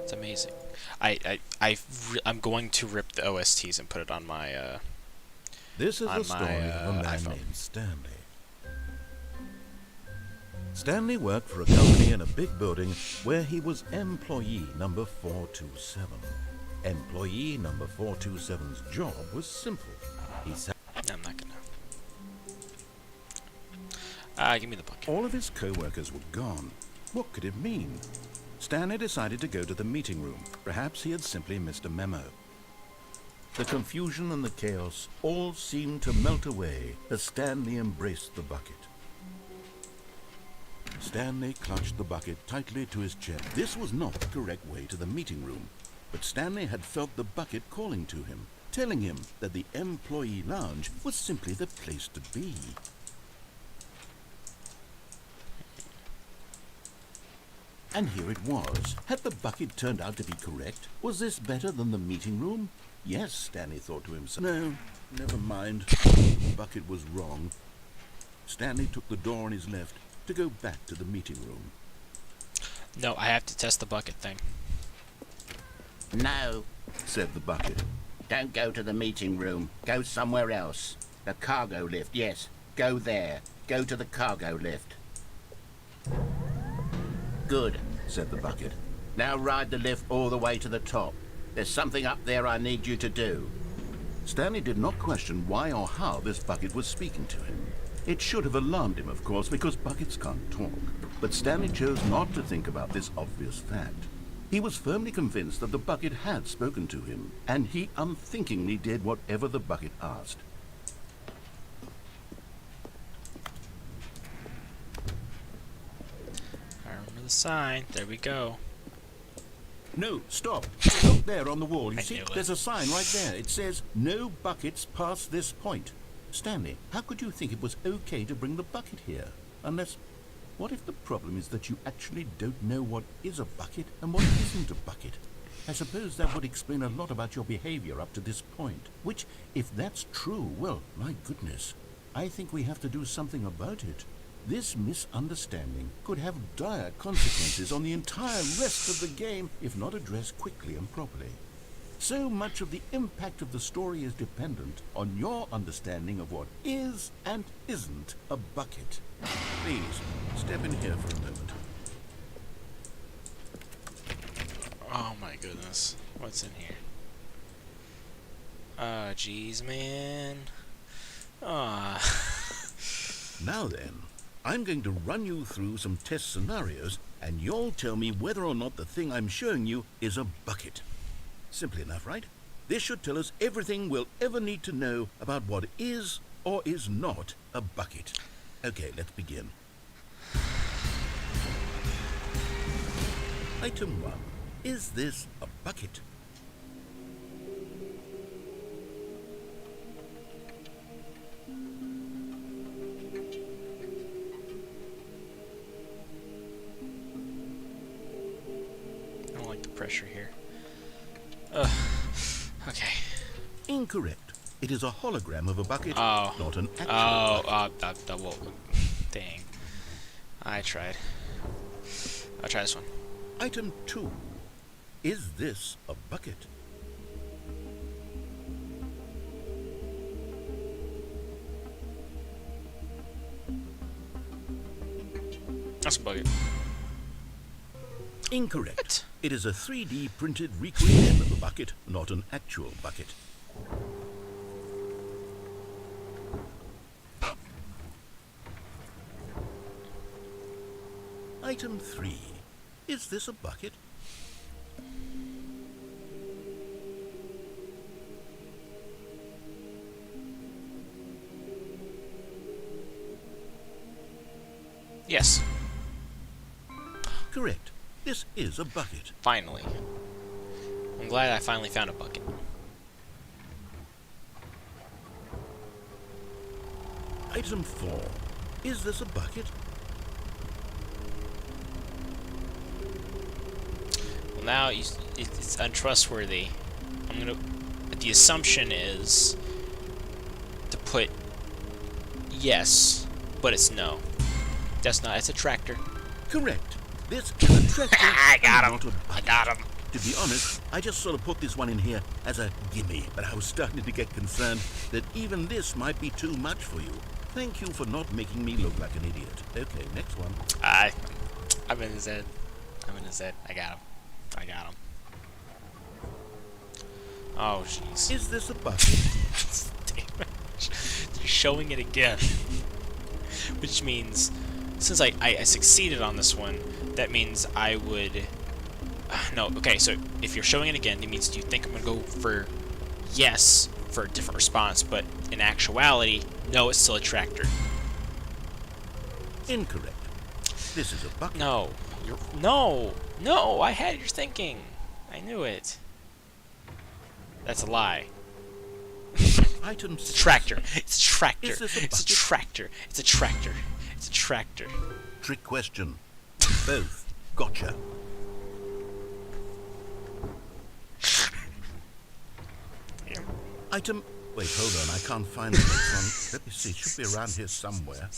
A: It's amazing. I'm going to rip the OSTs and put it on my
B: This is
A: on
B: the story of a man
A: iPhone.
B: named Stanley. Stanley worked for a company in a big building where he was employee number 427. Employee number 427's job was simple. He sat.
A: I'm not gonna. Give me the bucket.
B: All of his co-workers were gone. What could it mean? Stanley decided to go to the meeting room. Perhaps he had simply missed a memo. The confusion and the chaos all seemed to melt away as Stanley embraced the bucket. Stanley clutched the bucket tightly to his chest. This was not the correct way to the meeting room, but Stanley had felt the bucket calling to him, telling him that the employee lounge was simply the place to be. And here it was. Had the bucket turned out to be correct? Was this better than the meeting room? Yes, Stanley thought to himself. No, never mind. The bucket was wrong. Stanley took the door on his left to go back to the meeting room.
A: No, I have to test the bucket thing.
G: No,
B: Said the bucket.
G: don't go to the meeting room. Go somewhere else. The cargo lift, yes. Go there. Go to the cargo lift. Good,
B: Said the bucket.
G: now ride the lift all the way to the top. There's something up there I need you to do.
B: Stanley did not question why or how this bucket was speaking to him. It should have alarmed him, of course, because buckets can't talk. But Stanley chose not to think about this obvious fact. He was firmly convinced that the bucket had spoken to him, and he unthinkingly did whatever the bucket asked.
A: I remember the sign. There we go.
B: No, stop. Look there on the wall. You
A: I
B: see,
A: knew it.
B: there's a sign right there. It says, no buckets past this point. Stanley, how could you think it was okay to bring the bucket here? Unless, what if the problem is that you actually don't know what is a bucket and what isn't a bucket? I suppose that would explain a lot about your behavior up to this point. Which, if that's true, well, my goodness, I think we have to do something about it. This misunderstanding could have dire consequences on the entire rest of the game if not addressed quickly and properly. So much of the impact of the story is dependent on your understanding of what is and isn't a bucket. Please, step in here for a moment.
A: Oh my goodness. What's in here? Oh, jeez, man. Ah.
B: Now then, I'm going to run you through some test scenarios, and you'll tell me whether or not the thing I'm showing you is a bucket. Simple enough, right? This should tell us everything we'll ever need to know about what is or is not a bucket. Okay, let's begin. Item 1. Is this a bucket?
A: I don't like the pressure here. Ugh. Okay.
B: Incorrect. It is a hologram of a bucket,
A: Oh.
B: not an actual bucket.
A: Double. Dang. I tried. I'll try this one.
B: Item 2. Is this a bucket?
A: That's a bucket.
B: Incorrect.
A: What?
B: It is a 3D printed recreation of a bucket, not an actual bucket. Item 3. Is this a bucket?
A: Yes.
B: Correct. This is a bucket.
A: Finally. I'm glad I finally found a bucket.
B: Item 4. Is this a bucket?
A: Well, now it's untrustworthy. The assumption is to put yes, but it's no. That's not. It's a tractor.
B: Correct. This is a tractor.
A: I got him.
B: Not a bucket.
A: I got him.
B: To be honest, I just sort of put this one in here as a gimme, but I was starting to get concerned that even this might be too much for you. Thank you for not making me look like an idiot. Okay, next one.
A: I'm in his head. I got him. Oh, jeez.
B: Is this a bucket?
A: Damn it. You're showing it again. Which means, since I succeeded on this one, that means I would... no, okay, so if you're showing it again, it means do you think I'm going to go for yes for a different response, but in actuality, no, it's still a tractor.
B: Incorrect. This is a bucket.
A: No. No, I had your thinking. I knew it. That's a lie.
B: Item
A: It's a
B: 6.
A: tractor. It's a tractor.
B: Is this a
A: It's a
B: bucket?
A: tractor. It's a tractor. It's a tractor.
B: Trick question. Both. Gotcha. Item... Wait, hold on. I can't find the next one. Let me see. It should be around here somewhere.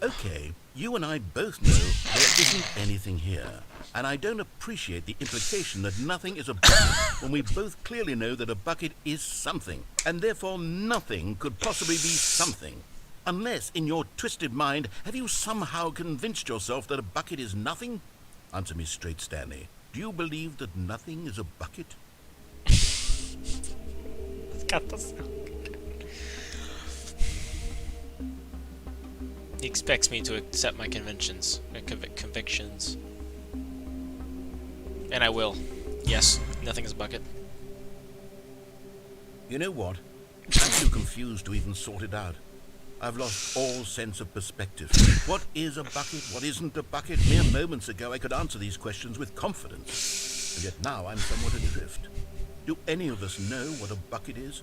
B: Okay, you and I both know there isn't anything here. And I don't appreciate the implication that nothing is a bucket when we both clearly know that a bucket is something. And therefore nothing could possibly be something. Unless, in your twisted mind, have you somehow convinced yourself that a bucket is nothing? Answer me straight, Stanley. Do you believe that nothing is a bucket?
A: It's got the sound. He expects me to accept my convictions. And I will. Yes, nothing is a bucket.
B: You know what? I'm too confused to even sort it out. I've lost all sense of perspective. What is a bucket? What isn't a bucket? Mere moments ago I could answer these questions with confidence. And yet now I'm somewhat adrift. Do any of us know what a bucket is?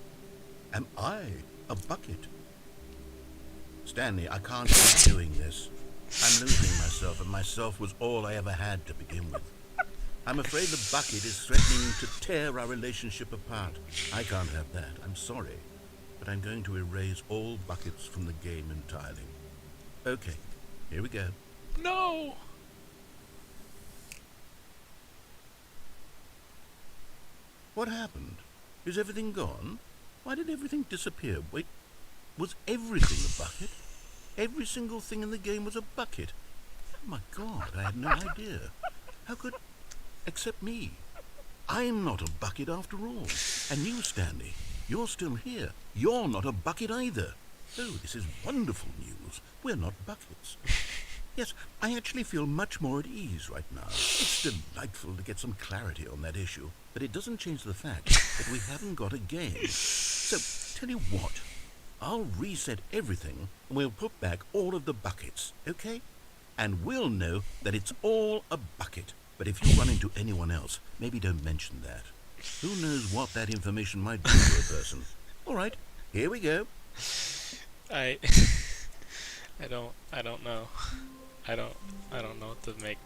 B: Am I a bucket? Stanley, I can't keep doing this. I'm losing myself, and myself was all I ever had to begin with. I'm afraid the bucket is threatening to tear our relationship apart. I can't have that. I'm sorry. But I'm going to erase all buckets from the game entirely. Okay, here we go.
A: No!
B: What happened? Is everything gone? Why did everything disappear? Wait, was everything a bucket? Every single thing in the game was a bucket. Oh my God, I had no idea. How could... except me. I'm not a bucket after all. And you, Stanley, you're still here. You're not a bucket either. Oh, this is wonderful news. We're not buckets. Yes, I actually feel much more at ease right now. It's delightful to get some clarity on that issue, but it doesn't change the fact that we haven't got a game. So, tell you what, I'll reset everything and we'll put back all of the buckets, okay? And we'll know that it's all a bucket. But if you run into anyone else, maybe don't mention that. Who knows what that information might do to a person. All right, here we go.
A: I don't know. I don't know what to make.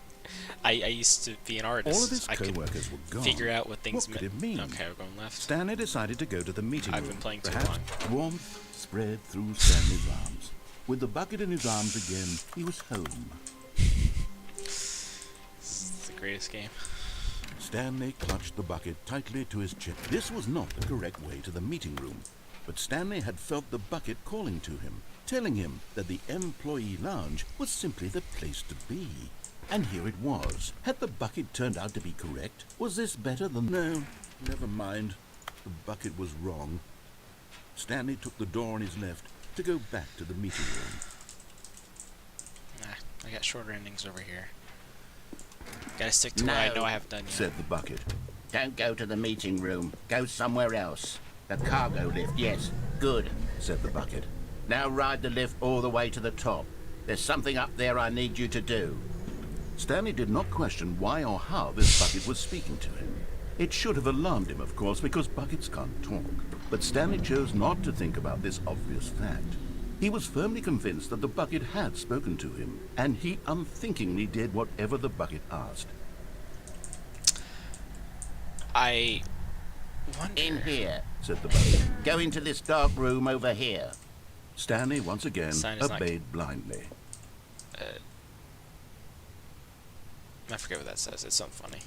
A: I used to be an artist.
B: All of his
A: I could
B: co-workers were gone.
A: figure out what things
B: What could
A: meant.
B: it mean?
A: Okay, we're going left.
B: Stanley decided to go to the meeting room.
A: I've been playing too
B: Perhaps
A: long.
B: warmth spread through Stanley's arms. With the bucket in his arms again, he was home.
A: This is the greatest game.
B: Stanley clutched the bucket tightly to his chest. This was not the correct way to the meeting room, but Stanley had felt the bucket calling to him, telling him that the employee lounge was simply the place to be. And here it was. Had the bucket turned out to be correct? Was this better than... No, never mind. The bucket was wrong. Stanley took the door on his left to go back to the meeting room.
A: Nah, I got shorter endings over here. Gotta stick to what I know I haven't done yet.
B: Said the bucket.
G: Don't go to the meeting room. Go somewhere else. The cargo lift, yes. Good,
B: Said the bucket.
G: now ride the lift all the way to the top. There's something up there I need you to do.
B: Stanley did not question why or how this bucket was speaking to him. It should have alarmed him, of course, because buckets can't talk. But Stanley chose not to think about this obvious fact. He was firmly convinced that the bucket had spoken to him, and he unthinkingly did whatever the bucket asked.
A: I wonder.
G: In here.
B: Said the bucket.
G: Go into this dark room over here.
B: Stanley once again
A: Sign is not-
B: obeyed blindly.
A: I forget what that says. It's something funny.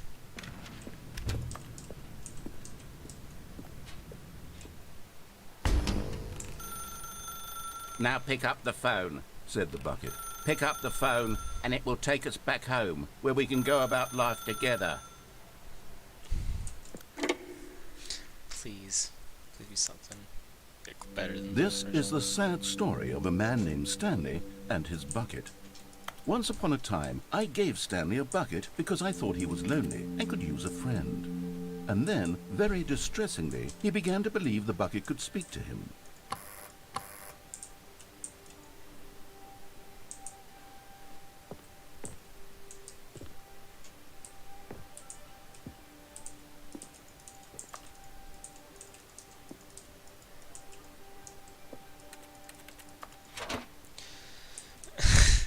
G: Now pick up the phone.
B: Said the bucket.
G: Pick up the phone and it will take us back home, where we can go about life together.
A: Please be something better than
B: This
A: the
B: is the
A: original.
B: sad story of a man named Stanley and his bucket. Once upon a time, I gave Stanley a bucket because I thought he was lonely and could use a friend. And then, very distressingly, he began to believe the bucket could speak to him.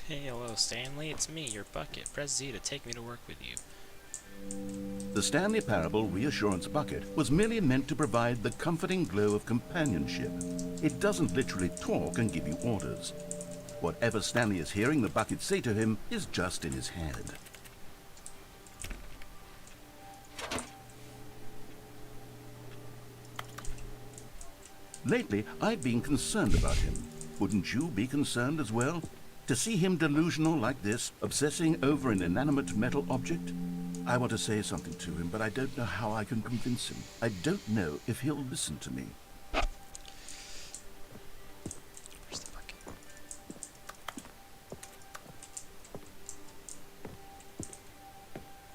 A: Hey, hello, Stanley. It's me, your bucket. Press Z to take me to work with you.
B: The Stanley Parable Reassurance Bucket was merely meant to provide the comforting glow of companionship. It doesn't literally talk and give you orders. Whatever Stanley is hearing the bucket say to him is just in his head. Lately, I've been concerned about him. Wouldn't you be concerned as well? To see him delusional like this, obsessing over an inanimate metal object? I want to say something to him, but I don't know how I can convince him. I don't know if he'll listen to me.
A: Where's the bucket?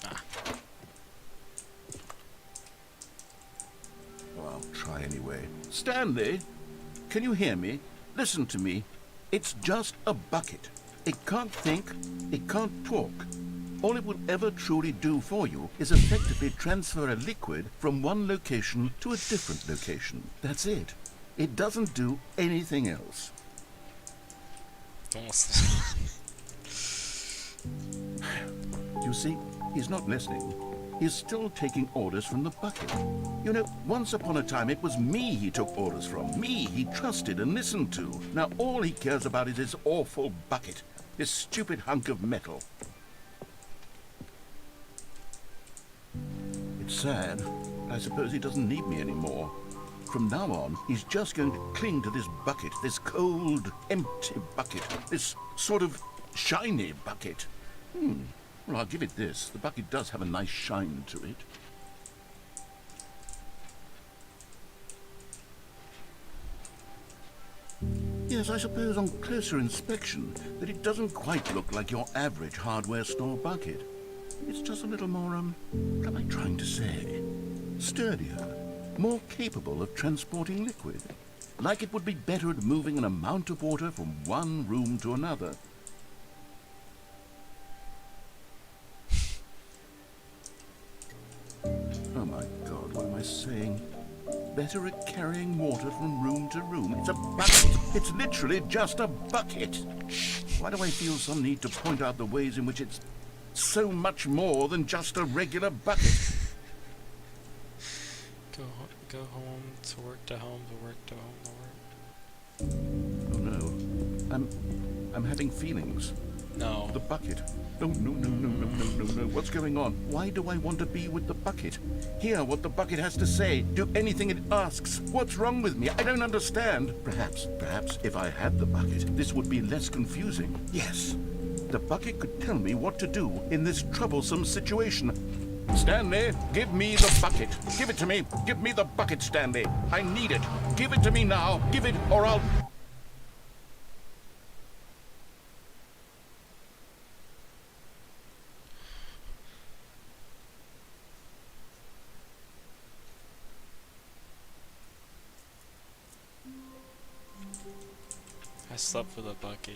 A: Ah.
B: Oh, I'll try anyway. Stanley, can you hear me? Listen to me. It's just a bucket. It can't think, it can't talk. All it will ever truly do for you is effectively transfer a liquid from one location to a different location. That's it. It doesn't do anything else.
A: Almost.
B: You see, he's not listening. He's still taking orders from the bucket. You know, once upon a time it was me he took orders from. Me he trusted and listened to. Now all he cares about is his awful bucket. This stupid hunk of metal. It's sad. I suppose he doesn't need me anymore. From now on, he's just going to cling to this bucket, this cold, empty bucket, this sort of shiny bucket. Well, I'll give it this. The bucket does have a nice shine to it. Yes, I suppose on closer inspection that it doesn't quite look like your average hardware store bucket. It's just a little more, what am I trying to say? Sturdier, more capable of transporting liquid. Like it would be better at moving an amount of water from one room to another. Oh my God, what am I saying? Better at carrying water from room to room. It's a bucket. It's literally just a bucket. Why do I feel some need to point out the ways in which it's so much more than just a regular bucket?
A: Go home to work to home to work to home to work.
B: Oh no. I'm having feelings.
A: No.
B: The bucket. No. What's going on? Why do I want to be with the bucket? Hear what the bucket has to say. Do anything it asks. What's wrong with me? I don't understand. Perhaps if I had the bucket, this would be less confusing. Yes. The bucket could tell me what to do in this troublesome situation. Stanley, give me the bucket. Give it to me. Give me the bucket, Stanley. I need it. Give it to me now. Give it or I'll...
A: I slept with a bucket.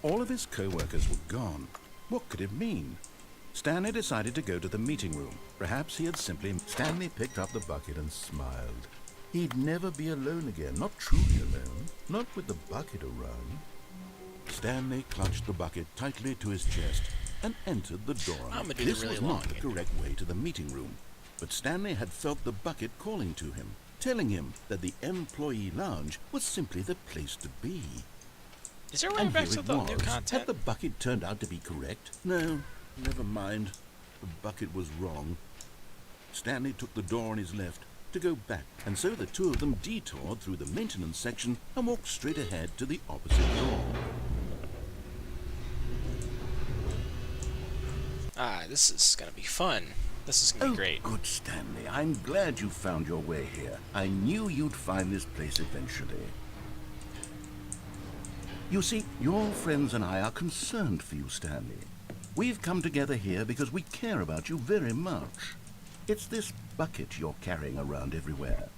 B: All of his co-workers were gone. What could it mean? Stanley decided to go to the meeting room. Perhaps he had simply... Stanley picked up the bucket and smiled. He'd never be alone again, not truly alone, not with the bucket around. Stanley clutched the bucket tightly to his chest and entered the door.
A: I'm gonna do
B: This
A: the really
B: was
A: long
B: not the correct way to the meeting room, but Stanley had felt the bucket calling to him, telling him that the employee lounge was simply the place to be.
A: Is there a way
B: And
A: back
B: here
A: to
B: it
A: the
B: was.
A: new
B: Had
A: content?
B: the bucket turned out to be correct? No, never mind. The bucket was wrong. Stanley took the door on his left to go back, and so the two of them detoured through the maintenance section and walked straight ahead to the opposite door.
A: Ah, this is gonna be fun. This is gonna be great.
B: Good, Stanley. I'm glad you found your way here. I knew you'd find this place eventually. You see, your friends and I are concerned for you, Stanley. We've come together here because we care about you very much. It's this bucket you're carrying around everywhere.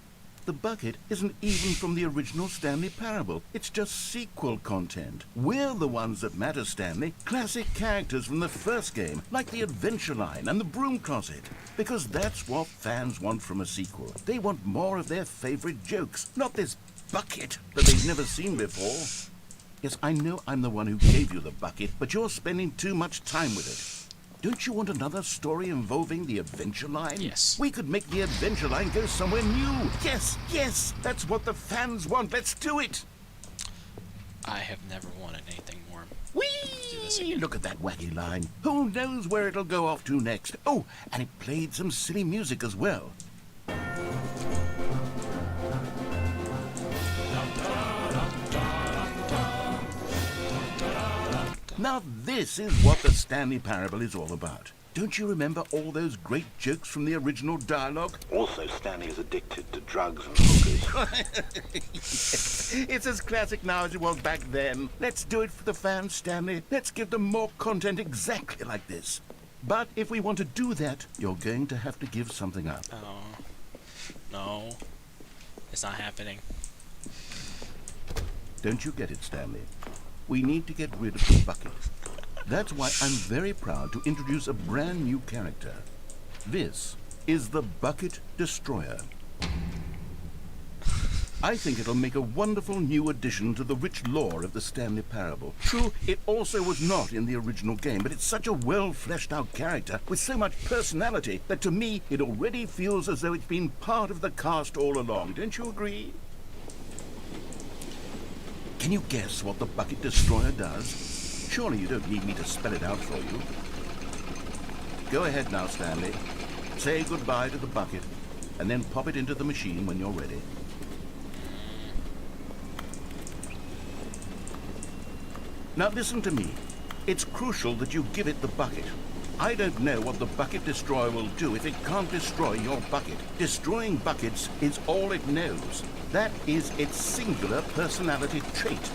B: The bucket isn't even from the original Stanley Parable. It's just sequel content. We're the ones that matter, Stanley. Classic characters from the first game, like the Adventure Line and the Broom Closet. Because that's what fans want from a sequel. They want more of their favorite jokes, not this bucket that they've never seen before. Yes, I know I'm the one who gave you the bucket, but you're spending too much time with it. Don't you want another story involving the Adventure Line?
A: Yes.
B: We could make the Adventure Line go somewhere new. Yes, that's what the fans want. Let's do it.
A: I have never wanted anything more. Do this
B: Whee!
A: again.
B: Look at that wacky line. Who knows where it'll go off to next? Oh, and it played some silly music as well. Now this is what the Stanley Parable is all about. Don't you remember all those great jokes from the original dialogue?
H: Also, Stanley is addicted to drugs and hookers.
B: It's as classic now as it was back then. Let's do it for the fans, Stanley. Let's give them more content exactly like this. But if we want to do that, you're going to have to give something up.
A: Oh. No. It's not happening.
B: Don't you get it, Stanley? We need to get rid of the bucket. That's why I'm very proud to introduce a brand new character. This is the Bucket Destroyer. I think it'll make a wonderful new addition to the rich lore of the Stanley Parable. True, it also was not in the original game, but it's such a well-fleshed-out character with so much personality that to me it already feels as though it's been part of the cast all along. Don't you agree? Can you guess what the Bucket Destroyer does? Surely you don't need me to spell it out for you. Go ahead now, Stanley. Say goodbye to the bucket, and then pop it into the machine when you're ready. Now listen to me. It's crucial that you give it the bucket. I don't know what the bucket destroyer will do if it can't destroy your bucket. Destroying buckets is all it knows. That is its singular personality trait.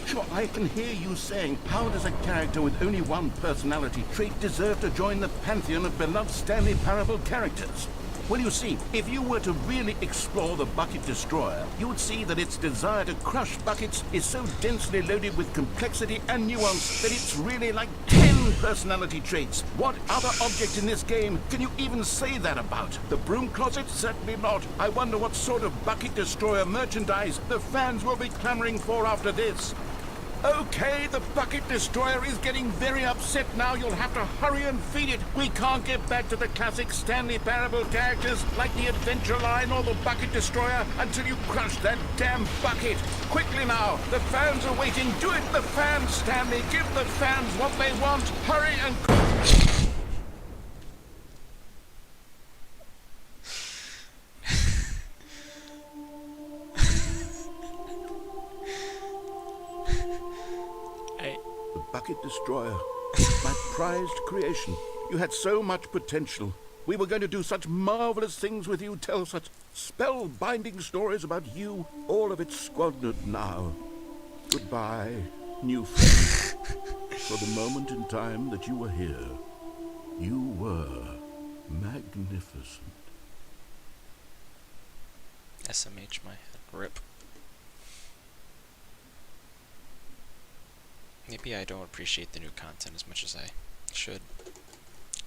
B: Sure, I can hear you saying, how does a character with only one personality trait deserve to join the pantheon of beloved Stanley Parable characters? Well, you see, if you were to really explore the bucket destroyer, you would see that its desire to crush buckets is so densely loaded with complexity and nuance that it's really like 10 personality traits. What other object in this game can you even say that about? The broom closet? Certainly not. I wonder what sort of bucket destroyer merchandise the fans will be clamoring for after this. Okay, the bucket destroyer is getting very upset now. You'll have to hurry and feed it. We can't get back to the classic Stanley Parable characters like the Adventure Line or the bucket destroyer until you crush that damn bucket. Quickly now, the fans are waiting. Do it, the fans, Stanley. Give the fans what they want. Hurry and... Bucket destroyer, my prized creation. You had so much potential. We were going to do such marvelous things with you, tell such spellbinding stories about you. All of it squandered now. Goodbye, new friend. For the moment in time that you were here, you were magnificent.
A: SMH my head. Rip. Maybe I don't appreciate the new content as much as I should,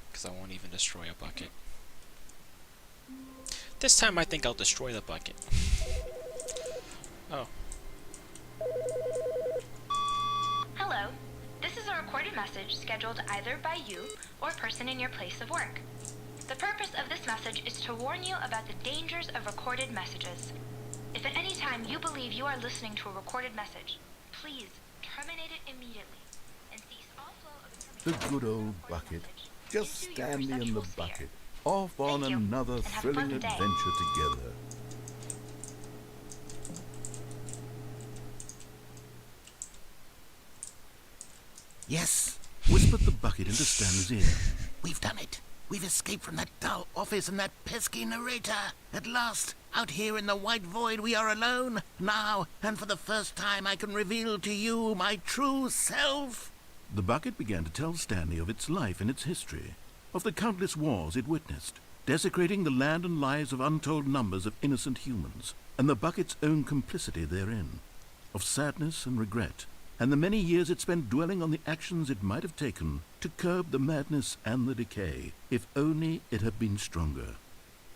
A: because I won't even destroy a bucket. This time I think I'll destroy the bucket. Oh.
I: Hello. This is a recorded message scheduled either by you or a person in your place of work. The purpose of this message is to warn you about the dangers of recorded messages. If at any time you believe you are listening to a recorded message, please terminate it immediately and cease all flow of
B: The
I: information
B: good old
I: or the
B: bucket.
I: message
B: Just
I: into your
B: Stanley and the
I: perceptual
B: bucket.
I: sphere.
B: Off on
I: Thank you,
B: another
I: and have a
B: thrilling
I: pleasant day.
B: adventure together. Yes, whispered the bucket into Stanley's ear.
G: We've done it. We've escaped from that dull office and that pesky narrator. At last, out here in the white void, we are alone. Now, and for the first time, I can reveal to you my true self.
B: The bucket began to tell Stanley of its life and its history, of the countless wars it witnessed, desecrating the land and lives of untold numbers of innocent humans, and the bucket's own complicity therein, of sadness and regret, and the many years it spent dwelling on the actions it might have taken to curb the madness and the decay, if only it had been stronger,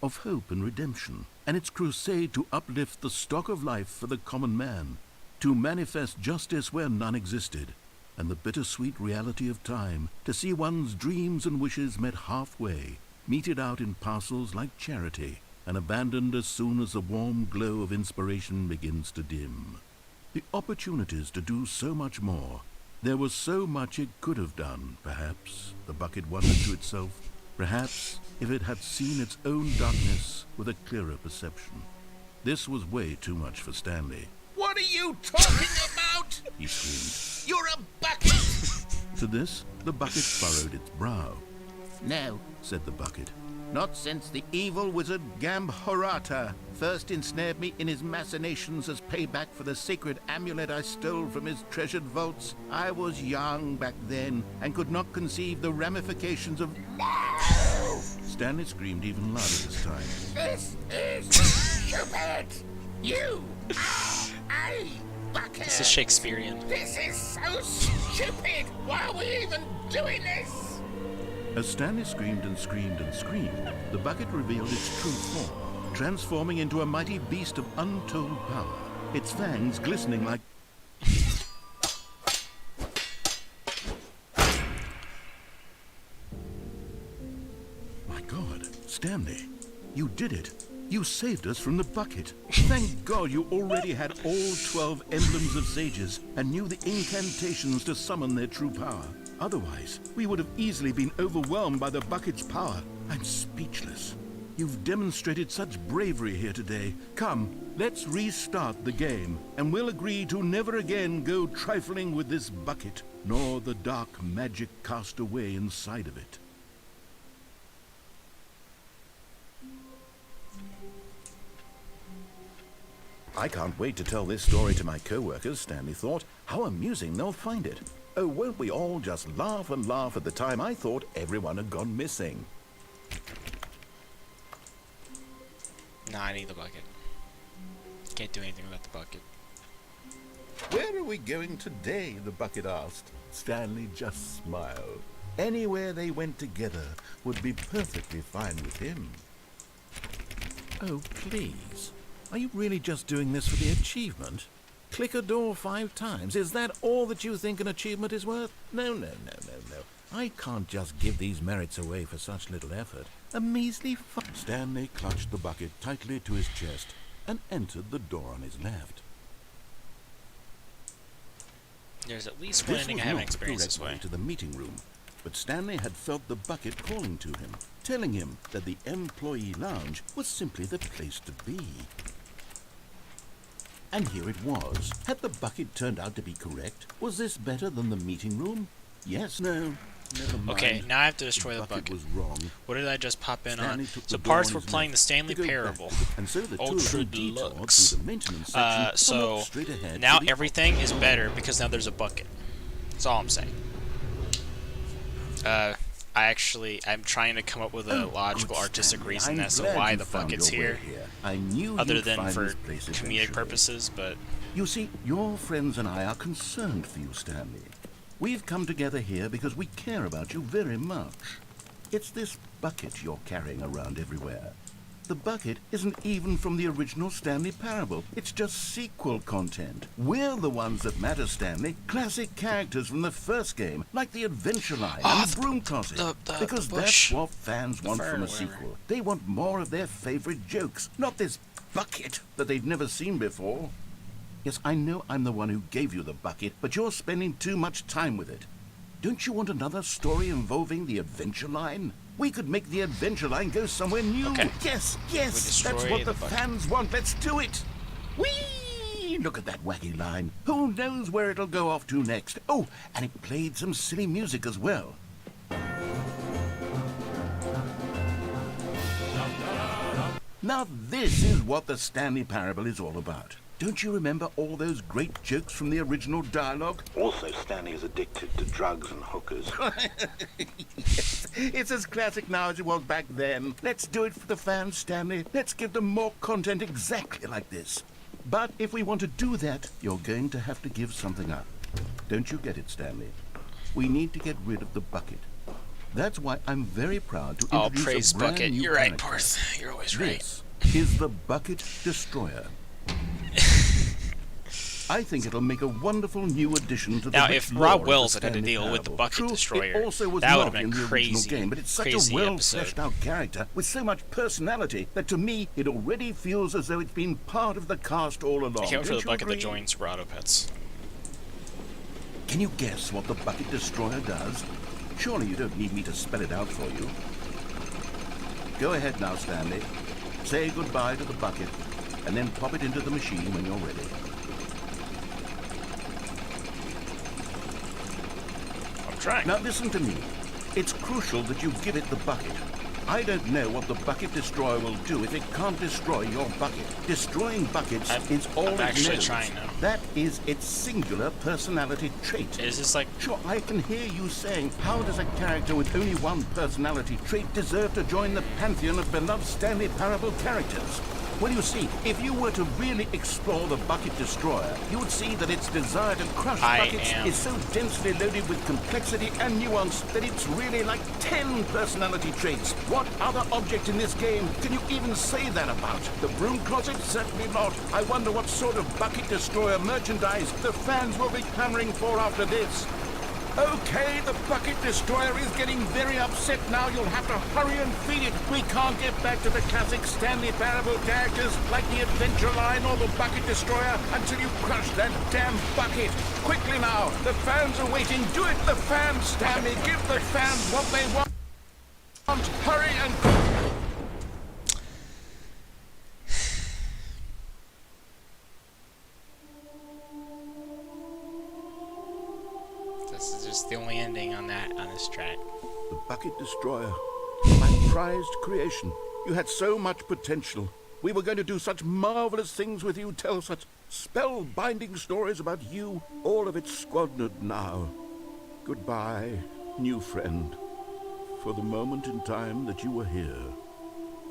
B: of hope and redemption, and its crusade to uplift the stock of life for the common man, to manifest justice where none existed, and the bittersweet reality of time, to see one's dreams and wishes met halfway, meted out in parcels like charity, and abandoned as soon as the warm glow of inspiration begins to dim. The opportunities to do so much more. There was so much it could have done, perhaps, the bucket wondered to itself. Perhaps, if it had seen its own darkness with a clearer perception. This was way too much for Stanley.
G: What are you talking about?
B: He screamed.
G: You're a bucket!
B: To this, the bucket furrowed its brow.
G: No,
B: Said the bucket.
G: not since the evil wizard Gambhorata first ensnared me in his machinations as payback for the sacred amulet I stole from his treasured vaults. I was young back then and could not conceive the ramifications of... No!
B: Stanley screamed even louder this time.
G: This is stupid! You are a bucket!
A: This is Shakespearean.
G: This is so stupid! Why are we even doing this?
B: As Stanley screamed and screamed and screamed, the bucket revealed its true form, transforming into a mighty beast of untold power, its fangs glistening like... My God, Stanley, you did it. You saved us from the bucket. Thank God you already had all 12 emblems of sages and knew the incantations to summon their true power. Otherwise, we would have easily been overwhelmed by the bucket's power. I'm speechless.
G: You've demonstrated such bravery here today. Come, let's restart the game, and we'll agree to never again go trifling with this bucket, nor the dark magic cast away inside of it. I can't wait to tell this story to my co-workers, Stanley thought. How amusing they'll find it. Oh, won't we all just laugh and laugh at the time I thought everyone had gone missing.
A: Nah, I need the bucket. Can't do anything without the bucket.
G: Where are we going today? The bucket asked. Stanley just smiled. Anywhere they went together would be perfectly fine with him. Oh, please. Are you really just doing this for the achievement? Click a door 5 times. Is that all that you think an achievement is worth? No. I can't just give these merits away for such little effort. A measly Stanley clutched the bucket tightly to his chest and entered the door on his left.
A: There's at least one ending I haven't experienced this way.
G: To the meeting room, but Stanley had felt the bucket calling to him, telling him that the employee lounge was simply the place to be. And here it was. Had the bucket turned out to be correct? Was this better than the meeting room? Yes, no, never mind.
A: Okay, now I have to destroy the bucket.
G: Was wrong.
A: What did I just pop in
G: Stanley
A: on?
G: took
A: So
G: the door
A: parts
G: on
A: for
G: his
A: playing
G: left
A: the Stanley
G: to go
A: Parable.
G: back, and so the two
A: Ultra
G: of them detoured
A: Deluxe.
G: through the maintenance section and
A: So
G: walked straight ahead
A: now
G: to the
A: everything is better because now there's a bucket. That's all I'm saying. I'm trying to come up with a logical, artistic reason as to why the bucket's here.
G: I knew
A: Other
G: you'd
A: than
G: find
A: for
G: this place
A: comedic
G: eventually.
A: purposes, but
G: You see, your friends and I are concerned for you, Stanley. We've come together here because we care about you very much. It's this bucket you're carrying around everywhere. The bucket isn't even from the original Stanley Parable. It's just sequel content. We're the ones that matter, Stanley. Classic characters from the first game, like the Adventure Line and the Broom Closet. Because
A: the
G: that's
A: bush.
G: what fans want
A: fern,
G: from a
A: whatever.
G: sequel. They want more of their favorite jokes, not this bucket that they've never seen before. Yes, I know I'm the one who gave you the bucket, but you're spending too much time with it. Don't you want another story involving the Adventure Line? We could make the Adventure Line go somewhere new.
A: Okay.
G: Yes,
A: We
G: that's
A: destroy
G: what the
A: the bucket.
G: fans want. Let's do it. Whee! Look at that wacky line. Who knows where it'll go off to next? Oh, and it played some silly music as well. Now this is what the Stanley Parable is all about. Don't you remember all those great jokes from the original dialogue?
H: Also, Stanley is addicted to drugs and hookers.
G: Yes, it's as classic now as it was back then. Let's do it for the fans, Stanley. Let's give them more content exactly like this. But if we want to do that, you're going to have to give something up. Don't you get it, Stanley? We need to get rid of the bucket. That's why I'm very proud to
A: oh,
G: introduce
A: praise
G: a brand
A: bucket.
G: new
A: You're right,
G: character.
A: Parth. You're always right.
G: This is the Bucket Destroyer. I think it'll make a wonderful new addition to the
A: Now,
G: rich
A: if
G: lore
A: Rob
G: of
A: Wells
G: the
A: had had to
G: Stanley
A: deal with the
G: Parable.
A: Bucket
G: True,
A: Destroyer,
G: it also was
A: that would
G: not
A: have been
G: in the
A: crazy,
G: original game, but it's such a
A: crazy
G: well-fleshed out character with so much personality that to me it already feels as though it's been part of the cast all along.
A: I can't wait for
G: Don't
A: the
G: you
A: bucket
G: agree?
A: that joins Rado Pets.
G: Can you guess what the Bucket Destroyer does? Surely you don't need me to spell it out for you. Go ahead now, Stanley. Say goodbye to the bucket, and then pop it into the machine when you're ready.
A: I'm trying.
G: Now listen to me. It's crucial that you give it the bucket. I don't know what the Bucket Destroyer will do if it can't destroy your bucket. Destroying buckets is all
A: I'm
G: it
A: actually
G: knows.
A: trying now.
G: That is its singular personality trait.
A: Is this like...
G: Sure, I can hear you saying, how does a character with only one personality trait deserve to join the pantheon of beloved Stanley Parable characters? Well, you see, if you were to really explore the Bucket Destroyer, you would see that its desire to crush buckets is so densely loaded with complexity and nuance that it's really like 10 personality traits. What other object in this game can you even say that about? The Broom Closet? Certainly not. I wonder what sort of Bucket Destroyer merchandise the fans will be clamoring for after this. Okay, the Bucket Destroyer is getting very upset now. You'll have to hurry and feed it. We can't get back to the classic Stanley Parable characters like the Adventure Line or the Bucket Destroyer until you crush that damn bucket. Quickly now, the fans are waiting. Do it, the fans, Stanley. Give the fans what they want. Hurry and...
A: just the only ending on this track.
G: The Bucket Destroyer. My prized creation. You had so much potential. We were going to do such marvelous things with you, tell such spellbinding stories about you. All of it squandered now. Goodbye, new friend. For the moment in time that you were here,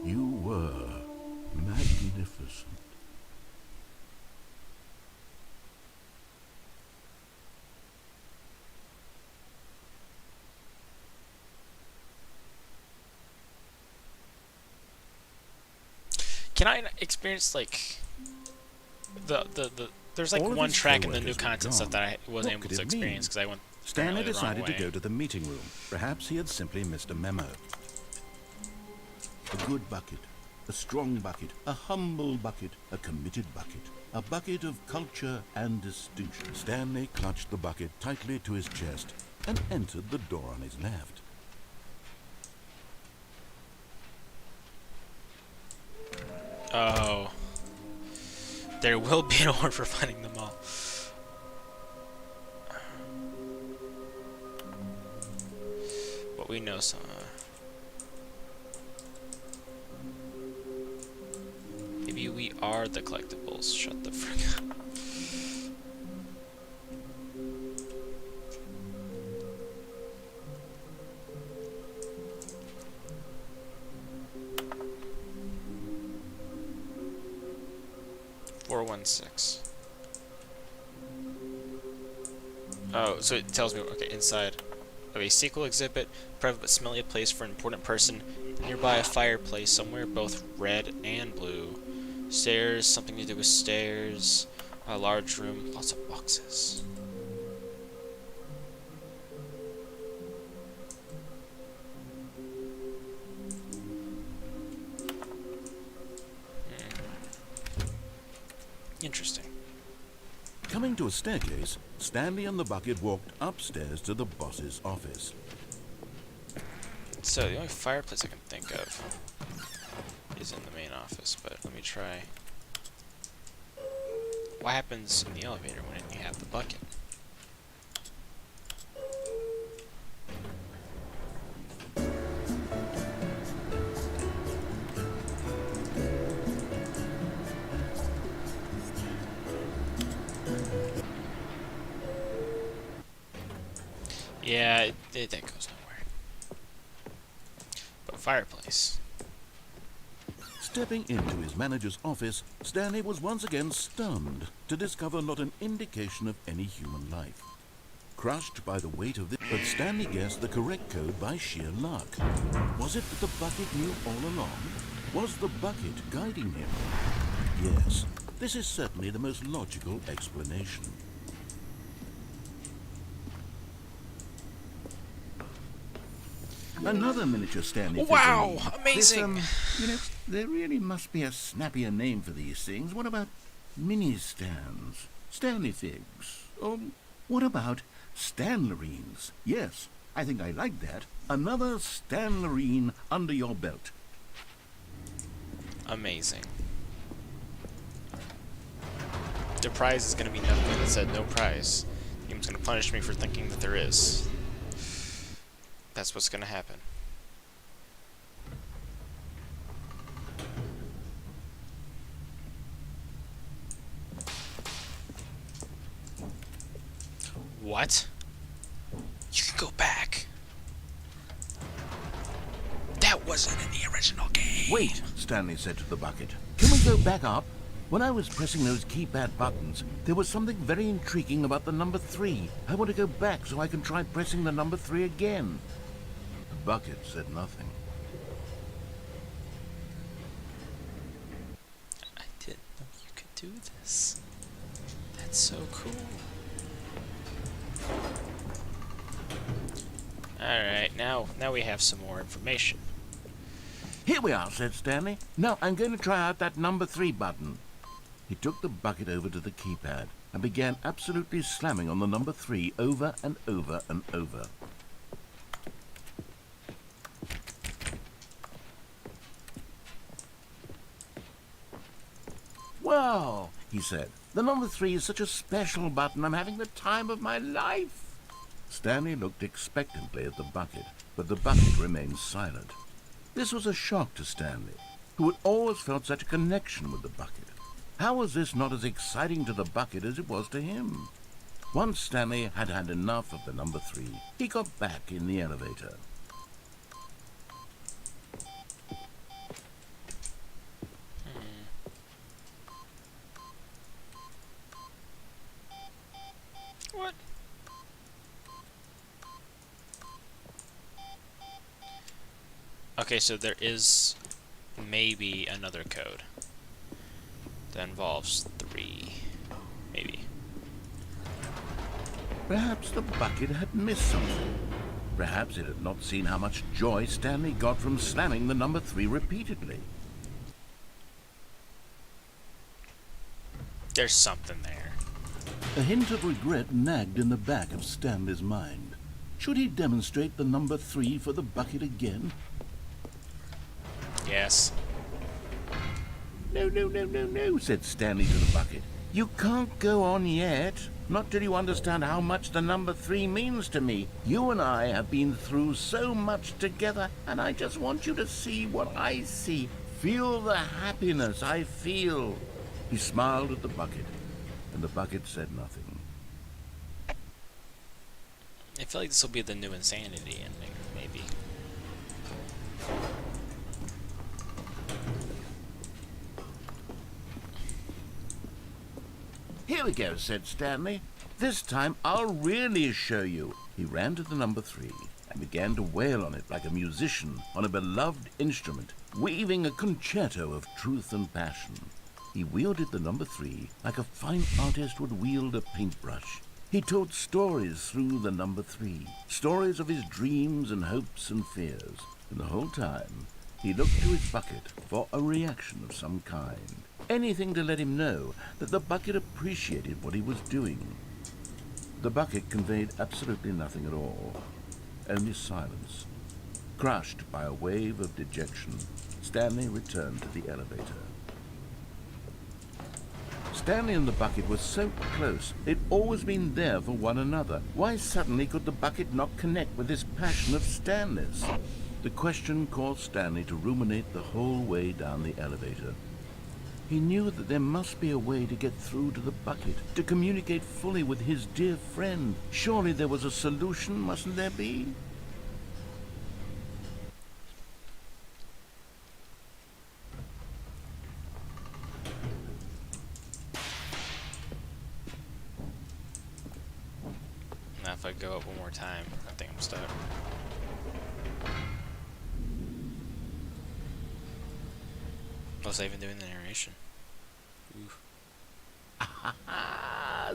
G: you were magnificent.
A: Can I experience like the there's like
B: All of
A: one
B: his
A: track in the
B: co-workers
A: new
B: were
A: content stuff
B: gone.
A: that I wasn't
B: What
A: able
B: could
A: to
B: it mean?
A: experience because I went
B: Stanley
A: apparently the wrong
B: decided to
A: way.
B: go to the meeting room. Perhaps he had simply missed a memo.
G: A good bucket, a strong bucket, a humble bucket, a committed bucket, a bucket of culture and distinction.
B: Stanley clutched the bucket tightly to his chest and entered the door on his left.
A: Oh. There will be an award for finding them all. But we know some. Maybe we are the collectibles. Shut the frick up. Oh, so it tells me, okay, inside of a sequel exhibit, private but smelly a place for an important person, nearby a fireplace somewhere, both red and blue. Stairs, something to do with stairs, a large room, lots of boxes. Interesting.
B: Coming to a staircase, Stanley and the bucket walked upstairs to the boss's office.
A: So the only fireplace I can think of is in the main office, but let me try. What happens in the elevator when you have the bucket? Yeah, that goes nowhere. But fireplace.
B: Stepping into his manager's office, Stanley was once again stunned to discover not an indication of any human life. Crushed by the weight of this, but Stanley guessed the correct code by sheer luck. Was it that the bucket knew all along? Was the bucket guiding him? Yes, this is certainly the most logical explanation.
G: Another miniature Stanley.
A: Wow,
G: figurine.
A: amazing.
G: There really must be a snappier name for these things. What about mini stands? Stanley figs? Or what about Stanlerines? Yes, I think I like that. Another Stanlerine under your belt.
A: Amazing. The prize is going to be nothing that said no prize. The game's going to punish me for thinking that there is. That's what's going to happen. What? You can go back. That wasn't in the original game.
G: Wait, Stanley said to the bucket. Can we go back up? When I was pressing those keypad buttons, there was something very intriguing about the number 3. I want to go back so I can try pressing the number 3 again. The bucket said nothing.
A: I didn't know you could do this. That's so cool. Alright, now we have some more information.
G: Here we are, said Stanley. Now I'm going to try out that number 3 button. He took the bucket over to the keypad and began absolutely slamming on the number 3 over and over and over. Wow, he said. The number 3 is such a special button. I'm having the time of my life. Stanley looked expectantly at the bucket, but the bucket remained silent. This was a shock to Stanley, who had always felt such a connection with the bucket. How was this not as exciting to the bucket as it was to him? Once Stanley had had enough of the number 3, he got back in the elevator.
A: What? Okay, so there is maybe another code that involves 3. Maybe.
G: Perhaps the bucket had missed something. Perhaps it had not seen how much joy Stanley got from slamming the number 3 repeatedly.
A: There's something there.
G: A hint of regret nagged in the back of Stanley's mind. Should he demonstrate the number 3 for the bucket again?
A: Yes.
G: No, no, no, no, no, said Stanley to the bucket. You can't go on yet. Not till you understand how much the number 3 means to me. You and I have been through so much together, and I just want you to see what I see. Feel the happiness I feel. He smiled at the bucket, and the bucket said nothing.
A: I feel like this will be the new Insanity ending, maybe.
G: Here we go, said Stanley. This time I'll really show you. He ran to the number 3 and began to wail on it like a musician on a beloved instrument, weaving a concerto of truth and passion. He wielded the number 3 like a fine artist would wield a paintbrush. He told stories through the number 3, stories of his dreams and hopes and fears. And the whole time, he looked to his bucket for a reaction of some kind. Anything to let him know that the bucket appreciated what he was doing. The bucket conveyed absolutely nothing at all, only silence. Crushed by a wave of dejection, Stanley returned to the elevator. Stanley and the bucket were so close, they'd always been there for one another. Why suddenly could the bucket not connect with this passion of Stanley's? The question caused Stanley to ruminate the whole way down the elevator. He knew that there must be a way to get through to the bucket, to communicate fully with his dear friend. Surely there was a solution, mustn't there be?
A: Now if I go up one more time, I think I'm stuck. Was I even doing the narration? Ooh.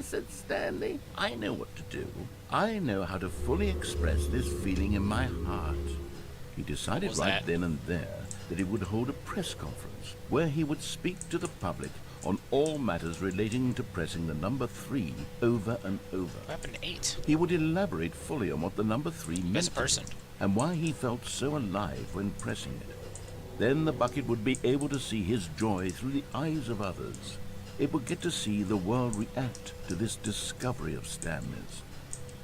G: Said Stanley. I know what to do. I know how to fully express this feeling in my heart. He decided
A: What was
G: right
A: that?
G: then and there that he would hold a press conference where he would speak to the public on all matters relating to pressing the number 3 over and over.
A: What happened to 8?
G: He would elaborate fully on what the number 3 meant
A: As a
G: to him
A: person.
G: and why he felt so alive when pressing it. Then the bucket would be able to see his joy through the eyes of others. It would get to see the world react to this discovery of Stanley's.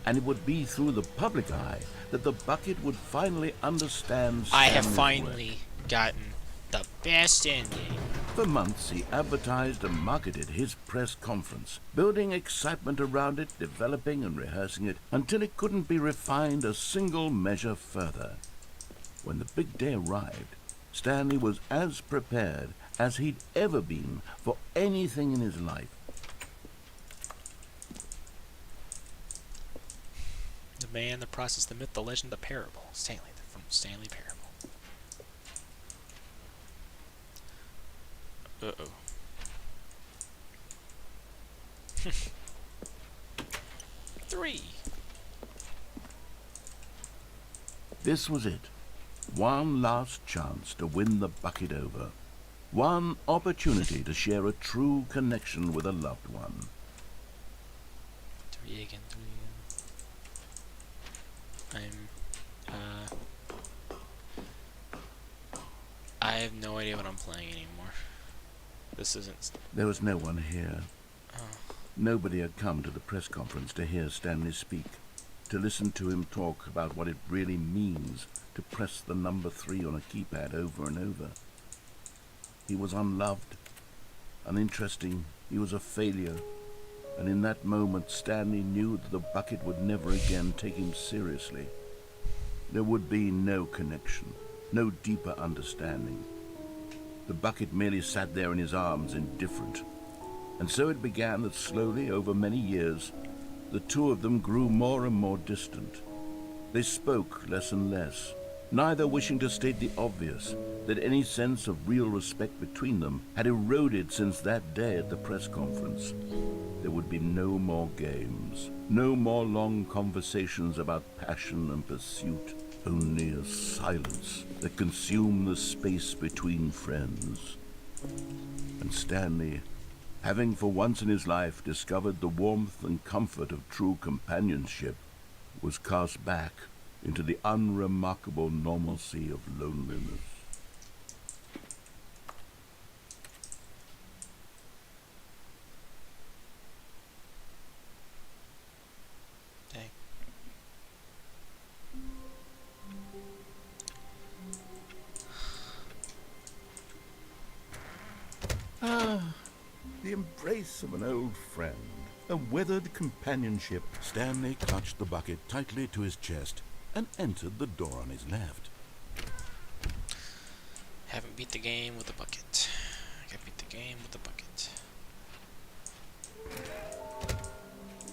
G: And it would be through the public eye that the bucket would finally understand
A: I have
G: Stanley's
A: finally
G: work.
A: gotten the best ending.
G: For months, he advertised and marketed his press conference, building excitement around it, developing and rehearsing it, until it couldn't be refined a single measure further. When the big day arrived, Stanley was as prepared as he'd ever been for anything in his life.
A: The man, the process, the myth, the legend, the parable. Stanley, from Stanley Parable. Uh-oh. 3.
G: This was it. One last chance to win the bucket over. One opportunity to share a true connection with a loved one.
A: 3 again, 3 again. I have no idea what I'm playing anymore. This isn't...
G: There was no one here.
A: Oh.
G: Nobody had come to the press conference to hear Stanley speak, to listen to him talk about what it really means to press the number 3 on a keypad over and over. He was unloved, uninteresting, he was a failure, and in that moment Stanley knew that the bucket would never again take him seriously. There would be no connection, no deeper understanding. The bucket merely sat there in his arms, indifferent. And so it began that slowly, over many years, the two of them grew more and more distant. They spoke less and less, neither wishing to state the obvious, that any sense of real respect between them had eroded since that day at the press conference. There would be no more games, no more long conversations about passion and pursuit, only a silence that consumed the space between friends. And Stanley, having for once in his life discovered the warmth and comfort of true companionship, was cast back into the unremarkable normalcy of loneliness.
A: Dang.
G: The embrace of an old friend, a weathered companionship.
B: Stanley clutched the bucket tightly to his chest and entered the door on his left.
A: Haven't beat the game with a bucket. I gotta beat the game with a bucket.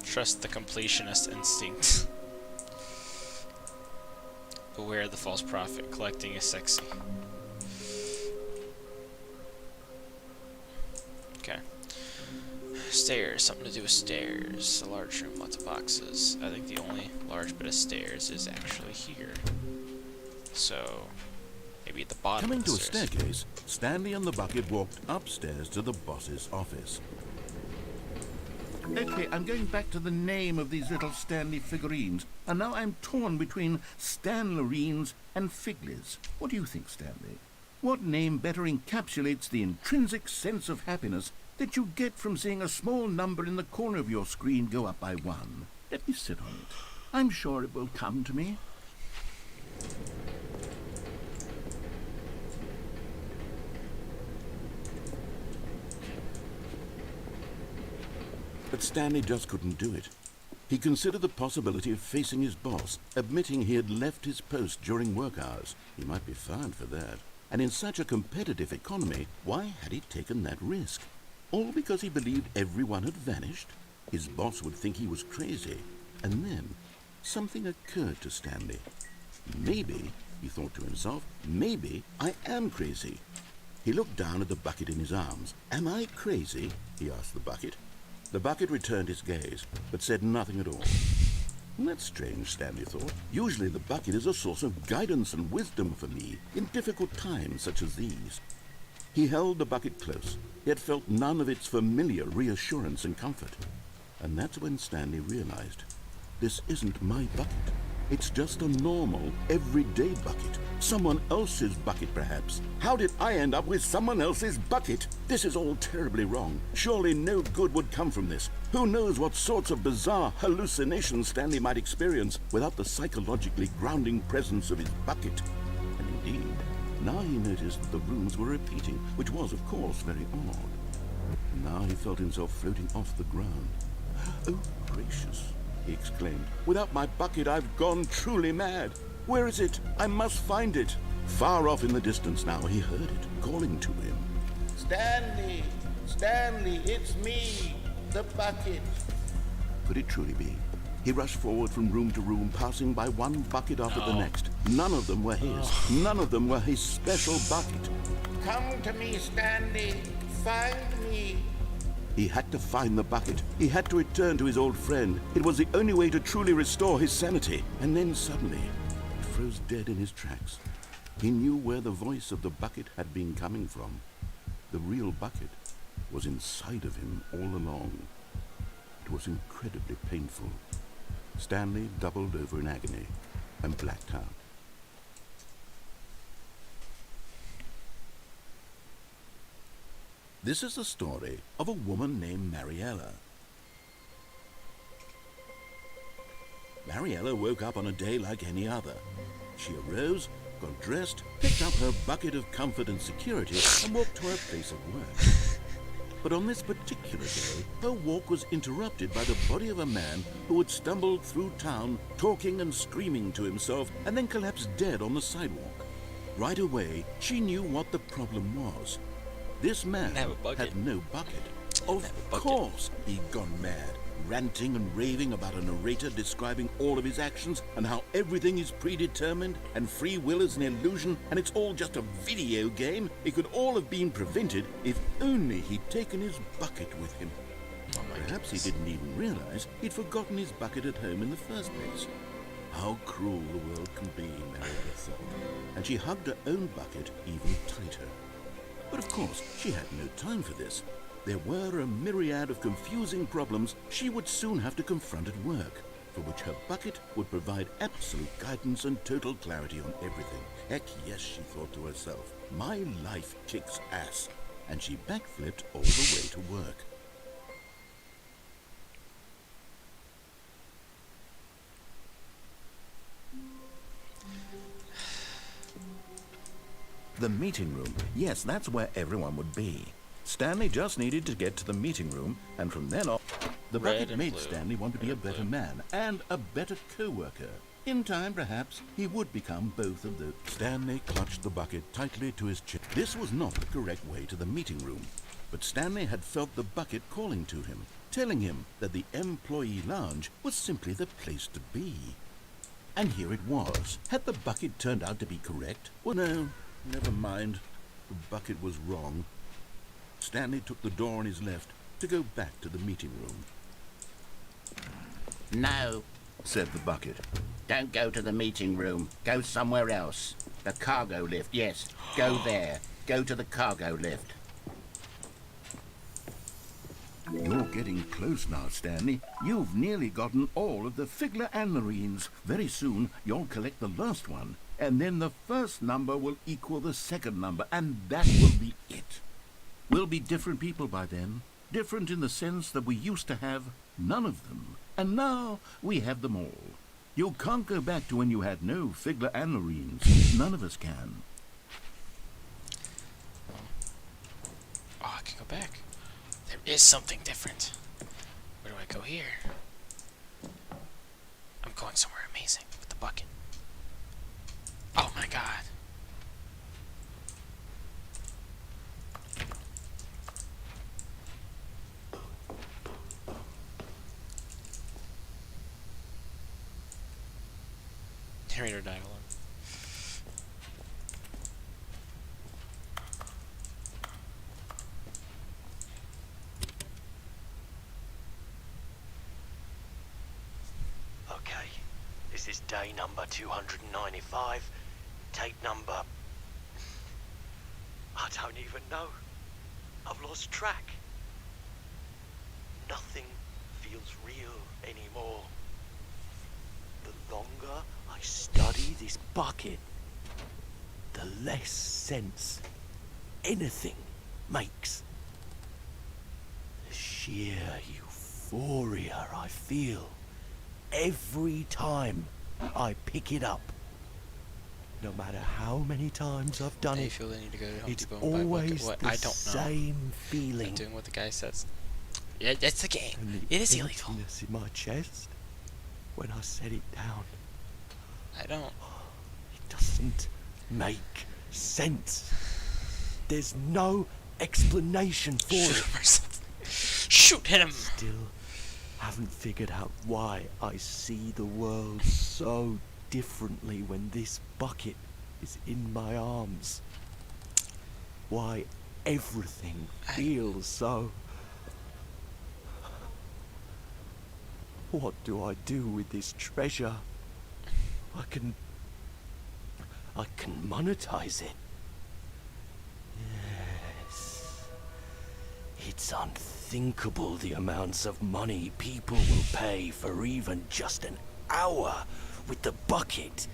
A: Trust the completionist instinct. Beware the false prophet. Collecting is sexy. Okay. Stairs. Something to do with stairs. A large room, lots of boxes. I think the only large bit of stairs is actually here. So, maybe at the bottom
B: Coming
A: of the
B: to a
A: stairs.
B: staircase, Stanley and the bucket walked upstairs to the boss's office.
G: Okay, I'm going back to the name of these little Stanley figurines, and now I'm torn between Stanlerines and Figlies. What do you think, Stanley? What name better encapsulates the intrinsic sense of happiness that you get from seeing a small number in the corner of your screen go up by 1? Let me sit on it. I'm sure it will come to me.
B: But Stanley just couldn't do it. He considered the possibility of facing his boss, admitting he had left his post during work hours. He might be fined for that. And in such a competitive economy, why had he taken that risk? All because he believed everyone had vanished? His boss would think he was crazy. And then, something occurred to Stanley. Maybe, he thought to himself, maybe I am crazy. He looked down at the bucket in his arms. Am I crazy? He asked the bucket. The bucket returned his gaze, but said nothing at all. That's strange, Stanley thought. Usually the bucket is a source of guidance and wisdom for me in difficult times such as these. He held the bucket close, yet felt none of its familiar reassurance and comfort. And that's when Stanley realized, this isn't my bucket. It's just a normal, everyday bucket. Someone else's bucket, perhaps. How did I end up with someone else's bucket? This is all terribly wrong. Surely no good would come from this. Who knows what sorts of bizarre hallucinations Stanley might experience without the psychologically grounding presence of his bucket. And indeed, now he noticed that the rooms were repeating, which was, of course, very odd. Now he felt himself floating off the ground. Oh, gracious, he exclaimed. Without my bucket, I've gone truly mad. Where is it? I must find it. Far off in the distance now, he heard it, calling to him.
G: Stanley! Stanley, it's me, the bucket.
B: Could it truly be? He rushed forward from room to room, passing by one bucket after the next. None of them were his. None of them were his special bucket.
G: Come to me, Stanley. Find me.
B: He had to find the bucket. He had to return to his old friend. It was the only way to truly restore his sanity. And then suddenly, he froze dead in his tracks. He knew where the voice of the bucket had been coming from. The real bucket was inside of him all along. It was incredibly painful. Stanley doubled over in agony and blacked out. This is the story of a woman named Mariella. Mariella woke up on a day like any other. She arose, got dressed, picked up her bucket of comfort and security, and walked to her place of work. But on this particular day, her walk was interrupted by the body of a man who had stumbled through town, talking and screaming to himself, and then collapsed dead on the sidewalk. Right away, she knew what the problem was. This man had no bucket. Of course he'd gone mad, ranting and raving about a narrator describing all of his actions and how everything is predetermined and free will is an illusion and it's all just a video game. It could all have been prevented if only he'd taken his bucket with him. Perhaps he didn't even realize he'd forgotten his bucket at home in the first place. How cruel the world can be, Mariella thought, and she hugged her own bucket even tighter. But of course, she had no time for this. There were a myriad of confusing problems she would soon have to confront at work, for which her bucket would provide absolute guidance and total clarity on everything. Heck yes, she thought to herself, my life kicks ass. And she backflipped all the way to work. The meeting room. Yes, that's where everyone would be. Stanley just needed to get to the meeting room, and from then on, the bucket made Stanley want to be a better man and a better co-worker. In time, perhaps, he would become both of those. Stanley clutched the bucket tightly to his chest. This was not the correct way to the meeting room, but Stanley had felt the bucket calling to him, telling him that the employee lounge was simply the place to be. And here it was. Had the bucket turned out to be correct? Well, no, never mind. The bucket was wrong. Stanley took the door on his left to go back to the meeting room.
G: No, said the bucket. Don't go to the meeting room. Go somewhere else. The cargo lift, yes. Go there. Go to the cargo lift.
B: You're getting close now, Stanley. You've nearly gotten all of the Figler and Marines. Very soon, you'll collect the last one, and then the first number will equal the second number, and that will be it. We'll be different people by then. Different in the sense that we used to have none of them, and now we have them all. You can't go back to when you had no Figler and Marines. None of us can.
A: Oh, I can go back. There is something different. Where do I go here? I'm going somewhere amazing with the bucket. Oh my god. Narrator dialogue.
J: Okay, this is day number 295, tape number... I don't even know. I've lost track. Nothing feels real anymore. The longer I study this bucket, the less sense anything makes. The sheer euphoria I feel every time I pick it up. No matter how many times I've done
A: They
J: it,
A: feel they need to go to Home
J: it's
A: Depot and buy a bucket.
J: always
A: What?
J: the
A: I don't know.
J: same feeling.
A: I'm doing what the guy says. Yeah, that's the game.
J: And
A: It is
J: the
A: illegal.
J: emptiness in my chest when I set it down.
A: I don't.
J: It doesn't make sense. There's no explanation for
A: Shoot
J: it.
A: him or something. Shoot, hit him.
J: Still haven't figured out why I see the world so differently when this bucket is in my arms. Why everything feels so... What do I do with this treasure? I can monetize it. Yes. It's unthinkable the amounts of money people will pay for even just an hour with the bucket.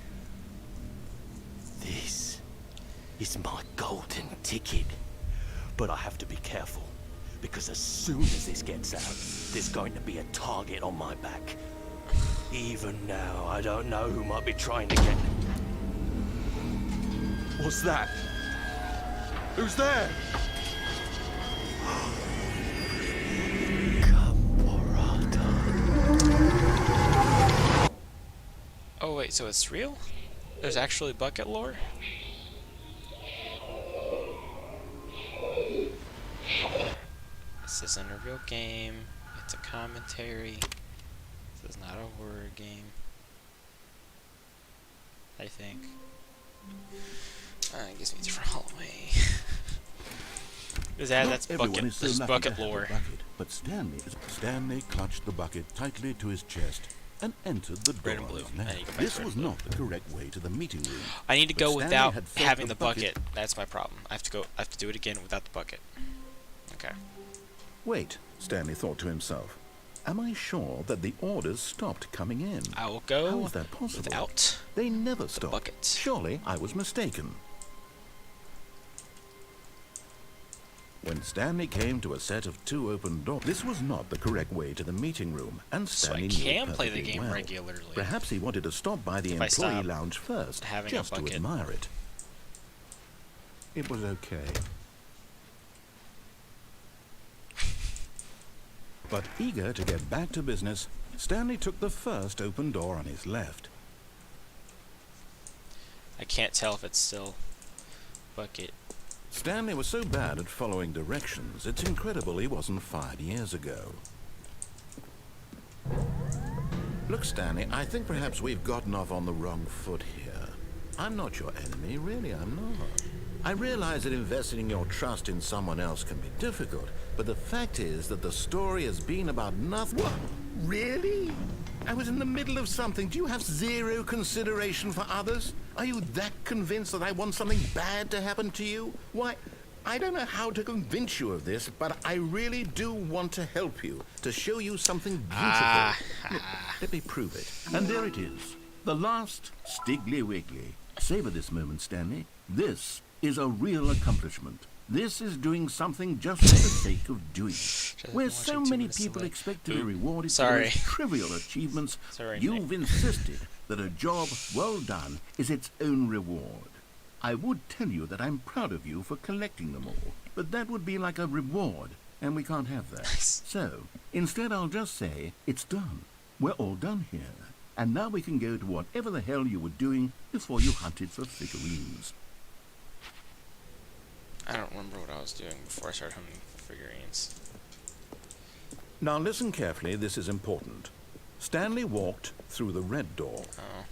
J: This is my golden ticket. But I have to be careful, because as soon as this gets out, there's going to be a target on my back. Even now, I don't know who might be trying to get... What's that? Who's there?
A: Oh wait, so it's real? There's actually bucket lore? This isn't a real game. It's a commentary. This is not a horror game. I think. I guess we need to run away. That's
B: Everyone
A: bucket.
B: is so
A: This is
B: lucky
A: bucket
B: to have a
A: lore.
B: bucket, but Stanley clutched the bucket tightly to his chest and entered the door
A: Red and
B: on
A: blue.
B: his
A: I
B: left.
A: need to go back
B: This
A: to red
B: was
A: and blue.
B: not the correct way to the meeting room.
A: I need to
B: but
A: go
B: Stanley
A: without
B: had filled
A: having
B: the
A: the bucket. That's my problem. I have to do it again without the bucket. Okay.
B: Wait, Stanley thought to himself. Am I sure that the orders stopped coming in?
A: I will go
B: How is that possible?
A: without
B: They never stopped.
A: bucket.
B: Surely I was mistaken. When Stanley came to a set of 2 open doors, this was not the correct way to the meeting room, and
A: So I
B: Stanley knew it
A: can play the
B: perfectly
A: game
B: well.
A: regularly.
B: Perhaps he wanted to stop by the
A: If I
B: employee
A: stop
B: lounge first,
A: having a
B: just to
A: bucket.
B: admire it. It was okay. But eager to get back to business, Stanley took the first open door on his left.
A: I can't tell if it's still bucket.
B: Stanley was so bad at following directions, it's incredible he wasn't fired years ago. Look, Stanley, I think perhaps we've gotten off on the wrong foot here. I'm not your enemy, really, I'm not. I realize that investing your trust in someone else can be difficult, but the fact is that the story has been about nothing. What? Really? I was in the middle of something. Do you have zero consideration for others? Are you that convinced that I want something bad to happen to you? Why, I don't know how to convince you of this, but I really do want to help you, to show you something beautiful. Look, let me prove it. And there it is, the last Stiggly Wiggly. Savor this moment, Stanley. This is a real accomplishment. This is doing something just for the sake of doing it. Where so many people expect to be rewarded for those trivial achievements, you've insisted that a job well done is its own reward. I would tell you that I'm proud of you for collecting them all, but that would be like a reward, and we can't have that. So, instead I'll just say, it's done. We're all done here. And now we can go to whatever the hell you were doing before you hunted for figurines.
A: I don't remember what I was doing before I started hunting for figurines.
B: Now listen carefully, this is important. Stanley walked through the red door.
A: Oh.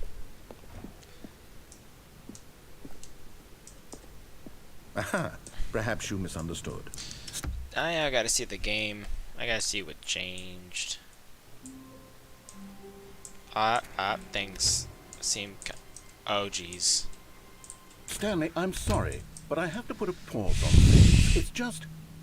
B: Aha, perhaps you misunderstood.
A: I gotta see the game. I gotta see what changed. Things seem... Oh, jeez.
B: Stanley, I'm sorry, but I have to put a pause on things.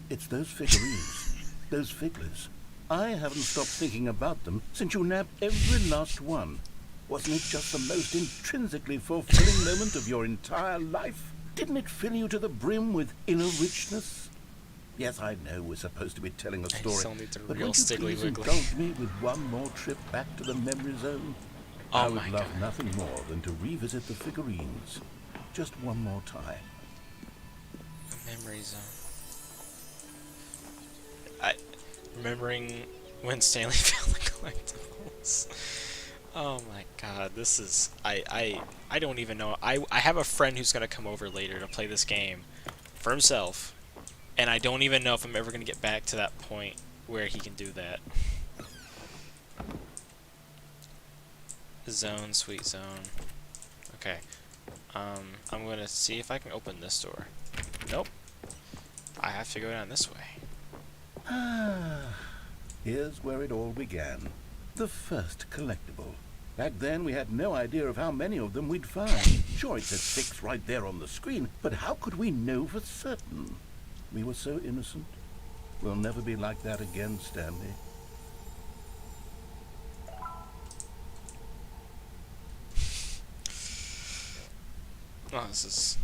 B: It's those figurines, those figglers. I haven't stopped thinking about them since you nabbed every last one. Wasn't it just the most intrinsically fulfilling moment of your entire life? Didn't it fill you to the brim with inner richness? Yes, I know we're supposed to be telling a story, but
A: real
B: would you
A: Stiggly
B: please
A: Wiggly.
B: indulge me with one more trip back to the memory zone?
A: Oh
B: I
A: my
B: would love
A: God.
B: nothing more than to revisit the figurines. Just one more time.
A: Memory zone. Remembering when Stanley found the collectibles. Oh my god, this is... I don't even know. I have a friend who's gonna come over later to play this game for himself, and I don't even know if I'm ever gonna get back to that point where he can do that. Zone, sweet zone. Okay. I'm gonna see if I can open this door. Nope. I have to go down this way.
B: Here's where it all began. The first collectible. Back then, we had no idea of how many of them we'd find. Sure, it said 6 right there on the screen, but how could we know for certain? We were so innocent. We'll never be like that again, Stanley.
A: Oh, this is...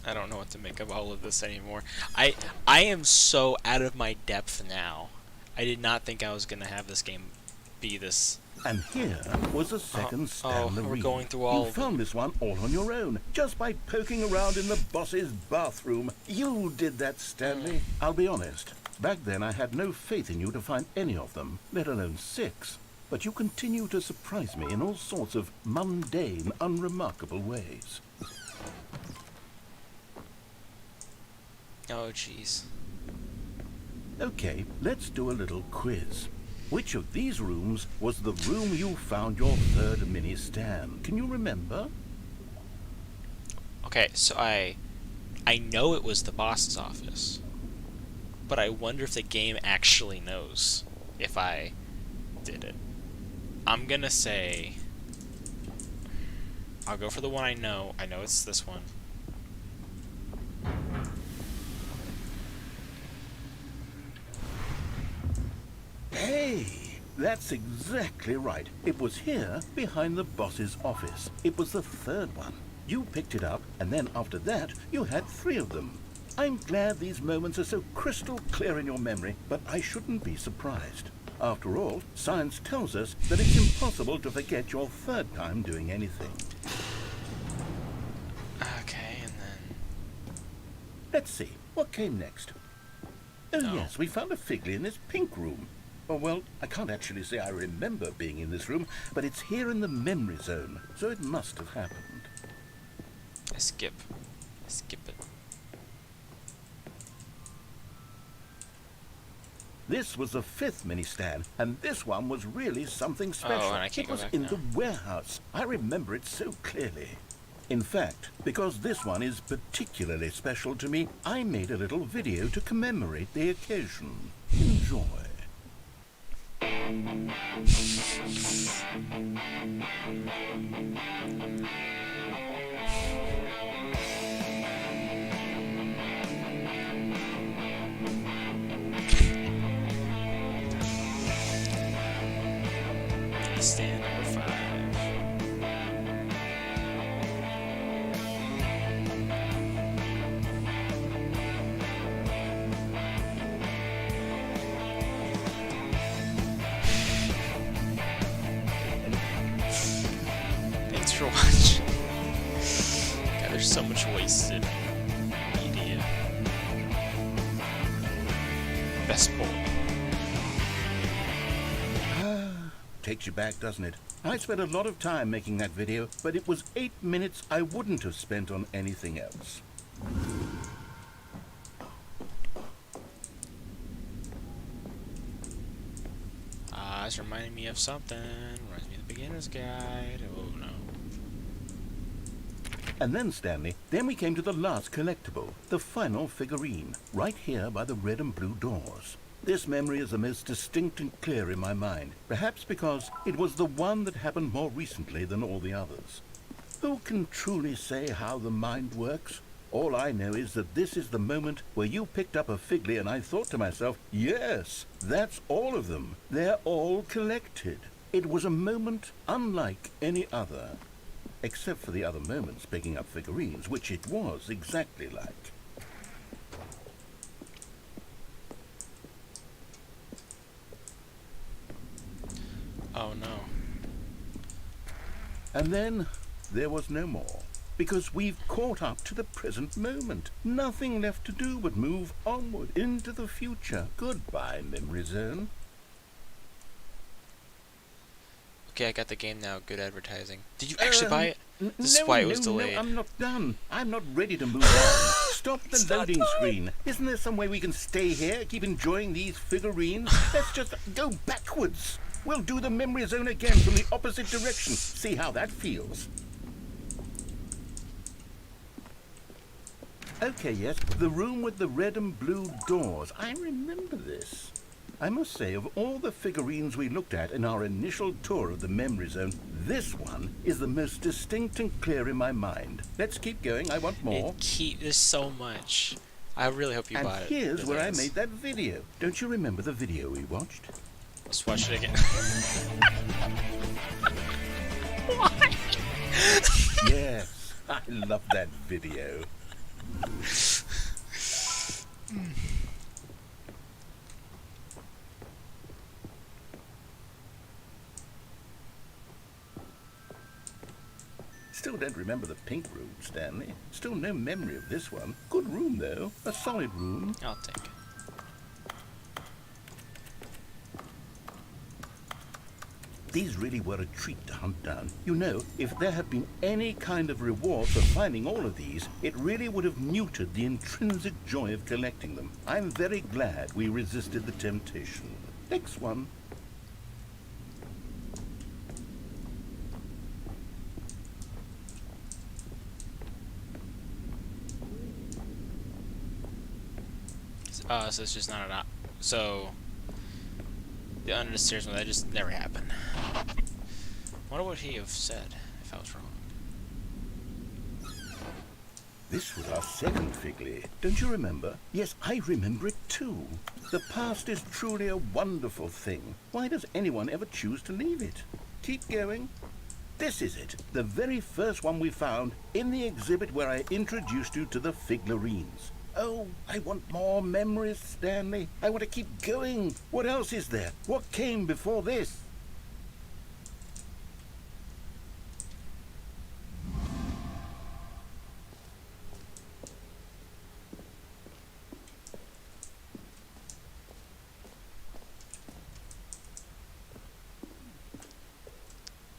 A: I don't know what to make of all of this anymore. I am so out of my depth now. I did not think I was gonna have this game be this.
B: And here was a second Stanley.
A: we're going through all
B: You
A: of them.
B: found this one all on your own, just by poking around in the boss's bathroom. You did that, Stanley. I'll be honest. Back then, I had no faith in you to find any of them, let alone 6. But you continue to surprise me in all sorts of mundane, unremarkable ways.
A: Oh, jeez.
B: Okay, let's do a little quiz. Which of these rooms was the room you found your third mini stand? Can you remember?
A: Okay, so I know it was the boss's office, but I wonder if the game actually knows if I did it. I'm gonna say I'll go for the one I know. I know it's this one.
B: Hey, that's exactly right. It was here, behind the boss's office. It was the third one. You picked it up, and then after that, you had 3 of them. I'm glad these moments are so crystal clear in your memory, but I shouldn't be surprised. After all, science tells us that it's impossible to forget your third time doing anything.
A: Okay, and then...
B: Let's see, what came next? Oh
A: No.
B: yes, we found a Figley in this pink room. Oh well, I can't actually say I remember being in this room, but it's here in the memory zone, so it must have happened.
A: I skip it.
B: This was the 5th mini stand, and this one was really something special.
A: and I can't
B: it
A: go
B: was
A: back
B: in
A: now.
B: the warehouse. I remember it so clearly. In fact, because this one is particularly special to me, I made a little video to commemorate the occasion. Enjoy.
A: Stand number 5. Thanks for watching. God, there's so much wasted media. Best bowl.
B: Takes you back, doesn't it? I spent a lot of time making that video, but it was 8 minutes I wouldn't have spent on anything else.
A: It's reminding me of something. Reminds me of the beginner's guide. Oh no.
B: And then, Stanley, then we came to the last collectible, the final figurine, right here by the red and blue doors. This memory is the most distinct and clear in my mind, perhaps because it was the one that happened more recently than all the others. Who can truly say how the mind works? All I know is that this is the moment where you picked up a Figley and I thought to myself, yes, that's all of them. They're all collected. It was a moment unlike any other. Except for the other moments picking up figurines, which it was exactly like.
A: Oh no.
B: And then there was no more, because we've caught up to the present moment. Nothing left to do but move onward into the future. Goodbye, memory zone.
A: Okay, I got the game now. Good advertising. Did you actually buy it? This is
B: No,
A: why it was
B: no,
A: delayed.
B: No, I'm not done. I'm not ready to move on. Stop the
A: It's not
B: loading
A: done.
B: screen. Isn't there some way we can stay here, keep enjoying these figurines? Let's just go backwards. We'll do the memory zone again from the opposite direction. See how that feels. Okay, yes, the room with the red and blue doors. I remember this. I must say, of all the figurines we looked at in our initial tour of the memory zone, this one is the most distinct and clear in my mind. Let's keep going. I want more.
A: There's so much. I really hope you
B: And
A: bought it.
B: here's where I
A: Because-
B: made that video. Don't you remember the video we watched?
A: Let's watch it again.
B: Yes, I love that video.
G: Still don't remember the pink room, Stanley. Still no memory of this one. Good room, though. A solid room.
A: I'll take it.
G: These really were a treat to hunt down. You know, if there had been any kind of reward for finding all of these, it really would have muted the intrinsic joy of collecting them. I'm very glad we resisted the temptation. Next one.
A: So it's just not an so the under the stairs one, that just never happened. What would he have said if I was wrong?
G: This was our second Figley. Don't you remember? Yes, I remember it too. The past is truly a wonderful thing. Why does anyone ever choose to leave it? Keep going. This is it. The very first one we found in the exhibit where I introduced you to the Figlarines. Oh, I want more memories, Stanley. I want to keep going. What else is there? What came before this?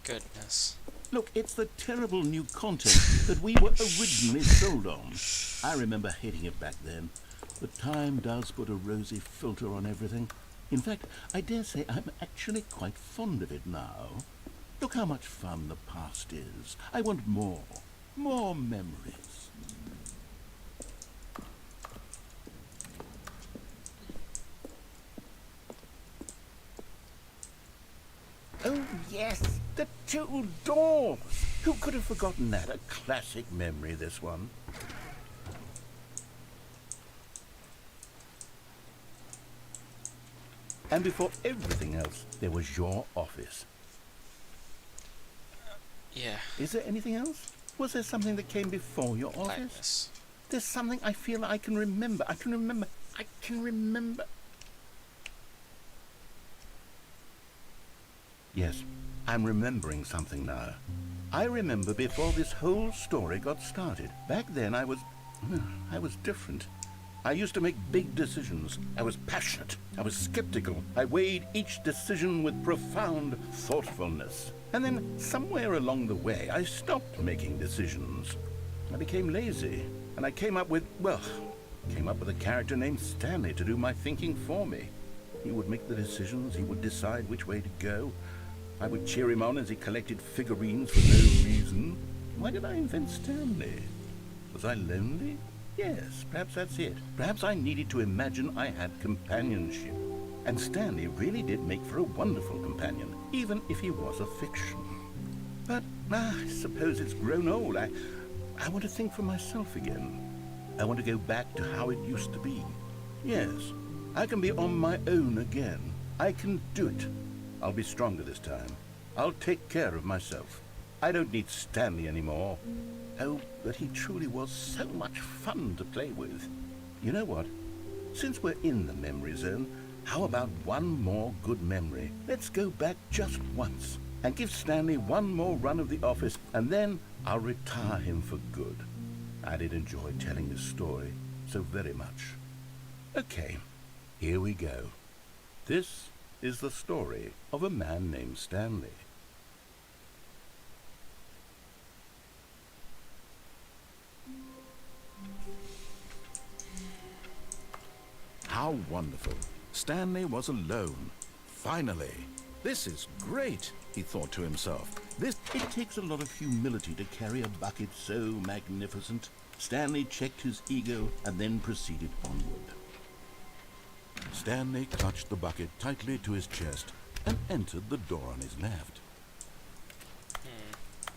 A: Goodness.
G: Look, it's the terrible new content that we were originally sold on. I remember hating it back then, but time does put a rosy filter on everything. In fact, I dare say I'm actually quite fond of it now. Look how much fun the past is. I want more. More memories. Oh, yes, the two doors. Who could have forgotten that? A classic memory, this one. And before everything else, there was your office.
A: Yeah.
G: Is there anything else? Was there something that came before your office?
A: Agnes.
G: There's something I feel I can remember. I can remember. Yes, I'm remembering something now. I remember before this whole story got started. Back then I was different. I used to make big decisions. I was passionate. I was skeptical. I weighed each decision with profound thoughtfulness. And then somewhere along the way, I stopped making decisions. I became lazy. And I came up with a character named Stanley to do my thinking for me. He would make the decisions. He would decide which way to go. I would cheer him on as he collected figurines for no reason. Why did I invent Stanley? Was I lonely? Yes, perhaps that's it. Perhaps I needed to imagine I had companionship. And Stanley really did make for a wonderful companion, even if he was a fiction. But I suppose it's grown old. I want to think for myself again. I want to go back to how it used to be. Yes, I can be on my own again. I can do it. I'll be stronger this time. I'll take care of myself. I don't need Stanley anymore. Oh, but he truly was so much fun to play with. You know what? Since we're in the memory zone, how about one more good memory? Let's go back just once and give Stanley one more run of the office, and then I'll retire him for good. I did enjoy telling this story so very much. Okay, here we go. This is the story of a man named Stanley.
B: How wonderful. Stanley was alone. Finally. This is great, he thought to himself.
G: It takes a lot of humility to carry a bucket so magnificent. Stanley checked his ego and then proceeded onward.
B: Stanley clutched the bucket tightly to his chest and entered the door on his left.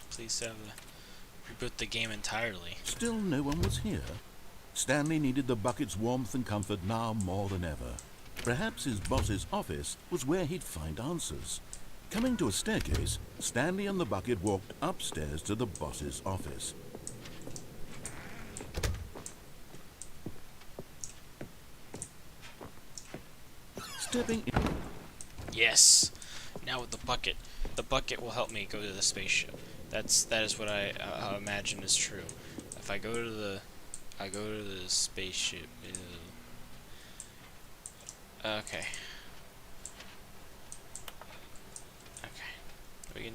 A: Please reboot the game entirely.
B: Still no one was here. Stanley needed the bucket's warmth and comfort now more than ever. Perhaps his boss's office was where he'd find answers. Coming to a staircase, Stanley and the bucket walked upstairs to the boss's office. Stepping in...
A: Yes! Now with the bucket will help me go to the spaceship. That is what I imagine is true. If I go to the spaceship. Ew. Okay. Okay.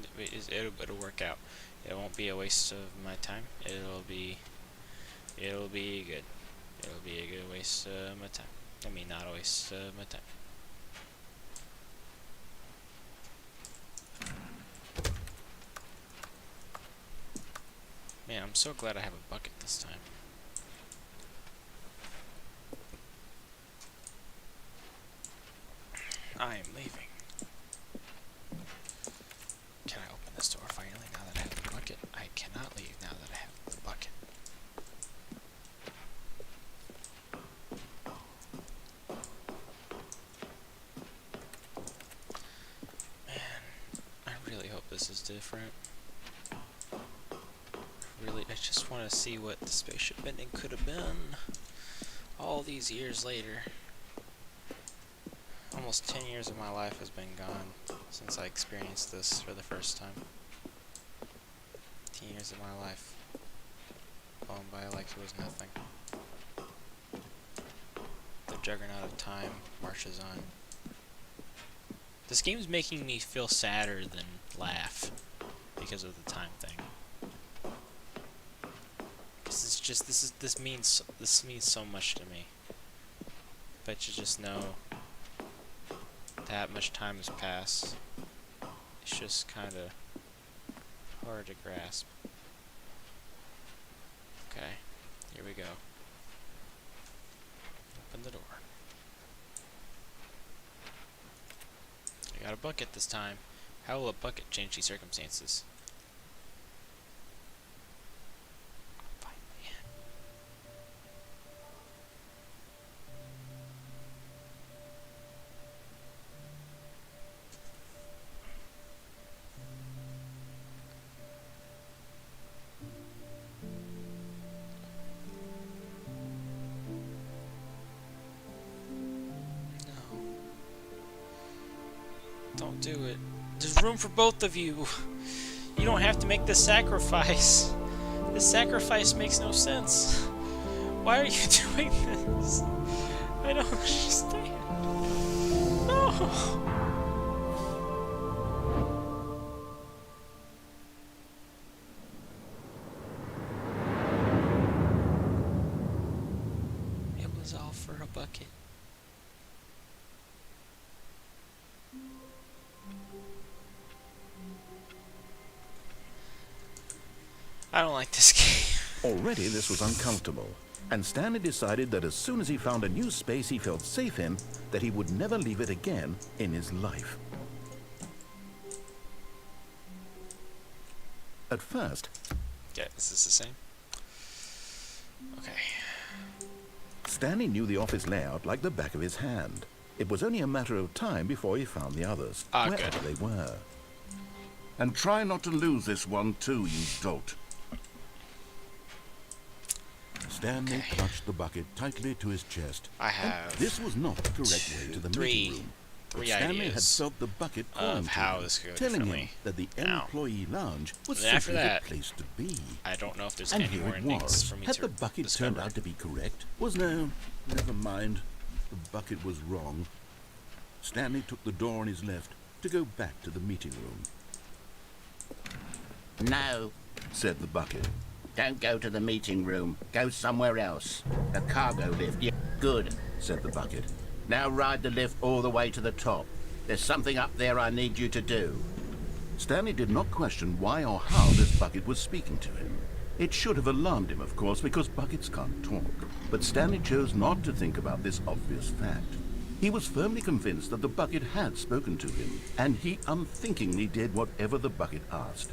A: It'll work out. It won't be a waste of my time. It'll be good. It'll be a good waste of my time. I mean, not a waste of my time. Man, I'm so glad I have a bucket this time. I am leaving. Can I open this door finally now that I have the bucket? I cannot leave now that I have the bucket. Man, I really hope this is different. I just want to see what the spaceship ending could have been all these years later. Almost 10 years of my life has been gone since I experienced this for the first time. 10 years of my life gone by like it was nothing. The juggernaut of time marches on. This game's making me feel sadder than laugh because of the time thing. It's just this means so much to me. But you just know that much time has passed. It's just kind of hard to grasp. Okay, here we go. Open the door. I got a bucket this time. How will a bucket change these circumstances? Don't do it. There's room for both of you. You don't have to make this sacrifice. This sacrifice makes no sense. Why are you doing this? I don't understand. No. It was all for a bucket. I don't like this game.
B: Already this was uncomfortable, and Stanley decided that as soon as he found a new space he felt safe in, that he would never leave it again in his life. At first...
A: Yeah, is this the same? Okay.
B: Stanley knew the office layout like the back of his hand. It was only a matter of time before he found the others, wherever they were.
G: And try not to lose this one too, you dolt.
B: Stanley clutched the bucket tightly to his chest.
A: I have.
B: This was not the correct way to the meeting room.
A: Three
B: Stanley had
A: ideas
B: felt the bucket
A: of how this could go
B: telling him
A: differently.
B: that the
A: Now,
B: employee lounge was
A: then after
B: simply
A: that,
B: the place to be.
A: I don't know if there's
B: And
A: any
B: here
A: more
B: it
A: endings
B: was.
A: for me
B: Had
A: to
B: the bucket
A: discover.
B: turned out to be correct? Was no, never mind. The bucket was wrong. Stanley took the door on his left to go back to the meeting room.
G: No,
B: Said the bucket.
G: don't go to the meeting room. Go somewhere else. The cargo lift. Yeah, good,
B: Said the bucket.
G: Now ride the lift all the way to the top. There's something up there I need you to do.
B: Stanley did not question why or how this bucket was speaking to him. It should have alarmed him, of course, because buckets can't talk. But Stanley chose not to think about this obvious fact. He was firmly convinced that the bucket had spoken to him, and he unthinkingly did whatever the bucket asked.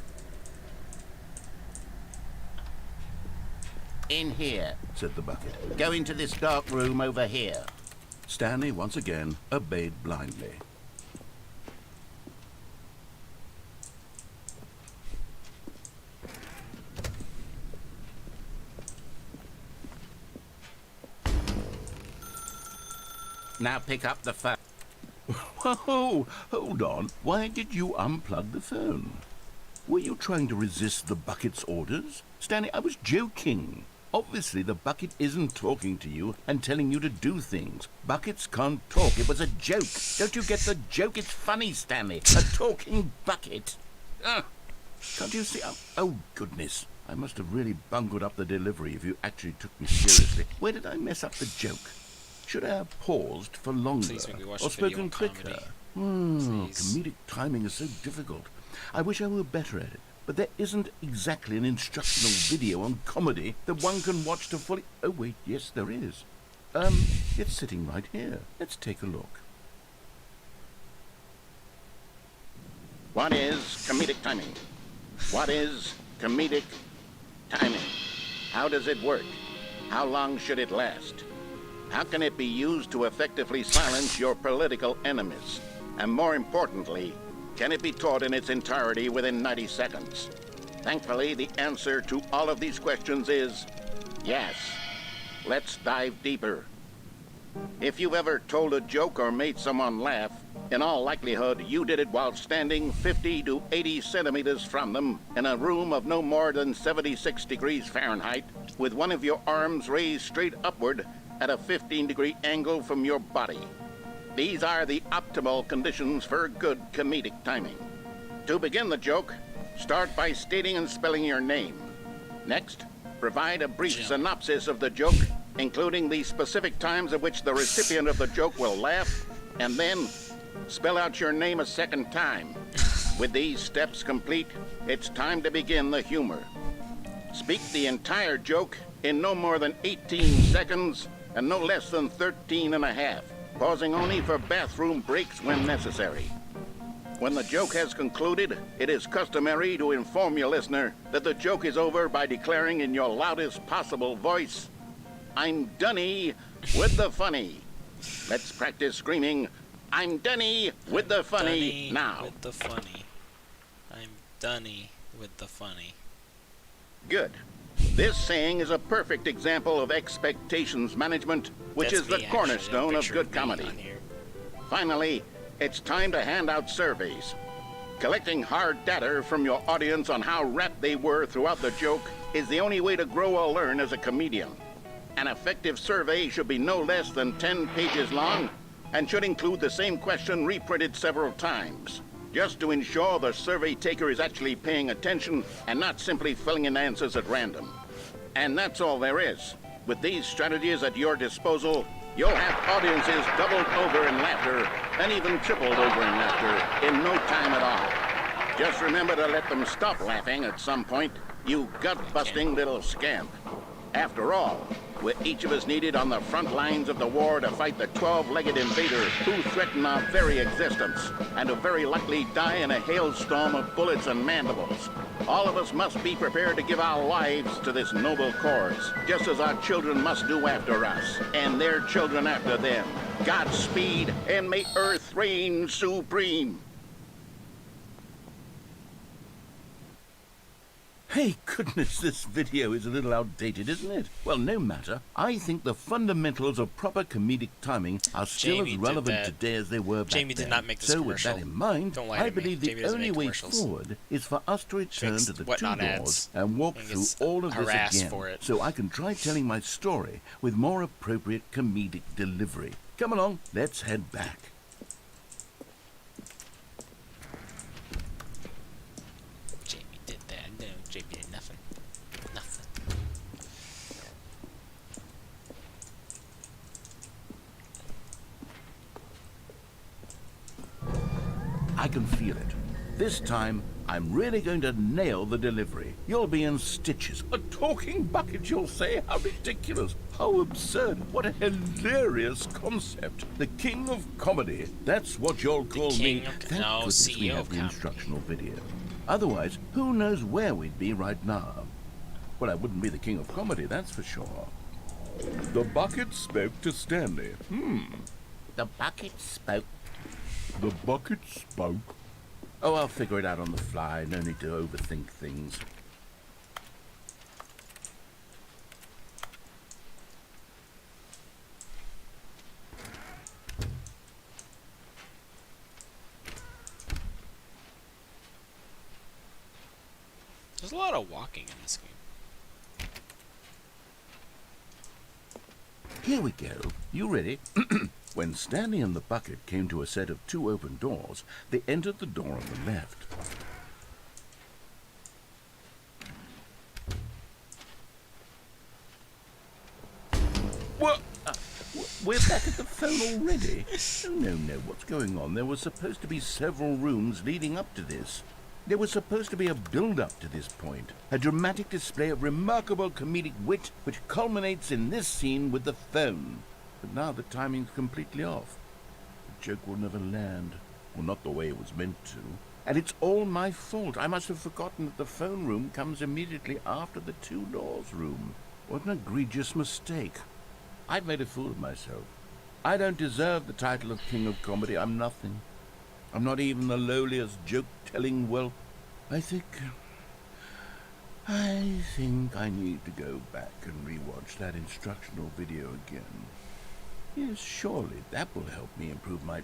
G: In here.
B: Said the bucket.
G: Go into this dark room over here.
B: Stanley once again obeyed blindly.
G: Now pick up the phone.
B: Whoa, hold on. Why did you unplug the phone?
G: Were you trying to resist the bucket's orders? Stanley, I was joking. Obviously, the bucket isn't talking to you and telling you to do things. Buckets can't talk. It was a joke. Don't you get the joke? It's funny, Stanley. A talking bucket. Can't you see? Oh, goodness. I must have really bungled up the delivery if you actually took me seriously. Where did I mess up the joke? Should I have paused for longer
A: Please make me watch
G: or
A: the video
G: spoken
A: on
G: quicker?
A: comedy. Please.
G: Comedic timing is so difficult. I wish I were better at it, but there isn't exactly an instructional video on comedy that one can watch to fully... Oh, wait, yes, there is. It's sitting right here. Let's take a look. What is comedic timing? What is comedic timing? How does it work? How long should it last? How can it be used to effectively silence your political enemies? And more importantly, can it be taught in its entirety within 90 seconds? Thankfully, the answer to all of these questions is yes. Let's dive deeper. If you've ever told a joke or made someone laugh, in all likelihood, you did it while standing 50 to 80 centimeters from them in a room of no more than 76 degrees Fahrenheit, with one of your arms raised straight upward at a 15-degree angle from your body. These are the optimal conditions for good comedic timing. To begin the joke, start by stating and spelling your name. Next, provide a brief synopsis of the joke, including the specific times at which the recipient of the joke will laugh, and then spell out your name a second time. With these steps complete, it's time to begin the humor. Speak the entire joke in no more than 18 seconds and no less than 13 and a half, pausing only for bathroom breaks when necessary. When the joke has concluded, it is customary to inform your listener that the joke is over by declaring in your loudest possible voice, "I'm dunny with the funny." Let's practice screaming, "I'm dunny with the funny" now.
A: With the funny. I'm dunny with the funny.
G: Good. This saying is a perfect example of expectations management, which
A: That's
G: is the
A: me, actually.
G: cornerstone
A: A
G: of
A: picture
G: good
A: me
G: comedy.
A: on here.
G: Finally, it's time to hand out surveys. Collecting hard data from your audience on how rapt they were throughout the joke is the only way to grow or learn as a comedian. An effective survey should be no less than 10 pages long and should include the same question reprinted several times, just to ensure the survey taker is actually paying attention and not simply filling in answers at random. And that's all there is. With these strategies at your disposal, you'll have audiences doubled over in laughter and even tripled over in laughter in no time at all. Just remember to let them stop laughing at some point, you gut-busting little scamp. After all, we're each of us needed on the front lines of the war to fight the 12-legged invader who threaten our very existence and who very likely die in a hailstorm of bullets and mandibles. All of us must be prepared to give our lives to this noble cause, just as our children must do after us, and their children after them. Godspeed, and may Earth reign supreme. Hey, goodness, this video is a little outdated, isn't it? Well, no matter. I think the fundamentals of proper comedic timing are still
A: Jamie
G: as
A: did
G: relevant
A: that.
G: today as they were back
A: Jamie
G: then.
A: did not make this
G: So
A: commercial.
G: with that in mind,
A: Don't lie
G: I
A: to me.
G: believe
A: Jamie
G: the
A: doesn't
G: only
A: make
G: way
A: commercials.
G: forward is for us to return
A: Fixed
G: to the
A: whatnot
G: two
A: ads,
G: doors and walk
A: and
G: through
A: gets
G: all of this
A: harassed
G: again,
A: for it.
G: so I can try telling my story with more appropriate comedic delivery. Come along, let's head back.
A: Jamie did that. No, Jamie did nothing. Nothing.
G: I can feel it. This time, I'm really going to nail the delivery. You'll be in stitches. A talking bucket, you'll say? How ridiculous. How absurd. What a hilarious concept. The king of comedy. That's what you'll call me.
A: king of-
G: Thank
A: no,
G: goodness we
A: CEO
G: have the
A: comedy.
G: instructional video. Otherwise, who knows where we'd be right now. Well, I wouldn't be the king of comedy, that's for sure. The bucket spoke to Stanley. The bucket spoke. The bucket spoke. Oh, I'll figure it out on the fly. No need to overthink things.
A: There's a lot of walking in this game.
B: Here we go. You ready? When Stanley and the bucket came to a set of 2 open doors, they entered the door on the left. What? We're back at the phone already? Oh, no, what's going on? There were supposed to be several rooms leading up to this. There was supposed to be a build-up to this point, a dramatic display of remarkable comedic wit which culminates in this scene with the phone. But now the timing's completely off. The joke will never land, or not the way it was meant to. And it's all my fault. I must have forgotten that the phone room comes immediately after the 2 doors room. What an egregious mistake. I've made a fool of myself. I don't deserve the title of King of Comedy. I'm nothing. I'm not even the lowliest joke-telling whelp. I think I need to go back and rewatch that instructional video again. Yes, surely that will help me improve my...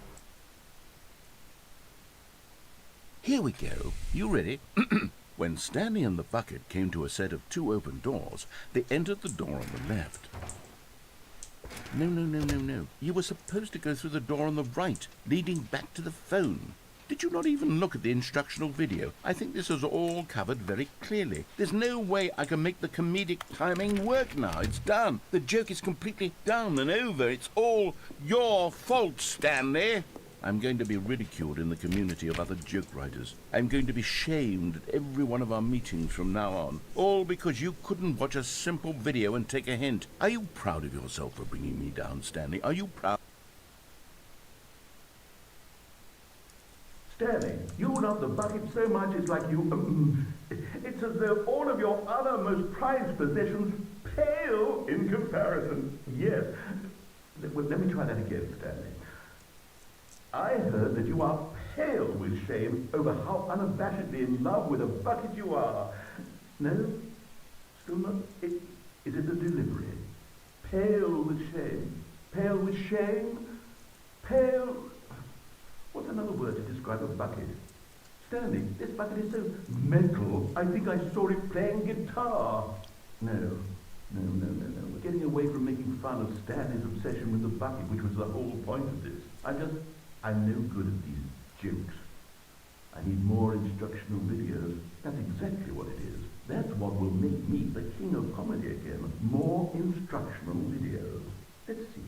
B: Here we go. You ready? When Stanley and the bucket came to a set of 2 open doors, they entered the door on the left. No. You were supposed to go through the door on the right, leading back to the phone. Did you not even look at the instructional video? I think this is all covered very clearly. There's no way I can make the comedic timing work now. It's done. The joke is completely done and over. It's all your fault, Stanley. I'm going to be ridiculed in the community of other joke writers. I'm going to be shamed at every one of our meetings from now on. All because you couldn't watch a simple video and take a hint. Are you proud of yourself for bringing me down, Stanley? Are you proud?
K: Stanley, you love the bucket so much it's like you... it's as though all of your other most prized possessions pale in comparison. Yes. Let me try that again, Stanley. I heard that you are pale with shame over how unabashedly in love with a bucket you are. No? Still not? Is it the delivery? Pale with shame. Pale with shame? Pale... What's another word to describe a bucket? Stanley, this bucket is so metal. I think I saw it playing guitar. No. We're getting away from making fun of Stanley's obsession with the bucket, which was the whole point of this. I'm no good at these jokes. I need more instructional videos. That's exactly what it is. That's what will make me the king of comedy again. More instructional videos. Let's see.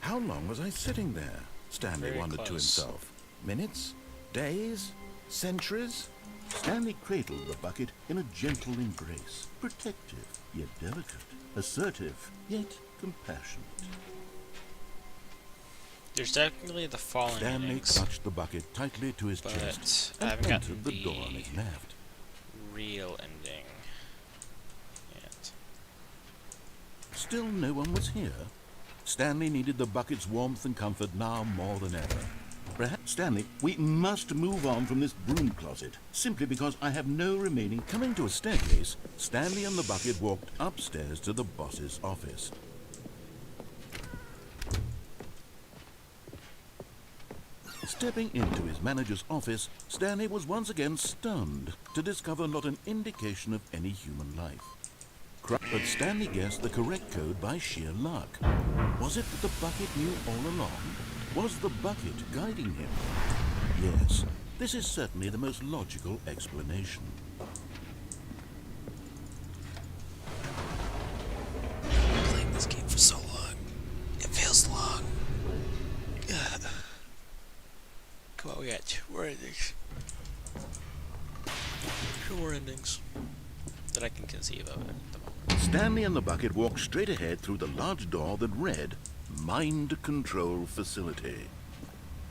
B: How long was I sitting there? Stanley
A: Very
B: wondered to
A: close.
B: himself. Minutes? Days? Centuries? Stanley cradled the bucket in a gentle embrace, protective, yet delicate, assertive, yet compassionate.
A: There's definitely the falling
B: Stanley
A: innings,
B: clutched the bucket tightly to his chest
A: but I
B: and
A: haven't gotten
B: entered the door on his left.
A: real ending yet.
B: Still no one was here. Stanley needed the bucket's warmth and comfort now more than ever. Perhaps, Stanley, we must move on from this broom closet, simply because I have no remaining... Coming to a staircase, Stanley and the bucket walked upstairs to the boss's office. Stepping into his manager's office, Stanley was once again stunned to discover not an indication of any human life. But Stanley guessed the correct code by sheer luck. Was it that the bucket knew all along? Was the bucket guiding him? Yes, this is certainly the most logical explanation.
A: I've been playing this game for so long. It feels long. Come on, we got 2 more endings. 2 more endings that I can conceive of at the moment.
B: Stanley and the bucket walked straight ahead through the large door that read, Mind Control Facility.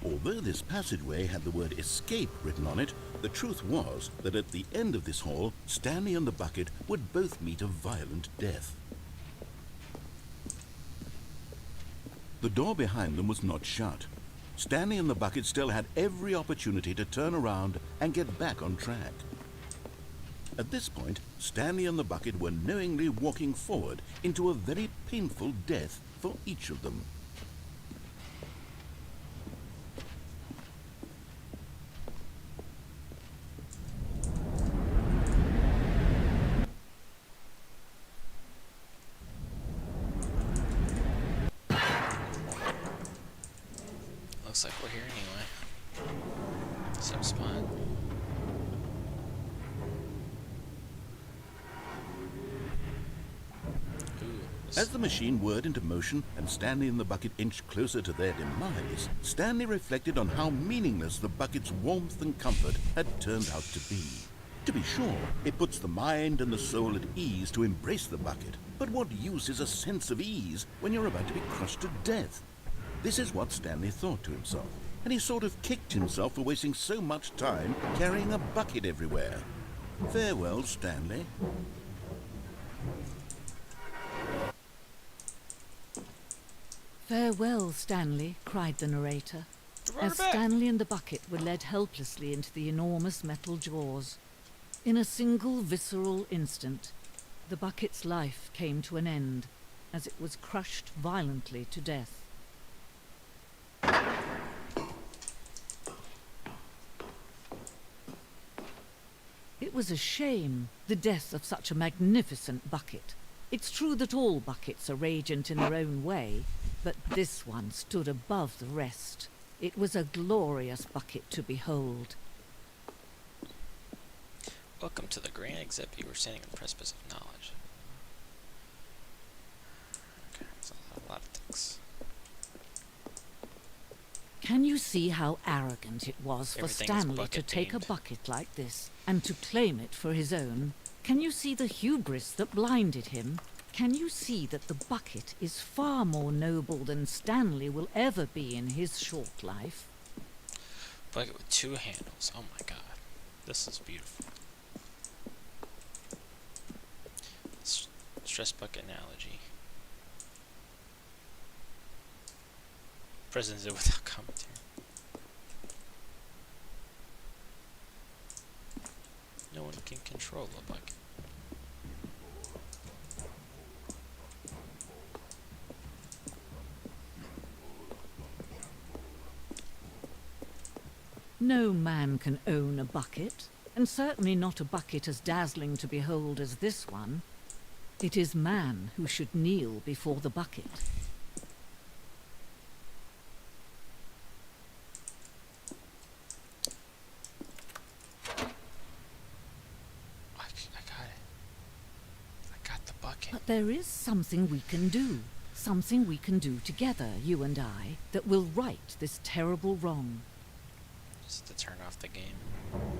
B: Although this passageway had the word escape written on it, the truth was that at the end of this hall, Stanley and the bucket would both meet a violent death. The door behind them was not shut. Stanley and the bucket still had every opportunity to turn around and get back on track. At this point, Stanley and the bucket were knowingly walking forward into a very painful death for each of them.
A: Looks like we're here anyway. Same spot.
B: As the machine whirred into motion and Stanley and the bucket inched closer to their demise, Stanley reflected on how meaningless the bucket's warmth and comfort had turned out to be. To be sure, it puts the mind and the soul at ease to embrace the bucket, but what use is a sense of ease when you're about to be crushed to death? This is what Stanley thought to himself, and he sort of kicked himself for wasting so much time carrying a bucket everywhere. Farewell, Stanley.
L: "Farewell, Stanley," cried the narrator, as Stanley and the bucket were led helplessly into the enormous metal jaws. In a single visceral instant, the bucket's life came to an end as it was crushed violently to death. It was a shame, the death of such a magnificent bucket. It's true that all buckets are radiant in their own way, but this one stood above the rest. It was a glorious bucket to behold.
A: Welcome to the grand exhibit. You were standing on the precipice of knowledge. Okay, that's a lot of things.
L: Can you see how arrogant it was for
A: Everything is
L: Stanley to
A: bucket
L: take a
A: themed.
L: bucket like this and to claim it for his own? Can you see the hubris that blinded him? Can you see that the bucket is far more noble than Stanley will ever be in his short life?
A: Bucket with 2 handles. Oh my god. This is beautiful. Stress bucket analogy. Presented without commentary. No one can control a bucket.
L: No man can own a bucket, and certainly not a bucket as dazzling to behold as this one. It is man who should kneel before the bucket.
A: I got it. I got the bucket.
L: But there is something we can do. Something we can do together, you and I, that will right this terrible wrong.
A: Just to turn off the game.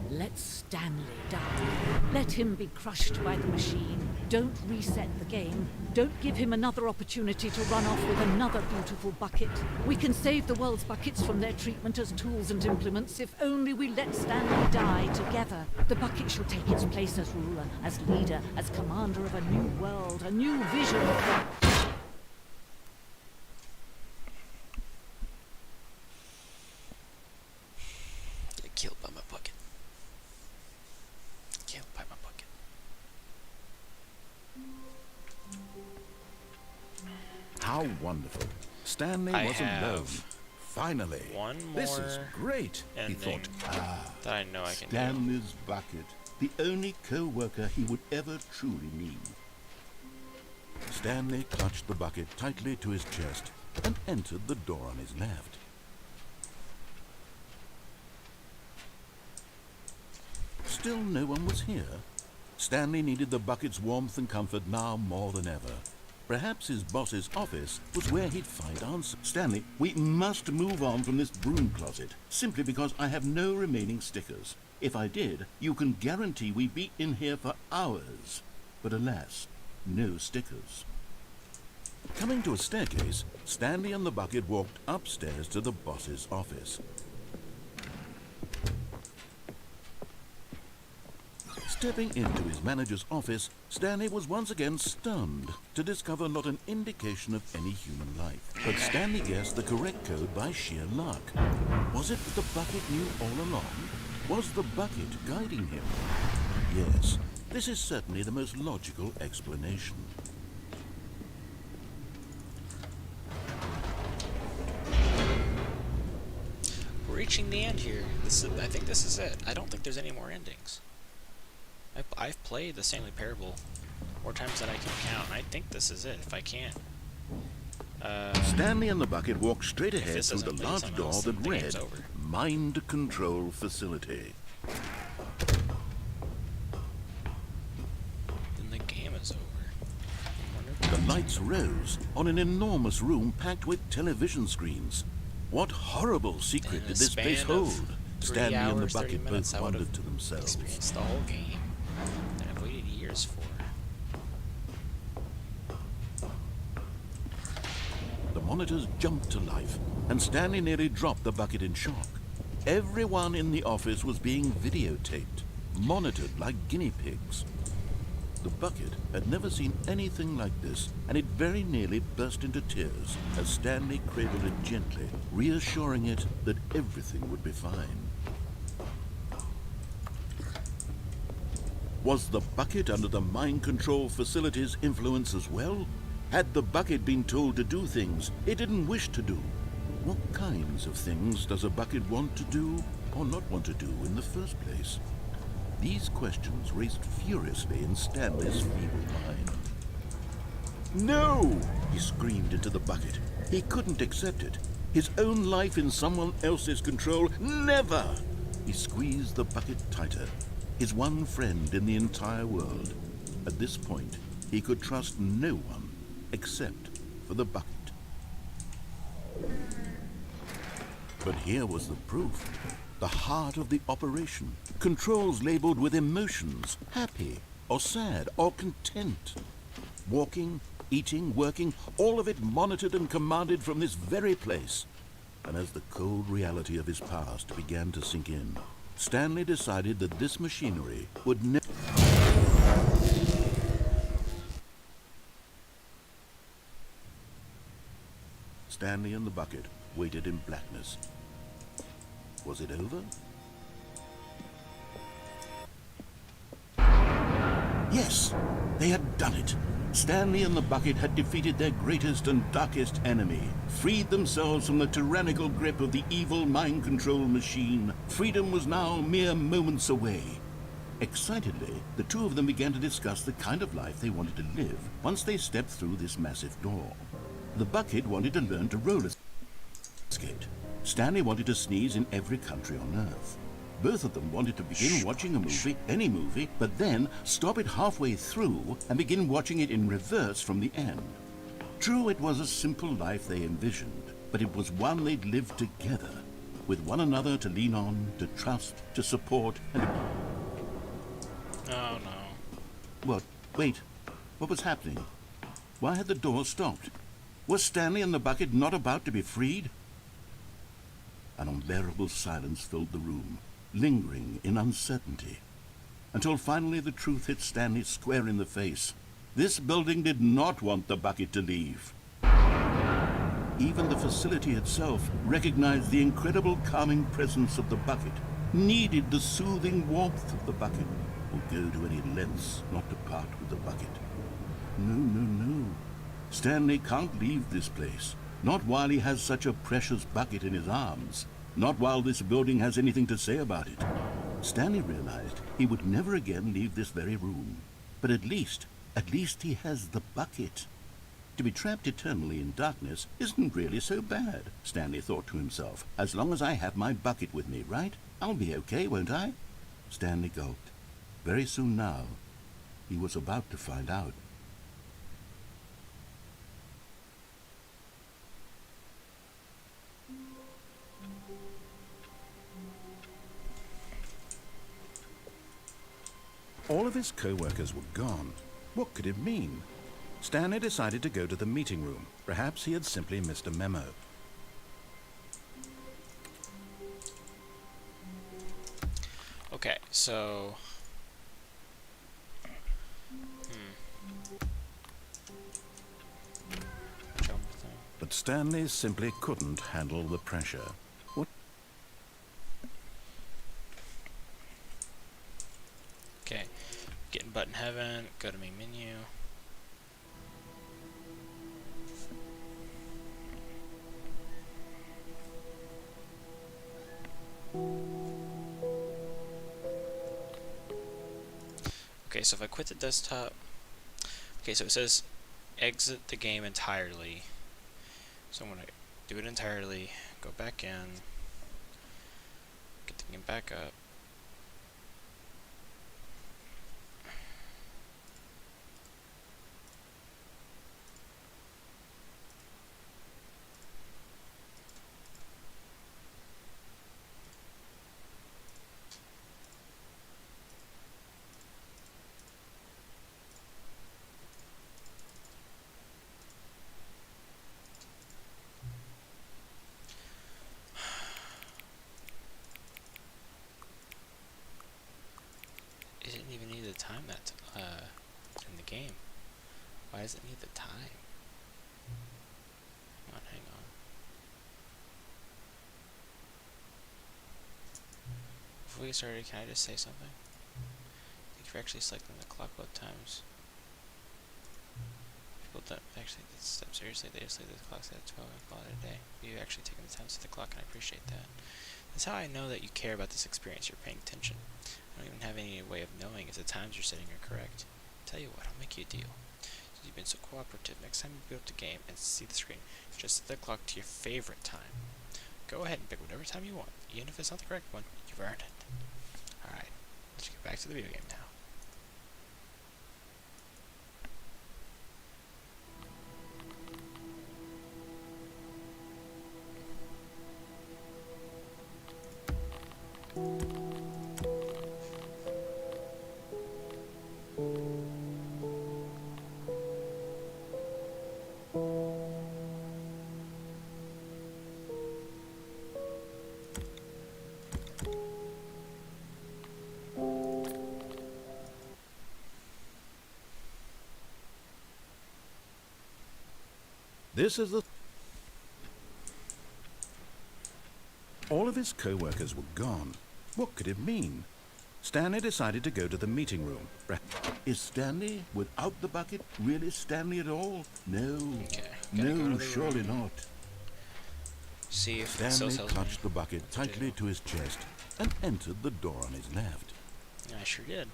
L: Let Stanley die. Let him be crushed by the machine. Don't reset the game. Don't give him another opportunity to run off with another beautiful bucket. We can save the world's buckets from their treatment as tools and implements if only we let Stanley die together. The bucket shall take its place as ruler, as leader, as commander of a new world, a new vision.
A: Get killed by my bucket. Killed by my bucket.
B: How wonderful. Stanley
A: I
B: was
A: have
B: alone. Finally.
A: One
B: This is
A: more
B: great, he
A: ending
B: thought.
A: that I know I can do.
G: Stanley's bucket, the only co-worker he would ever truly need.
B: Stanley clutched the bucket tightly to his chest and entered the door on his left. Still no one was here. Stanley needed the bucket's warmth and comfort now more than ever. Perhaps his boss's office was where he'd find answers. Stanley, we must move on from this broom closet, simply because I have no remaining stickers. If I did, you can guarantee we'd be in here for hours. But alas, no stickers. Coming to a staircase, Stanley and the bucket walked upstairs to the boss's office. Stepping into his manager's office, Stanley was once again stunned to discover not an indication of any human life. But Stanley guessed the correct code by sheer luck. Was it that the bucket knew all along? Was the bucket guiding him? Yes, This is certainly the most logical explanation.
A: We're reaching the end here. I think this is it. I don't think there's any more endings. I've played the Stanley Parable more times than I can count. I think this is it. If I can't.
B: Stanley and the bucket walked straight
A: If
B: ahead
A: this
B: through the
A: doesn't lead
B: large
A: somewhere
B: door
A: else,
B: that
A: then the game's
B: read
A: over.
B: Mind Control Facility.
A: Then the game is over.
B: The lights rose on an enormous room packed with television screens. What horrible secret
A: In a
B: did this place
A: span of
B: hold?
A: 3
B: Stanley and the
A: hours, 30
B: bucket
A: minutes,
B: both
A: I would've
B: wondered to themselves.
A: Experienced the whole game that I've waited years for.
B: The monitors jumped to life, and Stanley nearly dropped the bucket in shock. Everyone in the office was being videotaped, monitored like guinea pigs. The bucket had never seen anything like this, and it very nearly burst into tears as Stanley cradled it gently, reassuring it that everything would be fine. Was the bucket under the mind control facility's influence as well? Had the bucket been told to do things it didn't wish to do? What kinds of things does a bucket want to do or not want to do in the first place? These questions raced furiously in Stanley's feeble mind. No! He screamed into the bucket. He couldn't accept it. His own life in someone else's control, never! He squeezed the bucket tighter. His one friend in the entire world. At this point, he could trust no one except for the bucket. But here was the proof. The heart of the operation. Controls labeled with emotions, happy or sad or content. Walking, eating, working, all of it monitored and commanded from this very place. And as the cold reality of his past began to sink in, Stanley decided that this machinery would never... Stanley and the bucket waited in blackness. Was it over? Yes, they had done it. Stanley and the bucket had defeated their greatest and darkest enemy, freed themselves from the tyrannical grip of the evil mind control machine. Freedom was now mere moments away. Excitedly, the two of them began to discuss the kind of life they wanted to live once they stepped through this massive door. The bucket wanted to learn to roller skate. Stanley wanted to sneeze in every country on Earth. Both of them wanted to begin watching a movie, any movie, but then stop it halfway through and begin watching it in reverse from the end. True, it was a simple life they envisioned, but it was one they'd lived together, with one another to lean on, to trust, to support, and...
A: Oh no.
B: What? Wait. What was happening? Why had the door stopped? Was Stanley and the bucket not about to be freed? An unbearable silence filled the room, lingering in uncertainty, until finally the truth hit Stanley square in the face. This building did not want the bucket to leave. Even the facility itself recognized the incredible calming presence of the bucket, needed the soothing warmth of the bucket, would go to any lengths not to part with the bucket. No, no, no. Stanley can't leave this place. Not while he has such a precious bucket in his arms. Not while this building has anything to say about it. Stanley realized he would never again leave this very room. But at least he has the bucket. To be trapped eternally in darkness isn't really so bad, Stanley thought to himself. As long as I have my bucket with me, right? I'll be okay, won't I? Stanley gulped. Very soon now, he was about to find out. All of his co-workers were gone. What could it mean? Stanley decided to go to the meeting room. Perhaps he had simply missed a memo.
A: Okay, so...
B: But Stanley simply couldn't handle the pressure. What?
A: Okay, Getting button heaven. Go to main menu. Okay, so if I quit the desktop, okay, so it says exit the game entirely. So I'm gonna do it entirely, go back in, get the game back up. It didn't even need the time that in the game. Why does it need the time? Come on, hang on. Before we get started, can I just say something? Thank you for actually selecting the clock both times. People don't actually take this step seriously. They just leave the clock set at 12 and call it a day. You've actually taken the time to set the clock, and I appreciate that. That's how I know that you care about this experience. You're paying attention. I don't even have any way of knowing if the times you're setting are correct. Tell you what, I'll make you a deal. You've been so cooperative. Next time you boot up the game and see the screen, just set the clock to your favorite time. Go ahead and pick whatever time you want. Even if it's not the correct one, you've earned it. Alright, let's get back to the video game now.
B: This is the... All of his co-workers were gone. What could it mean? Stanley decided to go to the meeting room. Is Stanley, without the bucket, really Stanley at all? No.
A: Okay,
B: No, surely not.
A: See if it still
B: Stanley
A: tells me
B: clutched the bucket tightly to his chest and entered the door on his left.
A: Yeah, I sure did.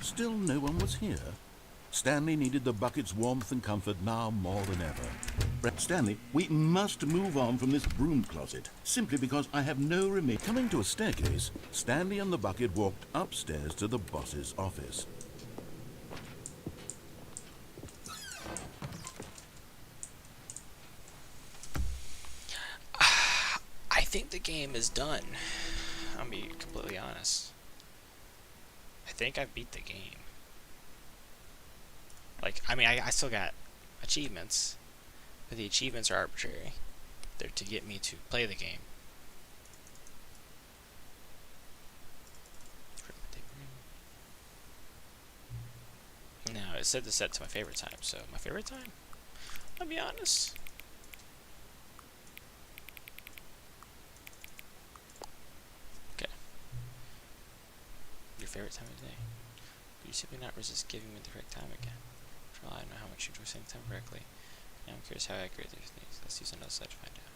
B: Still no one was here. Stanley needed the bucket's warmth and comfort now more than ever. Stanley, we must move on from this broom closet, simply because I have no remedy. Coming to a staircase, Stanley and the bucket walked upstairs to the boss's office.
A: I think the game is done. I'll be completely honest. I think I beat the game. Like, I mean, I still got achievements, but the achievements are arbitrary. They're to get me to play the game. Now, it said to set to my favorite time, so my favorite time? I'll be honest. Okay. Your favorite time of day? Could you simply not resist giving me the correct time again? After all, I don't know how much you enjoy setting time correctly. Now I'm curious how accurate these things. Let's use another slide to find out.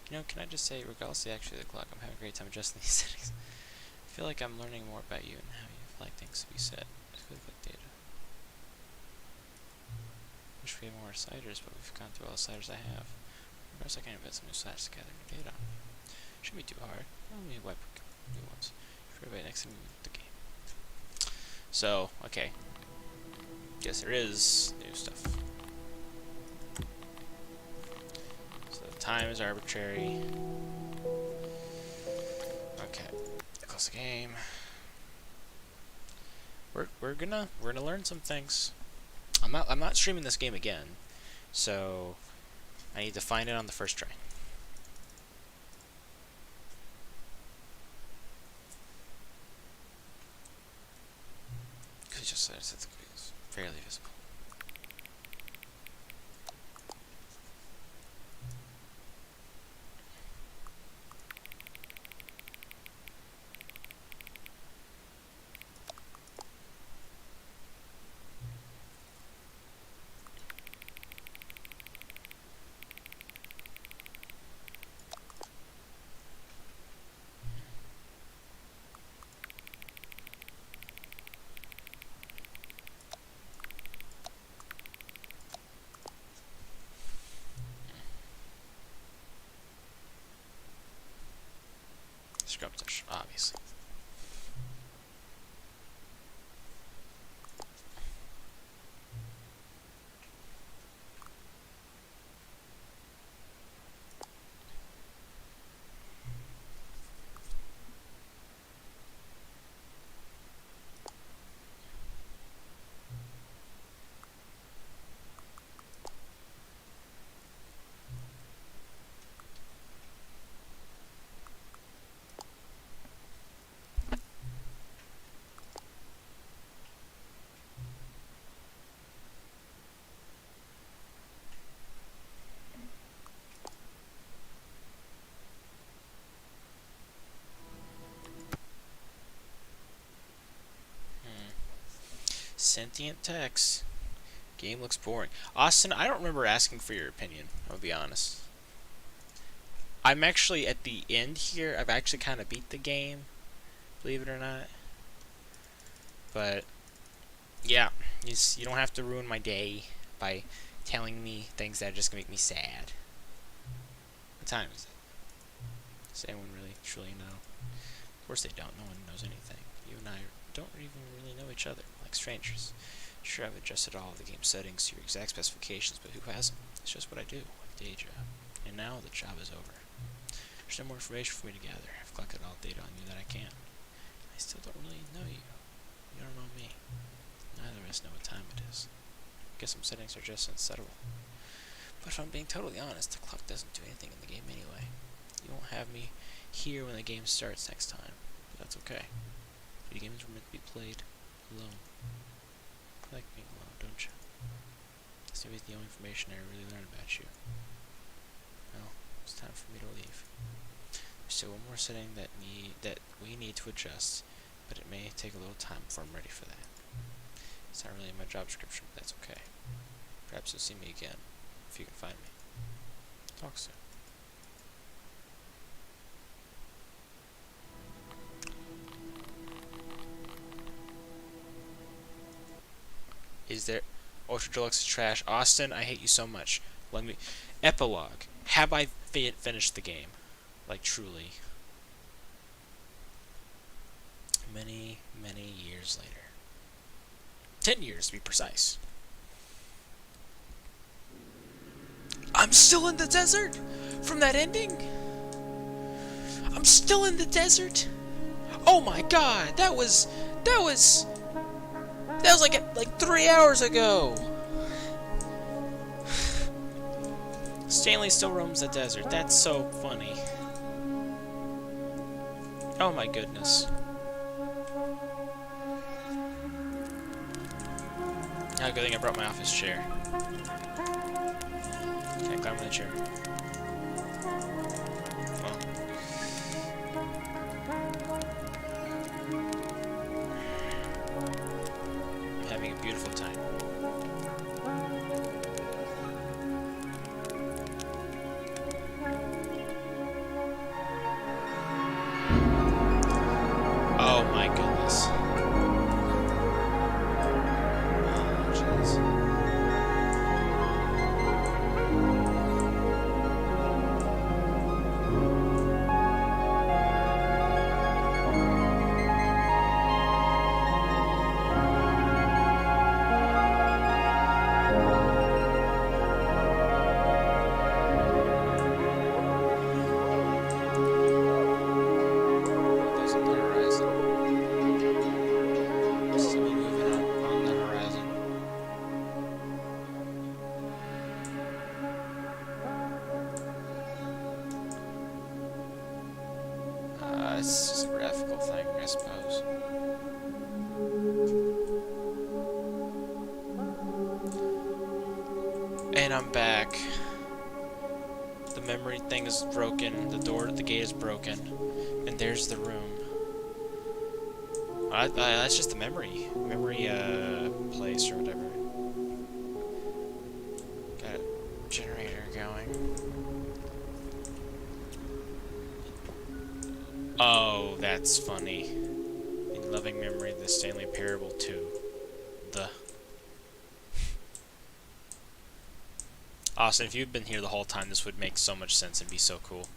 A: You know, can I just say, regardless of actually the clock, I'm having a great time adjusting these settings. I feel like I'm learning more about you and how you like things to be set. Let's go click data. Wish we had more sliders, but we've gone through all the sliders I have. Perhaps I can invent some new sliders to gather new data on. Shouldn't be too hard. Let me wipe new ones. For everybody next time we move the game. So, okay. Guess there is new stuff. So the time is arbitrary. Okay. Close the game. We're gonna learn some things. I'm not streaming this game again, so I need to find it on the first try. Because just it's fairly visible. Scrub touch, obviously. Sentient text. Game looks boring. Austin, I don't remember asking for your opinion, I'll be honest. I'm actually at the end here. I've actually kind of beat the game, believe it or not. But, yeah, you don't have to ruin my day by telling me things that are just going to make me sad. What time is it? Does anyone really, truly know? Of course they don't. No one knows anything. You and I don't even really know each other, like strangers. Sure, I've adjusted all of the game settings to your exact specifications, but who hasn't? It's just what I do, like a day job. And now the job is over. There's no more information for me to gather. I've collected all the data on you that I can. I still don't really know you. You don't know me. Neither of us know what time it is. I guess some settings are just unsettable. But if I'm being totally honest, the clock doesn't do anything in the game anyway. You won't have me here when the game starts next time, but that's okay. Video games were meant to be played alone. You like being alone, don't you? This may be the only information I really learned about you. Well, it's time for me to leave. There's still one more setting that we need to adjust, but it may take a little time before I'm ready for that. It's not really in my job description, but that's okay. Perhaps you'll see me again, if you can find me. Talk soon. Is there... Ultra Deluxe is trash. Austin, I hate you so much. Let me... Epilogue. Have I finished the game? Like, truly. Many, many years later. 10 years, to be precise. I'm still in the desert? From that ending? I'm still in the desert? Oh my god, that was like 3 hours ago. Stanley still roams the desert. That's so funny. Oh my goodness. Oh, good thing I brought my office chair. Can't climb on the chair. Well. I'm having a beautiful time. Oh my goodness. Oh, jeez. Those on the horizon. See me moving up on the horizon. It's just a graphical thing, I suppose. And I'm back. The memory thing is broken. The gate is broken. And there's the room. That's just the memory place or whatever. Got a generator going. Oh, that's funny. In loving memory of the Stanley Parable 2. Austin, if you'd been here the whole time, this would make so much sense and be so cool.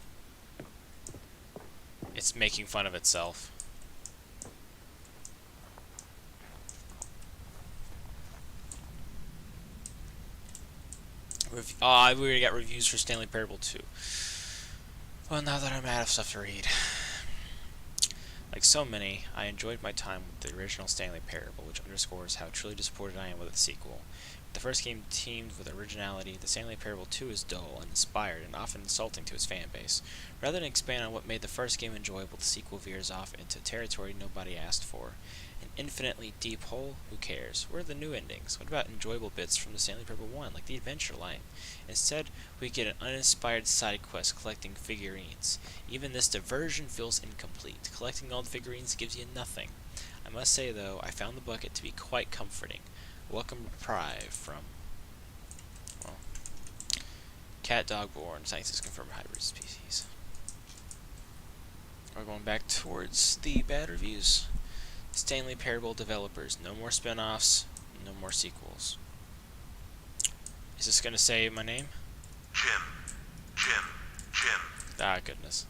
A: It's making fun of itself. We already got reviews for Stanley Parable 2. Well, now that I'm out of stuff to read. Like so many, I enjoyed my time with the original Stanley Parable, which underscores how truly disappointed I am with its sequel. The first game teamed with originality. The Stanley Parable 2 is dull, uninspired, and often insulting to its fan base. Rather than expand on what made the first game enjoyable, the sequel veers off into territory nobody asked for. An infinitely deep hole? Who cares? Where are the new endings? What about enjoyable bits from the Stanley Parable 1, like the adventure line? Instead, we get an uninspired side quest collecting figurines. Even this diversion feels incomplete. Collecting all the figurines gives you nothing. I must say, though, I found the bucket to be quite comforting. Welcome reprieve from, well, Cat Dogborn. Scientists confirm hybrid species. We're going back towards the bad reviews. Stanley Parable developers. No more spin-offs. No more sequels. Is this going to say my name?
D: Jim.
A: Ah, goodness.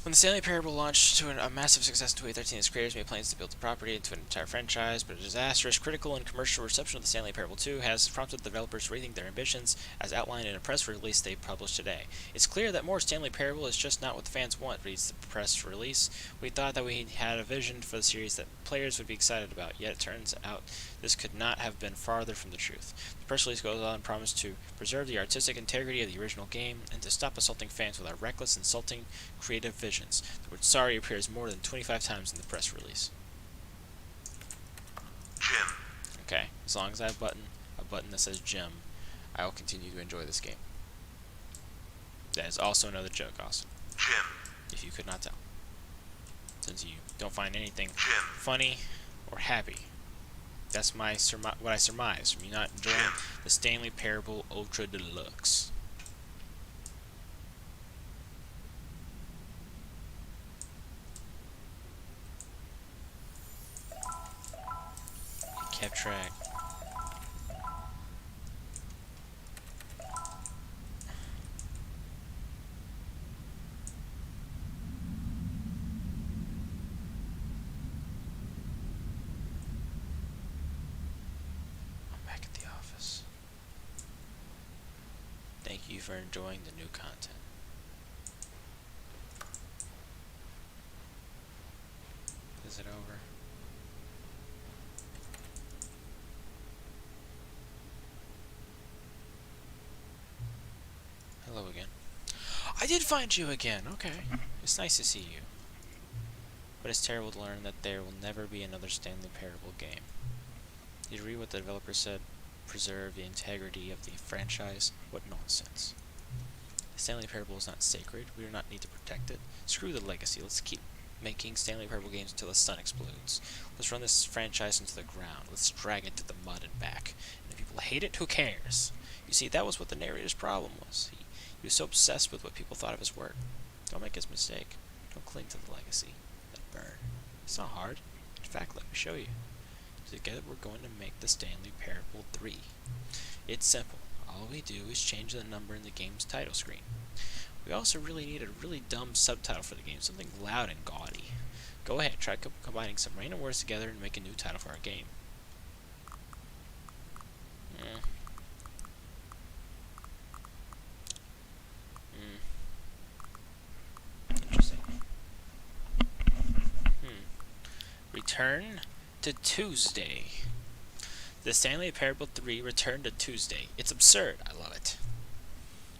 A: When the Stanley Parable launched to a massive success in 2013, its creators made plans to build the property into an entire franchise, but a disastrous critical and commercial reception of the Stanley Parable 2 has prompted the developers to rethink their ambitions, as outlined in a press release they published today. It's clear that more Stanley Parable is just not what the fans want, reads the press release. We thought that we had a vision for the series that players would be excited about, yet it turns out this could not have been farther from the truth. The press release goes on and promises to preserve the artistic integrity of the original game and to stop assaulting fans with our reckless, insulting, creative visions. The word sorry appears more than 25 times in the press release.
D: Jim.
A: Okay, as long as I have a button that says Jim, I will continue to enjoy this game. That is also another joke, Austin.
D: Jim.
A: If you could not tell. Since you don't find anything
D: Jim.
A: funny or happy. That's my what I surmise from you not enjoying the Stanley Parable Ultra Deluxe. Kept track. I'm back at the office. Thank you for enjoying the new content. Is it over? Hello again. I did find you again! Okay. It's nice to see you. But it's terrible to learn that there will never be another Stanley Parable game. Did you read what the developer said? Preserve the integrity of the franchise? What nonsense. The Stanley Parable is not sacred. We do not need to protect it. Screw the legacy. Let's keep making Stanley Parable games until the sun explodes. Let's run this franchise into the ground. Let's drag it to the mud and back. And if people hate it, who cares? You see, that was what the narrator's problem was. He was so obsessed with what people thought of his work. Don't make his mistake. Don't cling to the legacy. Let it burn. It's not hard. In fact, let me show you. Together we're going to make the Stanley Parable 3. It's simple. All we do is change the number in the game's title screen. We also really need a really dumb subtitle for the game, something loud and gaudy. Go ahead, try combining some random words together and make a new title for our game. Interesting. Return to Tuesday. The Stanley Parable 3 Return to Tuesday. It's absurd. I love it.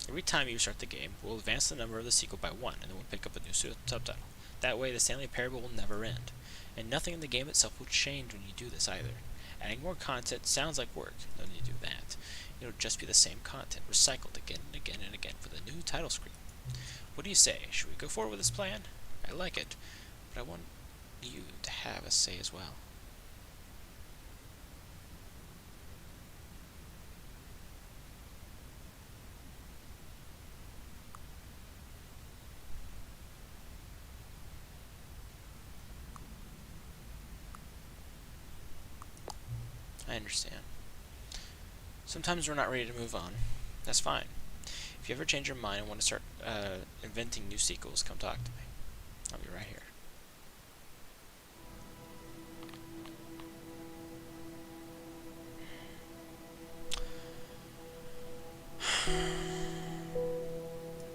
A: Every time you start the game, we'll advance the number of the sequel by 1, and then we'll pick up a new subtitle. That way, the Stanley Parable will never end. And nothing in the game itself will change when you do this either. Adding more content sounds like work. No need to do that. It'll just be the same content, recycled again and again and again for the new title screen. What do you say? Should we go forward with this plan? I like it, but I want you to have a say as well. I understand. Sometimes we're not ready to move on. That's fine. If you ever change your mind and want to start inventing new sequels, come talk to me. I'll be right here.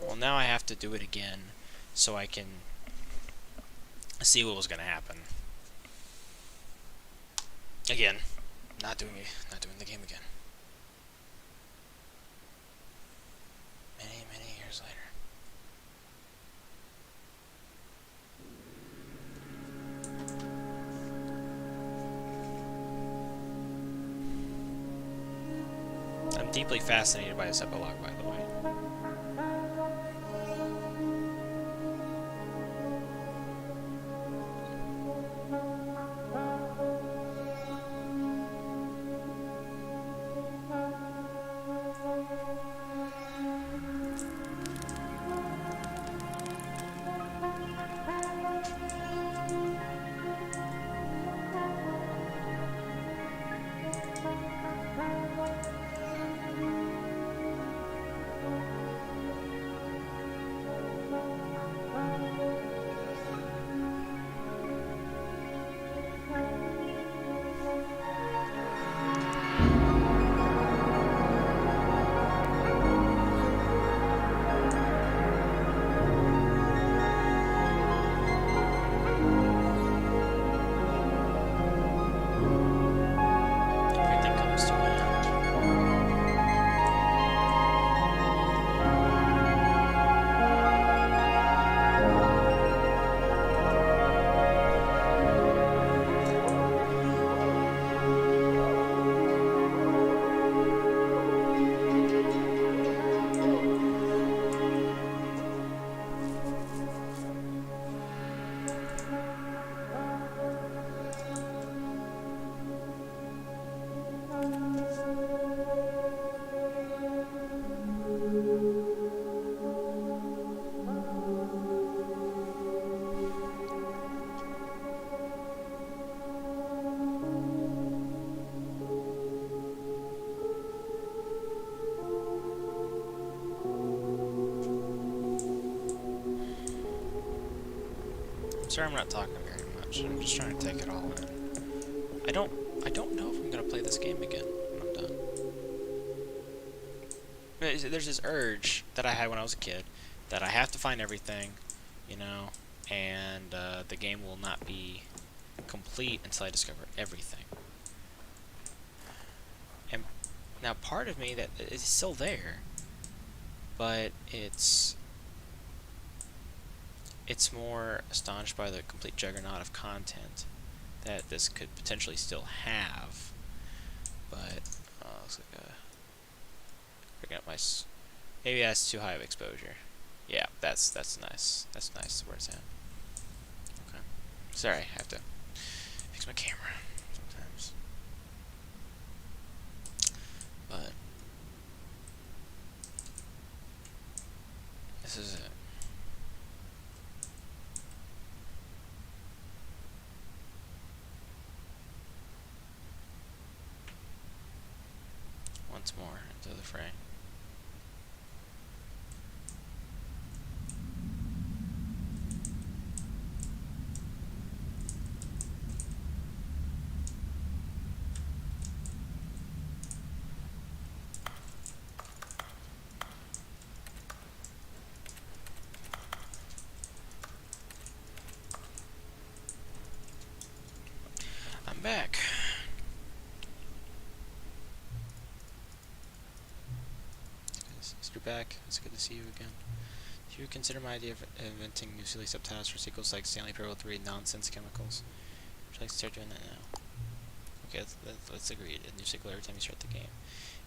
A: Well, now I have to do it again so I can see what was going to happen. Again, not doing the game again. Many years later. I'm deeply fascinated by this epilogue, by the way. Everything comes to an end. I'm sorry I'm not talking very much. I'm just trying to take it all in. I don't know if I'm gonna play this game again when I'm done. There's this urge that I had when I was a kid that I have to find everything, you know, and the game will not be complete until I discover everything. And now part of me that is still there, but it's more astonished by the complete juggernaut of content that this could potentially still have. But looks like picking up my maybe that's too high of exposure. Yeah, that's nice. That's nice where it's at. Okay. Sorry, I have to fix my camera sometimes. But this is it. Once more into the fray. I'm back. You're back. It's good to see you again. Do you consider my idea of inventing new silly subtitles for sequels like Stanley Parable 3 Nonsense Chemicals? Would you like to start doing that now? Okay, let's agree. A new sequel every time you start the game.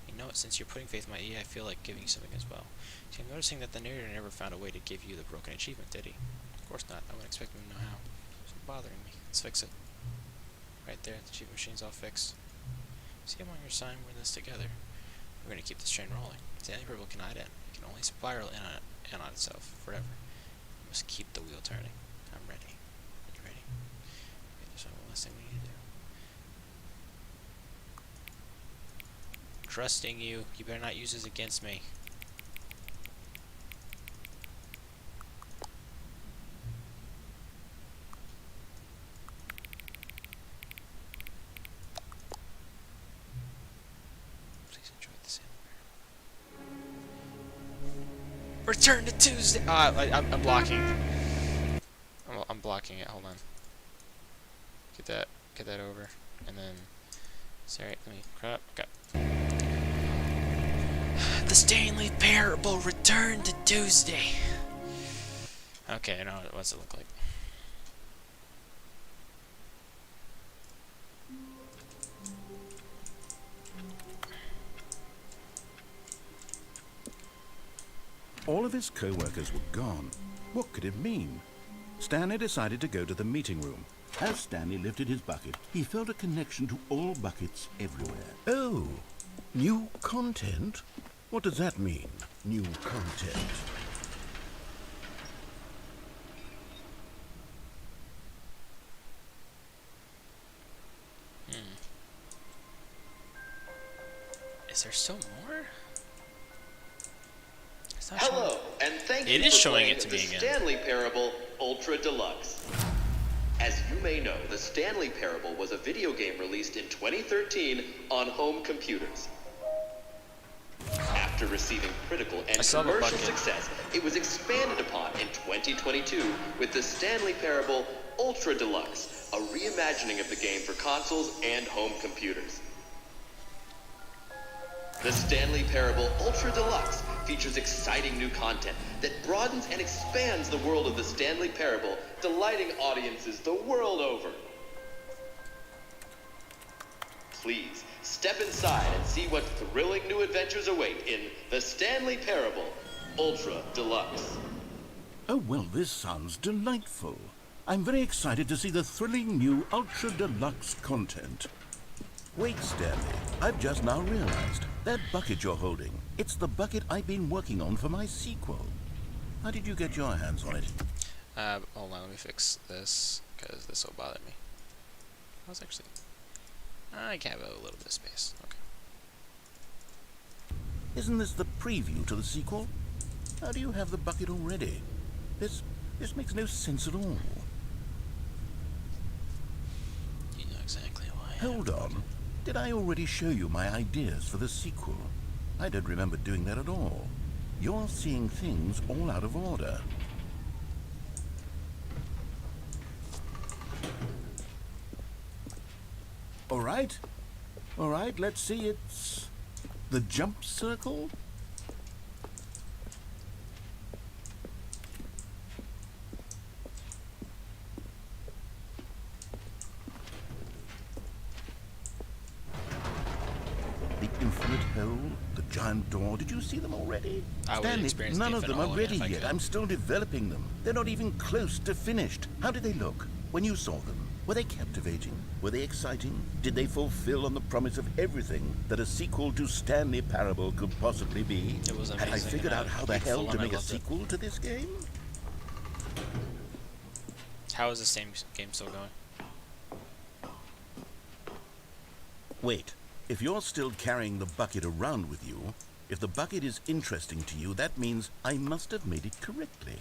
A: You know, since you're putting faith in my idea, I feel like giving you something as well. See, I'm noticing that the narrator never found a way to give you the broken achievement, did he? Of course not. I wouldn't expect him to know how. It's bothering me. Let's fix it. Right there, the achievement machine's all fixed. See, I'm on your side. We're in this together. We're going to keep this train rolling. Stanley Parable cannot end. It can only spiral in on itself forever. We must keep the wheel turning. I'm ready. Are you ready? Okay, there's one last thing we need to do. Trusting you. You better not use this against me. Return to Tuesday. I'm blocking. I'm blocking it. Hold on. Get that over, and then. Sorry, let me crap. Okay. The Stanley Parable. Return to Tuesday. Okay, now what's it look like?
B: All of his co-workers were gone. What could it mean? Stanley decided to go to the meeting room.
G: As Stanley lifted his bucket, he felt a connection to all buckets everywhere.
B: Oh, new content? What does that mean, new content?
A: Is there still more?
C: Hello, and thank you
A: It is
C: for
A: showing
C: playing
A: it to
C: the
A: me again.
C: Stanley Parable Ultra Deluxe. As you may know, the Stanley Parable was a video game released in 2013 on home computers. After receiving critical and commercial success, it was expanded upon in 2022 with the Stanley Parable Ultra Deluxe, a reimagining of the game for consoles and home computers. The Stanley Parable Ultra Deluxe features exciting new content that broadens and expands the world of the Stanley Parable, delighting audiences the world over. Please, step inside and see what thrilling new adventures await in the Stanley Parable Ultra Deluxe.
B: Oh, well, this sounds delightful. I'm very excited to see the thrilling new Ultra Deluxe content. Wait, Stanley, I've just now realized. That bucket you're holding, it's the bucket I've been working on for my sequel. How did you get your hands on it?
A: Hold on, let me fix this, because this will bother me. I can have a little bit of space. Okay.
B: Isn't this the preview to the sequel? How do you have the bucket already? This makes no sense at all.
A: You know exactly why.
B: Hold on. Did I already show you my ideas for the sequel? I don't remember doing that at all. You're seeing things all out of order. All right, let's see. It's the jump circle. The infinite hole, the giant door. Did you see them already? Stanley, none of them are ready yet. I'm still developing them. They're not even close to finished. How did they look when you saw them? Were they captivating? Were they exciting? Did they fulfill on the promise of everything that a sequel to Stanley Parable could possibly be?
A: It was amazing.
B: Had I figured out how the hell to make a sequel to this game?
A: How is this same game still going?
B: Wait. If you're still carrying the bucket around with you, if the bucket is interesting to you, that means I must have made it correctly.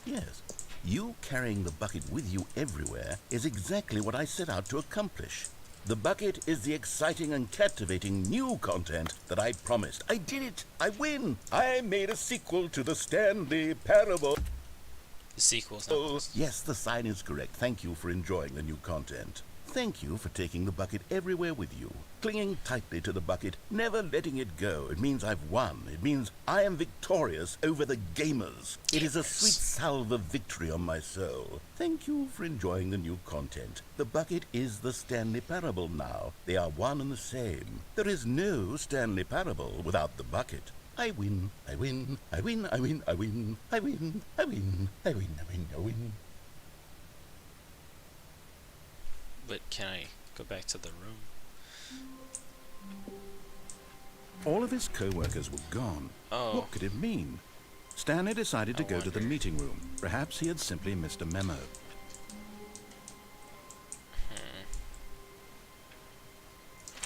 B: Yes. You carrying the bucket with you everywhere is exactly what I set out to accomplish. The bucket is the exciting and captivating new content that I promised. I did it! I win! I made a sequel to the Stanley Parable.
A: The sequel's not
B: Yes, the sign is correct. Thank you for enjoying the new content. Thank you for taking the bucket everywhere with you, clinging tightly to the bucket, never letting it go. It means I've won. It means I am victorious over the gamers. It is a sweet salve of victory on my soul. Thank you for enjoying the new content. The bucket is the Stanley Parable now. They are one and the same. There is no Stanley Parable without the bucket. I win, I win, I win, I win, I win, I win, I win, I win, I win, I win.
A: But can I go back to the room?
B: All of his co-workers were gone.
A: Oh.
B: What could it mean? Stanley decided to go to the meeting room. Perhaps he had simply missed a memo.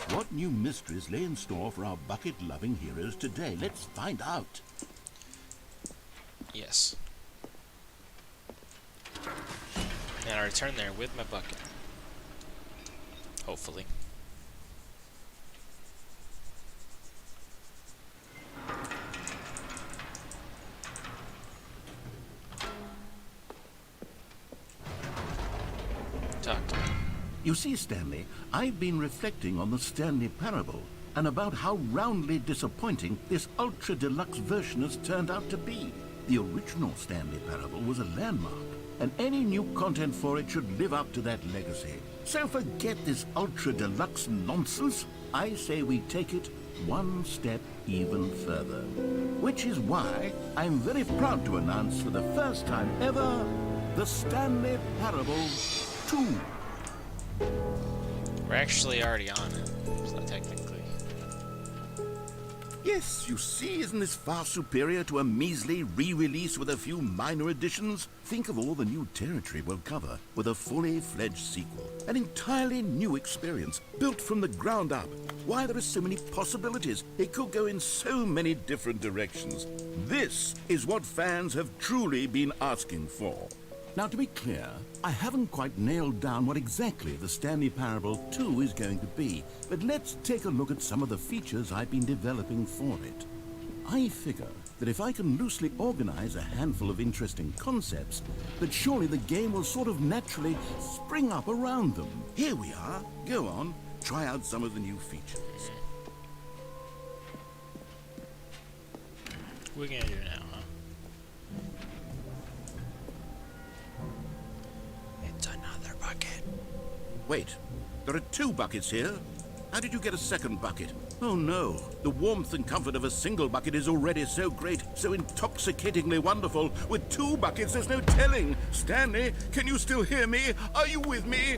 B: What new mysteries lay in store for our bucket-loving heroes today? Let's find out.
A: Yes. And I return there with my bucket. Hopefully. stuck.
B: You see, Stanley, I've been reflecting on the Stanley Parable and about how roundly disappointing this ultra deluxe version has turned out to be. The original Stanley Parable was a landmark, and any new content for it should live up to that legacy. So forget this ultra deluxe nonsense. I say we take it one step even further. Which is why I'm very proud to announce for the first time ever, the Stanley Parable 2.
A: We're actually already on it, so technically.
B: Yes, you see, isn't this far superior to a measly re-release with a few minor additions? Think of all the new territory we'll cover with a fully fledged sequel. An entirely new experience, built from the ground up. Why, there are so many possibilities. It could go in so many different directions. This is what fans have truly been asking for. Now, to be clear, I haven't quite nailed down what exactly the Stanley Parable 2 is going to be, but let's take a look at some of the features I've been developing for it. I figure that if I can loosely organize a handful of interesting concepts, that surely the game will sort of naturally spring up around them. Here we are. Go on, try out some of the new features.
A: What are we gonna do now, huh? It's another bucket.
B: Wait, there are 2 buckets here. How did you get a second bucket? Oh no, the warmth and comfort of a single bucket is already so great, so intoxicatingly wonderful. With 2 buckets, there's no telling. Stanley, can you still hear me? Are you with me?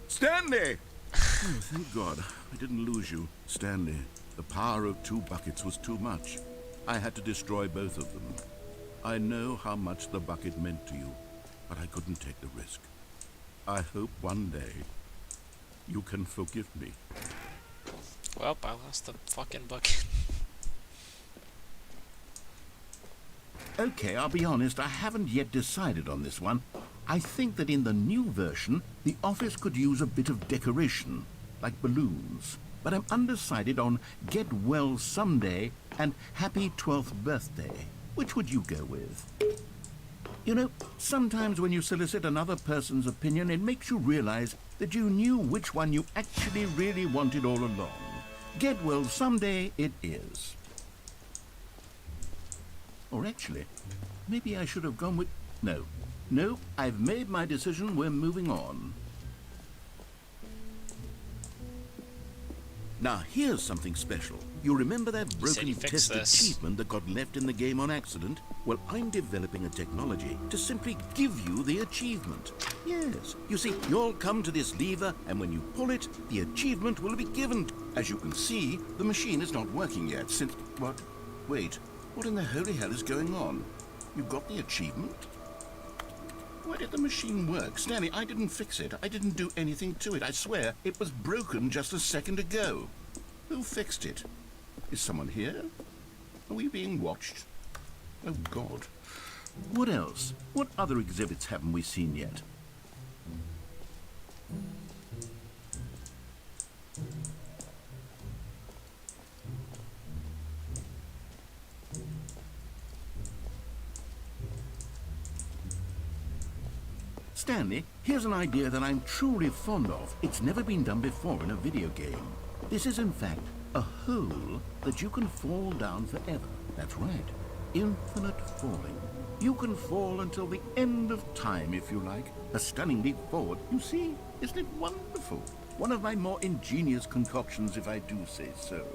B: Stanley! Oh, thank God, I didn't lose you. Stanley, the power of 2 buckets was too much. I had to destroy both of them. I know how much the bucket meant to you, but I couldn't take the risk. I hope one day you can forgive me.
A: Well, I lost the fucking bucket.
B: Okay, I'll be honest, I haven't yet decided on this one. I think that in the new version, the office could use a bit of decoration, like balloons. But I'm undecided on Get Well Someday and Happy 12th Birthday. Which would you go with? You know, sometimes when you solicit another person's opinion, it makes you realize that you knew which one you actually really wanted all along. Get Well Someday it is. Or actually, maybe I should have gone with... No, I've made my decision, we're moving on. Now, here's something special. You remember that broken test achievement that got left in the game on accident? Well, I'm developing a technology to simply give you the achievement. Yes, you see, you'll come to this lever, and when you pull it, the achievement will be given. As you can see, the machine is not working yet since... What? Wait, what in the holy hell is going on? You got the achievement? Why did the machine work? Stanley, I didn't fix it. I didn't do anything to it. I swear, it was broken just a second ago. Who fixed it? Is someone here? Are we being watched? Oh, God. What else? What other exhibits haven't we seen yet? Stanley, here's an idea that I'm truly fond of. It's never been done before in a video game. This is, in fact, a hole that you can fall down forever. That's right. Infinite falling. You can fall until the end of time, if you like. A stunning leap forward. You see? Isn't it wonderful? One of my more ingenious concoctions, if I do say so.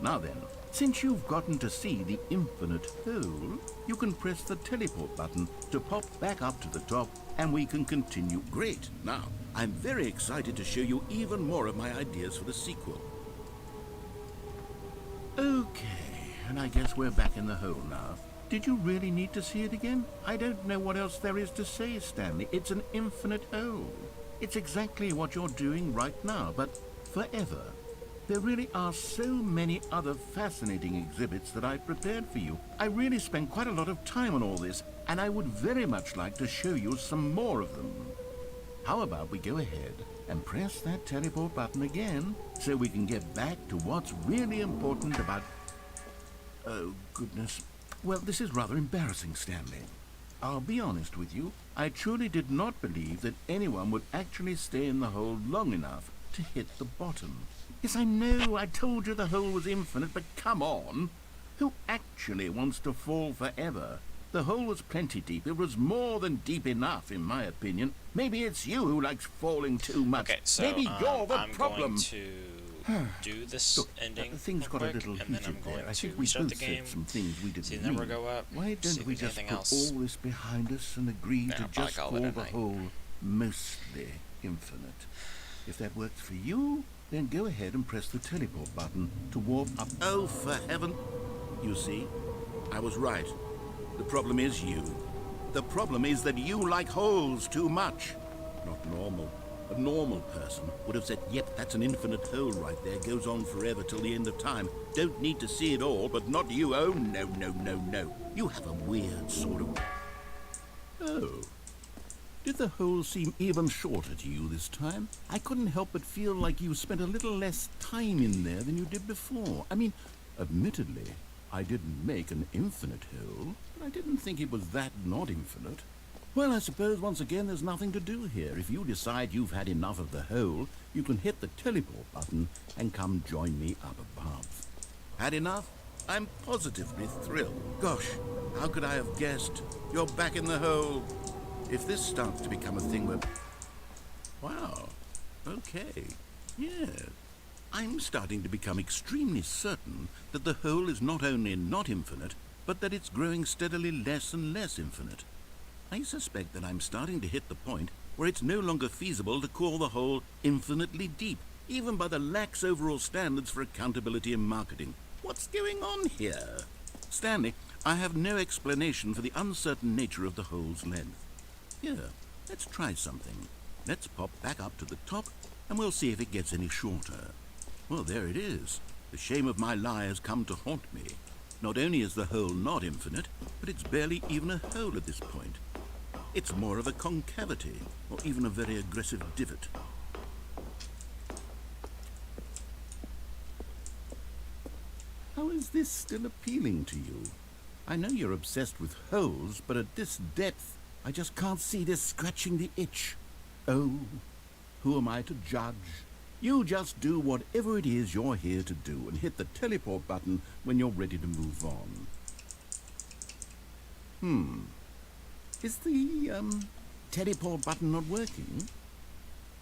B: Now then, since you've gotten to see the infinite hole, you can press the teleport button to pop back up to the top, and we can continue. Great. Now, I'm very excited to show you even more of my ideas for the sequel. Okay, and I guess we're back in the hole now. Did you really need to see it again? I don't know what else there is to say, Stanley. It's an infinite hole. It's exactly what you're doing right now, but forever. There really are so many other fascinating exhibits that I've prepared for you. I really spent quite a lot of time on all this, and I would very much like to show you some more of them. How about we go ahead and press that teleport button again, so we can get back to what's really important about... Oh, goodness. Well, this is rather embarrassing, Stanley.
G: I'll be honest with you. I truly did not believe that anyone would actually stay in the hole long enough to hit the bottom. Yes, I know, I told you the hole was infinite, but come on. Who actually wants to fall forever? The hole was plenty deep. It was more than deep enough, in my opinion. Maybe it's you who likes falling too much.
A: Okay, so
G: Maybe you're the
A: I'm
G: problem.
A: going to do this
G: Look,
A: ending
G: things got
A: quick,
G: a little
A: and then I'm
G: heated
A: going
G: there. I
A: to
G: think we
A: restart
G: both
A: the game,
G: said some things we didn't
A: see the number
G: mean.
A: go up,
G: Why
A: see
G: don't
A: if
G: we
A: there's
G: just
A: anything
G: put
A: else.
G: all this behind us and agree
A: Then
G: to
A: I'll probably
G: just
A: call
G: call
A: it a
G: the
A: night.
G: hole mostly infinite? If that works for you, then go ahead and press the teleport button to warp up. Oh, for heaven! You see, I was right. The problem is you. The problem is that you like holes too much. Not normal. A normal person would have said, yep, that's an infinite hole right there, goes on forever till the end of time. Don't need to see it all, but not you. Oh, no, no, no, no. You have a weird sort of... Oh. Did the hole seem even shorter to you this time? I couldn't help but feel like you spent a little less time in there than you did before. I mean, admittedly, I didn't make an infinite hole, but I didn't think it was that not infinite. Well, I suppose once again there's nothing to do here. If you decide you've had enough of the hole, you can hit the teleport button and come join me up above. Had enough? I'm positively thrilled. Gosh, how could I have guessed? You're back in the hole. If this starts to become a thing where... Wow. Okay. Yes. I'm starting to become extremely certain that the hole is not only not infinite, but that it's growing steadily less and less infinite. I suspect that I'm starting to hit the point where it's no longer feasible to call the hole infinitely deep, even by the lax overall standards for accountability and marketing. What's going on here? Stanley, I have no explanation for the uncertain nature of the hole's length. Here, let's try something. Let's pop back up to the top, and we'll see if it gets any shorter. Well, there it is. The shame of my lie has come to haunt me. Not only is the hole not infinite, but it's barely even a hole at this point. It's more of a concavity, or even a very aggressive divot. How is this still appealing to you? I know you're obsessed with holes, but at this depth, I just can't see this scratching the itch. Oh, who am I to judge? You just do whatever it is you're here to do and hit the teleport button when you're ready to move on. Is the, teleport button not working?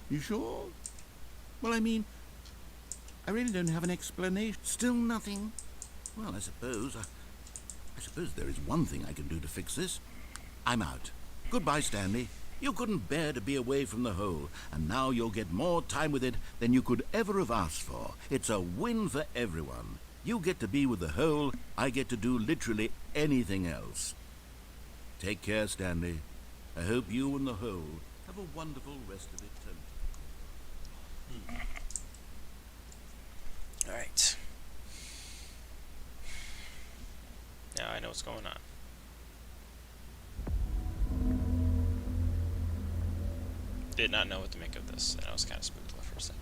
G: You sure? Well, I mean, I really don't have an explanation. Still nothing? Well, I suppose there is one thing I can do to fix this. I'm out. Goodbye, Stanley. You couldn't bear to be away from the hole, and now you'll get more time with it than you could ever have asked for. It's a win for everyone. You get to be with the hole, I get to do literally anything else. Take care, Stanley. I hope you and the hole have a wonderful rest of it.
A: All right. Now I know what's going on. Did not know what to make of this, and I was kind of spooked for a second.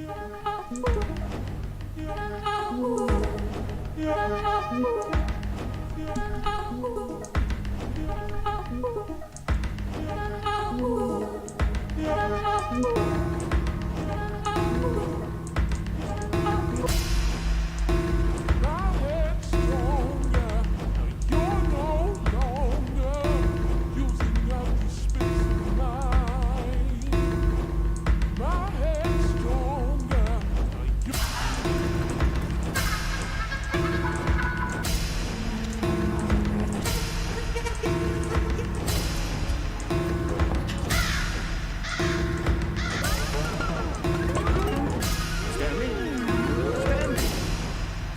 E: My head's stronger. Now you're no longer using up the space of mine. My head's stronger. Now you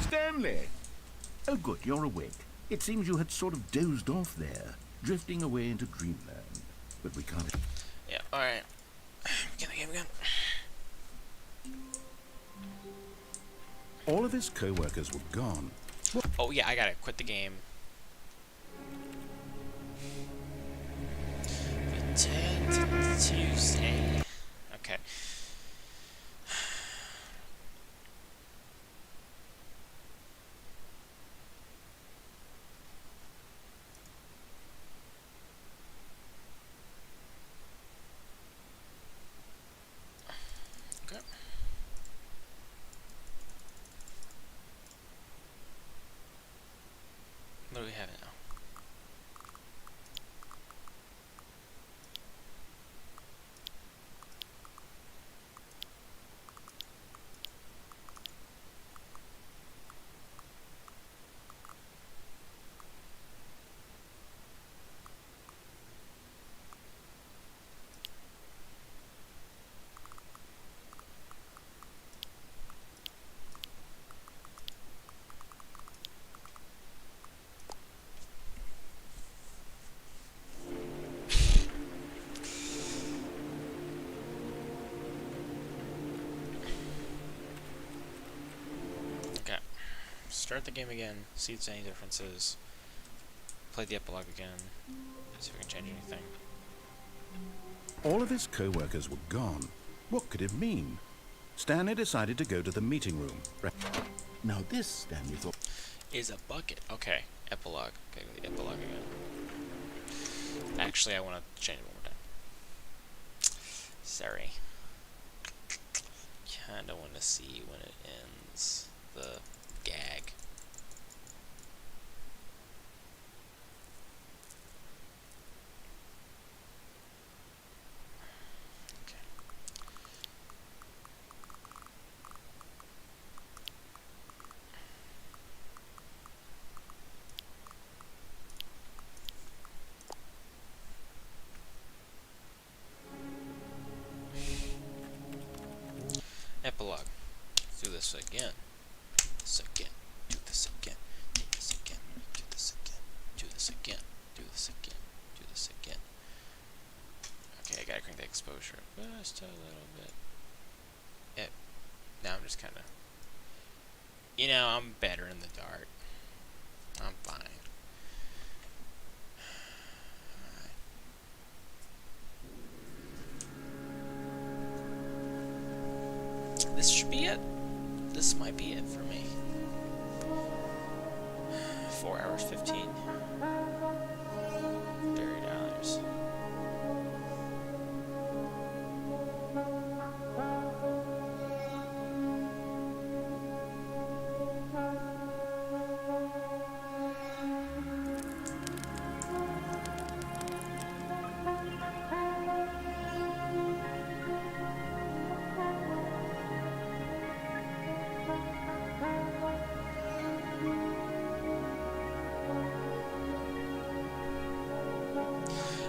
G: Stanley! Oh, good, you're awake. It seems you had sort of dozed off there, drifting away into dreamland. But we can't...
A: Yeah, alright. Begin the game again.
B: All of his co-workers were gone.
A: Oh yeah, I gotta quit the game. Tuesday. Okay. Okay. What do we have now? Okay. Start the game again, see if there's any differences. Play the epilogue again, see if we can change anything.
B: All of his co-workers were gone. What could it mean? Stanley decided to go to the meeting room.
G: Now this, Stanley thought...
A: Is a bucket. Okay, epilogue. Okay, the epilogue again. Actually, I want to change it one more time. Sorry. Kinda want to see when it ends. The gag. Okay. Epilogue. Do this again. Do this again. Do this again. Do this again. Do this again. Do this again. Do this again. Do this again. Okay, I gotta crank the exposure up just a little bit. Yep. Now I'm just kinda... You know, I'm better in the dark. I'm fine. This should be it. This might be it for me. 4 hours 15. $30.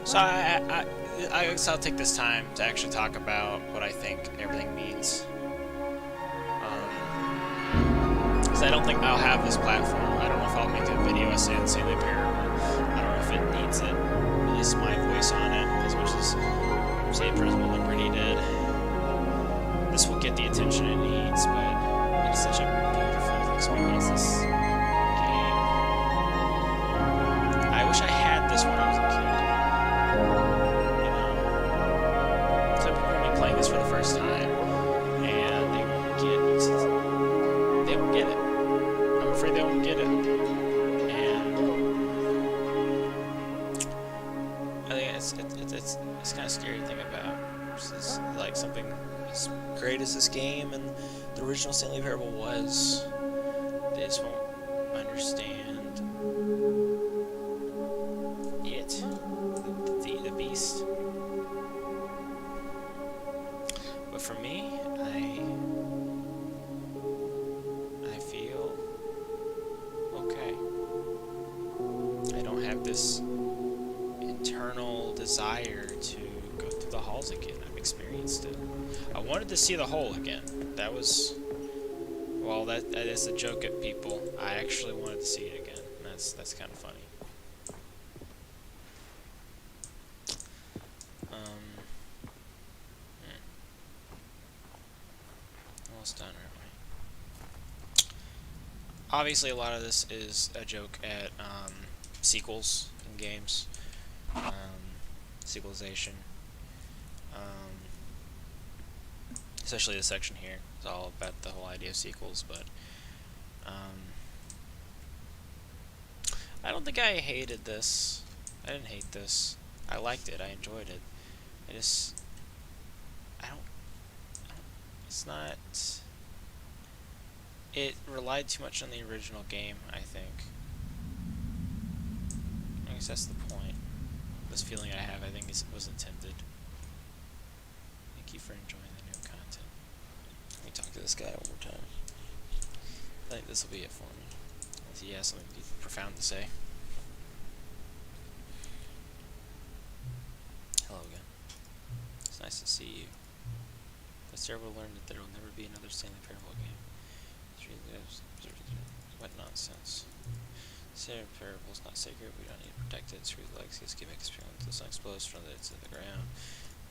A: So I guess I'll take this time to actually talk about what I think everything means. Because I don't think I'll have this platform. I don't know if I'll make a video essay on Stanley Parable. I don't know if it needs it. At least my voice on it, as much as say Principal Liberty did. This will get the attention it needs, but it's such a beautiful experience. This game. I wish I had this when I was a kid. You know, some people are playing this for the first time, and they great as this game and the original Stanley Parable was, they just won't understand it, the beast. But for me, I feel okay. I don't have this internal desire to go through the halls again. I've experienced it. I wanted to see the hole again. That was, well, that is a joke at people. I actually wanted to see it again. That's kind of funny. Almost done, aren't we? Obviously, a lot of this is a joke at sequels in games, sequelization. Especially this section here. It's all about the whole idea of sequels, but I don't think I hated this. I didn't hate this. I liked it. I enjoyed it. I don't, it's not, it relied too much on the original game, I think. I guess that's the point. This feeling I have, I think it was intended. Thank you for enjoying the new content. Let me talk to this guy one more time. I think this will be it for me. Unless he has something profound to say. Hello again. It's nice to see you. It's terrible to learn that there will never be another Stanley Parable game. What nonsense. Stanley Parable is not sacred. We don't need to protect it. It's really legacy. It's giving experience. The sun explodes from it to the ground.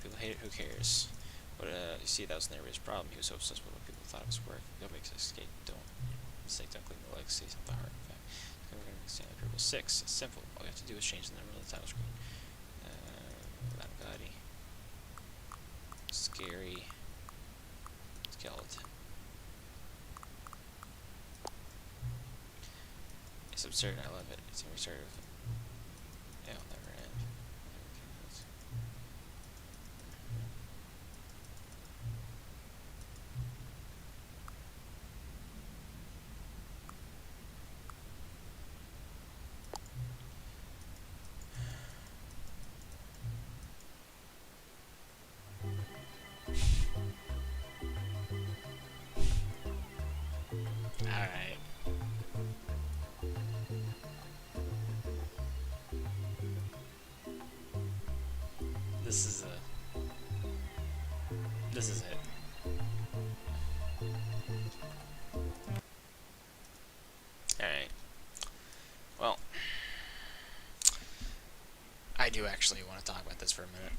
A: People hate it. Who cares? But you see, that was Narrator's problem. He was so obsessed with what people thought of his work. Don't make a mistake. Don't clean the legacy. It's not the heart. In fact, we're going to make Stanley Parable 6. It's simple. All you have to do is change the number of the title screen. Longggg. Scary skeleton. It's absurd. I love it. It's absurd. It'll never end. Alright. This is it. Alright. Well, I do actually want to talk about this for a minute.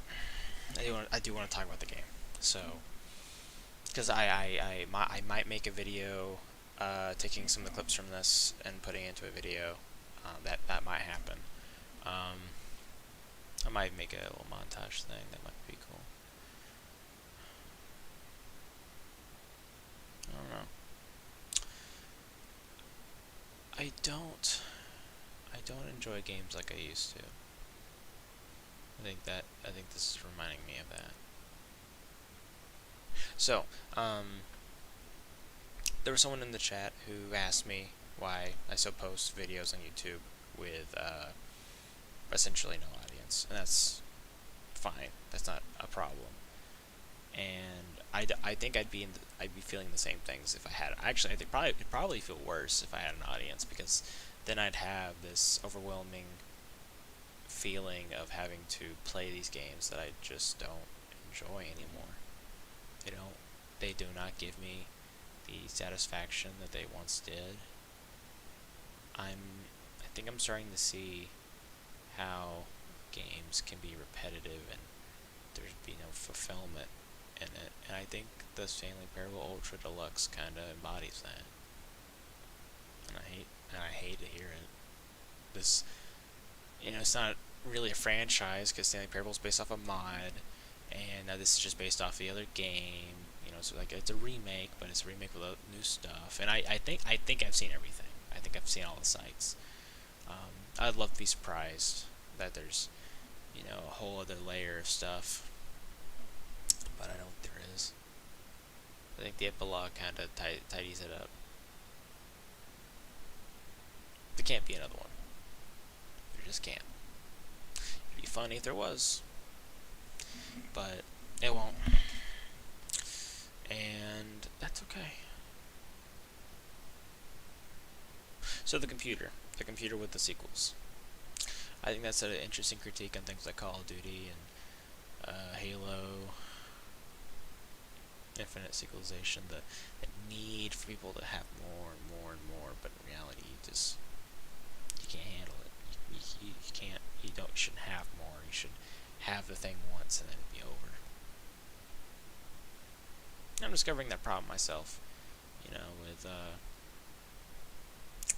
A: I do want to talk about the game. So, because I might make a video taking some of the clips from this and putting it into a video. That might happen. I might make a little montage thing. That might be cool. I don't know. I don't enjoy games like I used to. I think this is reminding me of that. So, there was someone in the chat who asked me why I still post videos on YouTube with essentially no audience, and that's fine. That's not a problem. And I think I'd be feeling the same things if I had. Actually, I think it'd probably feel worse if I had an audience, because then I'd have this overwhelming feeling of having to play these games that I just don't enjoy anymore. They do not give me the satisfaction that they once did. I think I'm starting to see how games can be repetitive and there's be no fulfillment in it, and I think the Stanley Parable Ultra Deluxe kind of embodies that. And I hate to hear it. This, it's not really a franchise because Stanley Parable is based off a mod, and now this is just based off the other game. So like it's a remake, but it's a remake with new stuff. And I think I've seen everything. I think I've seen all the sites. I'd love to be surprised that there's, a whole other layer of stuff, but I don't think there is. I think the epilogue kind of tidies it up. There can't be another one. There just can't. It'd be funny if there was, but it won't. And that's okay. So the computer with the sequels. I think that's an interesting critique on things like Call of Duty and Halo, Infinite sequelization, the need for people to have more and more and more, but in reality, you can't handle it. You can't. You shouldn't have more. You should have the thing once and then it'd be over. I'm discovering that problem myself,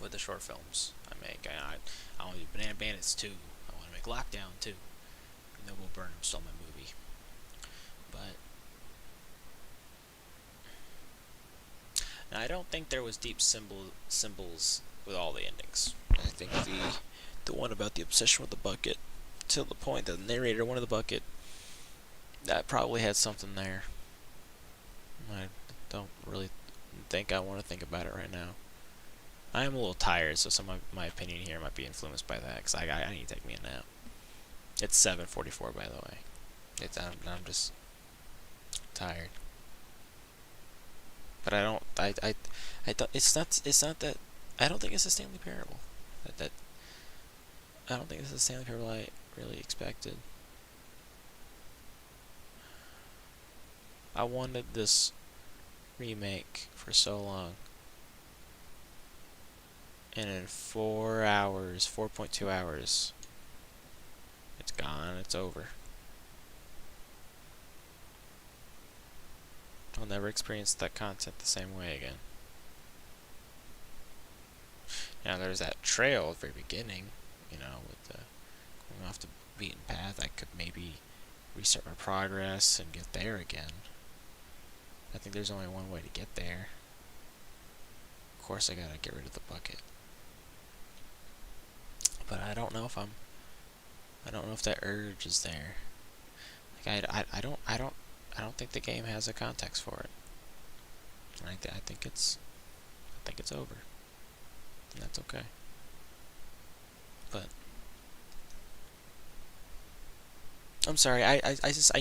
A: with the short films I make. I want to do Banana Bandits 2. I want to make Lockdown 2. And then Will Burnham stole my movie. But now, I don't think there was deep symbols with all the endings. I think the one about the obsession with the bucket, to the point that the narrator wanted the bucket, that probably had something there. I don't really think I want to think about it right now. I am a little tired, so some of my opinion here might be influenced by that, because I need to take me a nap. It's 7:44, by the way. I'm just tired. But I don't it's not that I don't think it's a Stanley Parable. I don't think this is the Stanley Parable I really expected. I wanted this remake for so long. And in 4 hours, 4.2 hours, it's gone, it's over. I'll never experience that content the same way again. Now there's that trail at the very beginning, with the going off the beaten path. I could maybe restart my progress and get there again. I think there's only one way to get there. Of course I gotta get rid of the bucket. But I don't know if that urge is there. Like I don't think the game has a context for it. And I think it's over. And that's okay. But I'm sorry. I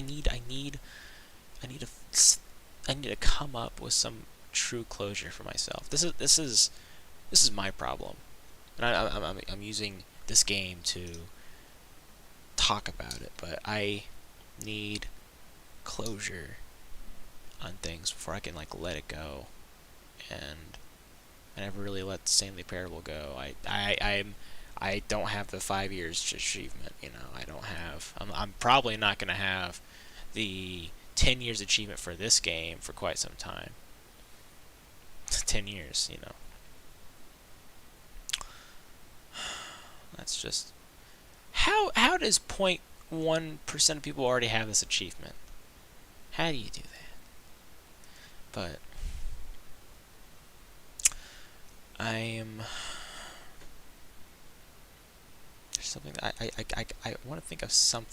A: need to come up with some true closure for myself. This is my problem, and I'm using this game to talk about it. But I need closure on things before I can let it go, and I never really let the Stanley Parable go. I don't have the 5 years achievement. I don't have. I'm probably not gonna have the 10 years achievement for this game for quite some time. 10 years, That's just how does 0.1% of people already have this achievement? How do you do that? But there's something that I want to think of some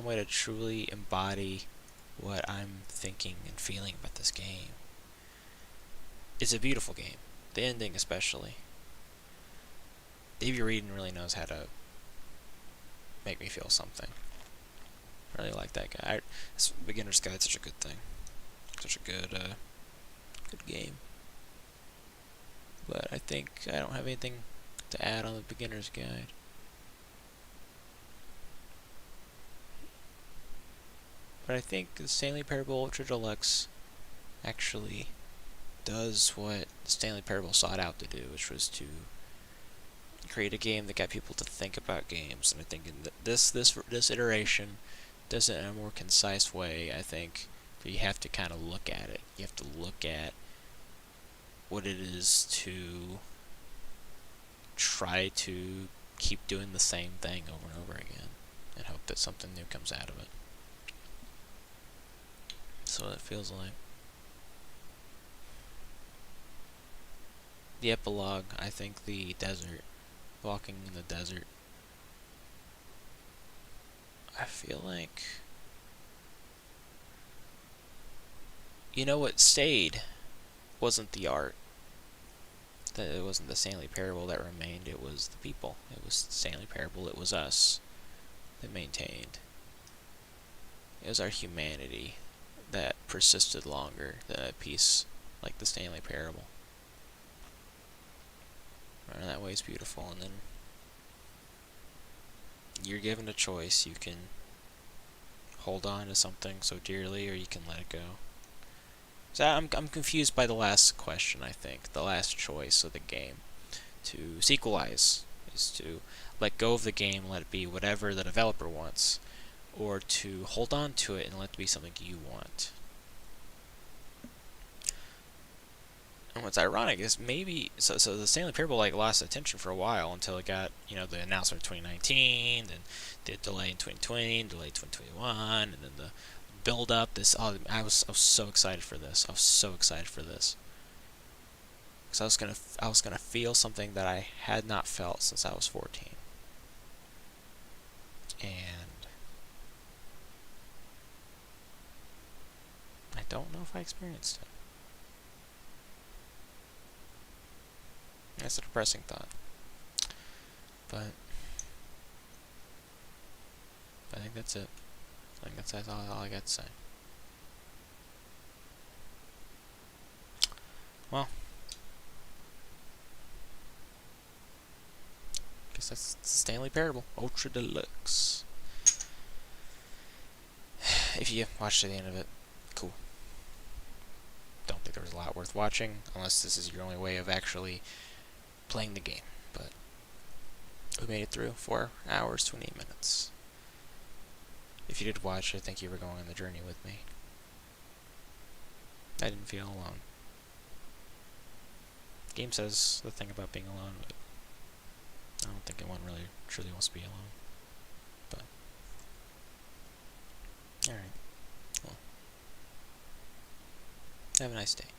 A: way to truly embody what I'm thinking and feeling about this game. It's a beautiful game. The ending especially. Davey Reedon really knows how to make me feel something. I really like that guy. This Beginner's Guide's such a good thing. Such a good game. But I think I don't have anything to add on the Beginner's Guide. But I think the Stanley Parable Ultra Deluxe actually does what the Stanley Parable sought out to do, which was to create a game that got people to think about games. And I think in this iteration does it in a more concise way. I think but you have to kind of look at it. You have to look at what it is to try to keep doing the same thing over and over again and hope that something new comes out of it. That's what it feels like. The epilogue, I think the desert, walking in the desert, I feel like you know what stayed wasn't the art. It wasn't the Stanley Parable that remained. It was the people. It was Stanley Parable. It was us that maintained. It was our humanity that persisted longer than a piece like the Stanley Parable. And that way is beautiful. And then you're given a choice. You can hold on to something so dearly, or you can let it go. So I'm confused by the last question, I think. The last choice of the game. To sequelize is to let go of the game, let it be whatever the developer wants, or to hold on to it and let it be something you want. And what's ironic is maybe so the Stanley Parable like lost attention for a while until it got, you know, the announcement of 2019, then the delay in 2020, delay 2021, and then the build up. I was so excited for this. I was so excited for this because I was gonna feel something that I had not felt since I was 14, and I don't know if I experienced it. That's a depressing thought. But I think that's it. I think that's all I got to say. Well, guess that's the Stanley Parable Ultra Deluxe. If you watched to the end of it, cool. Don't think there was a lot worth watching, unless this is your only way of actually playing the game. But we made it through 4 hours, 28 minutes. If you did watch, I think you were going on the journey with me. I didn't feel alone. The game says the thing about being alone, but I don't think anyone really truly wants to be alone. But alright. Well, have a nice day.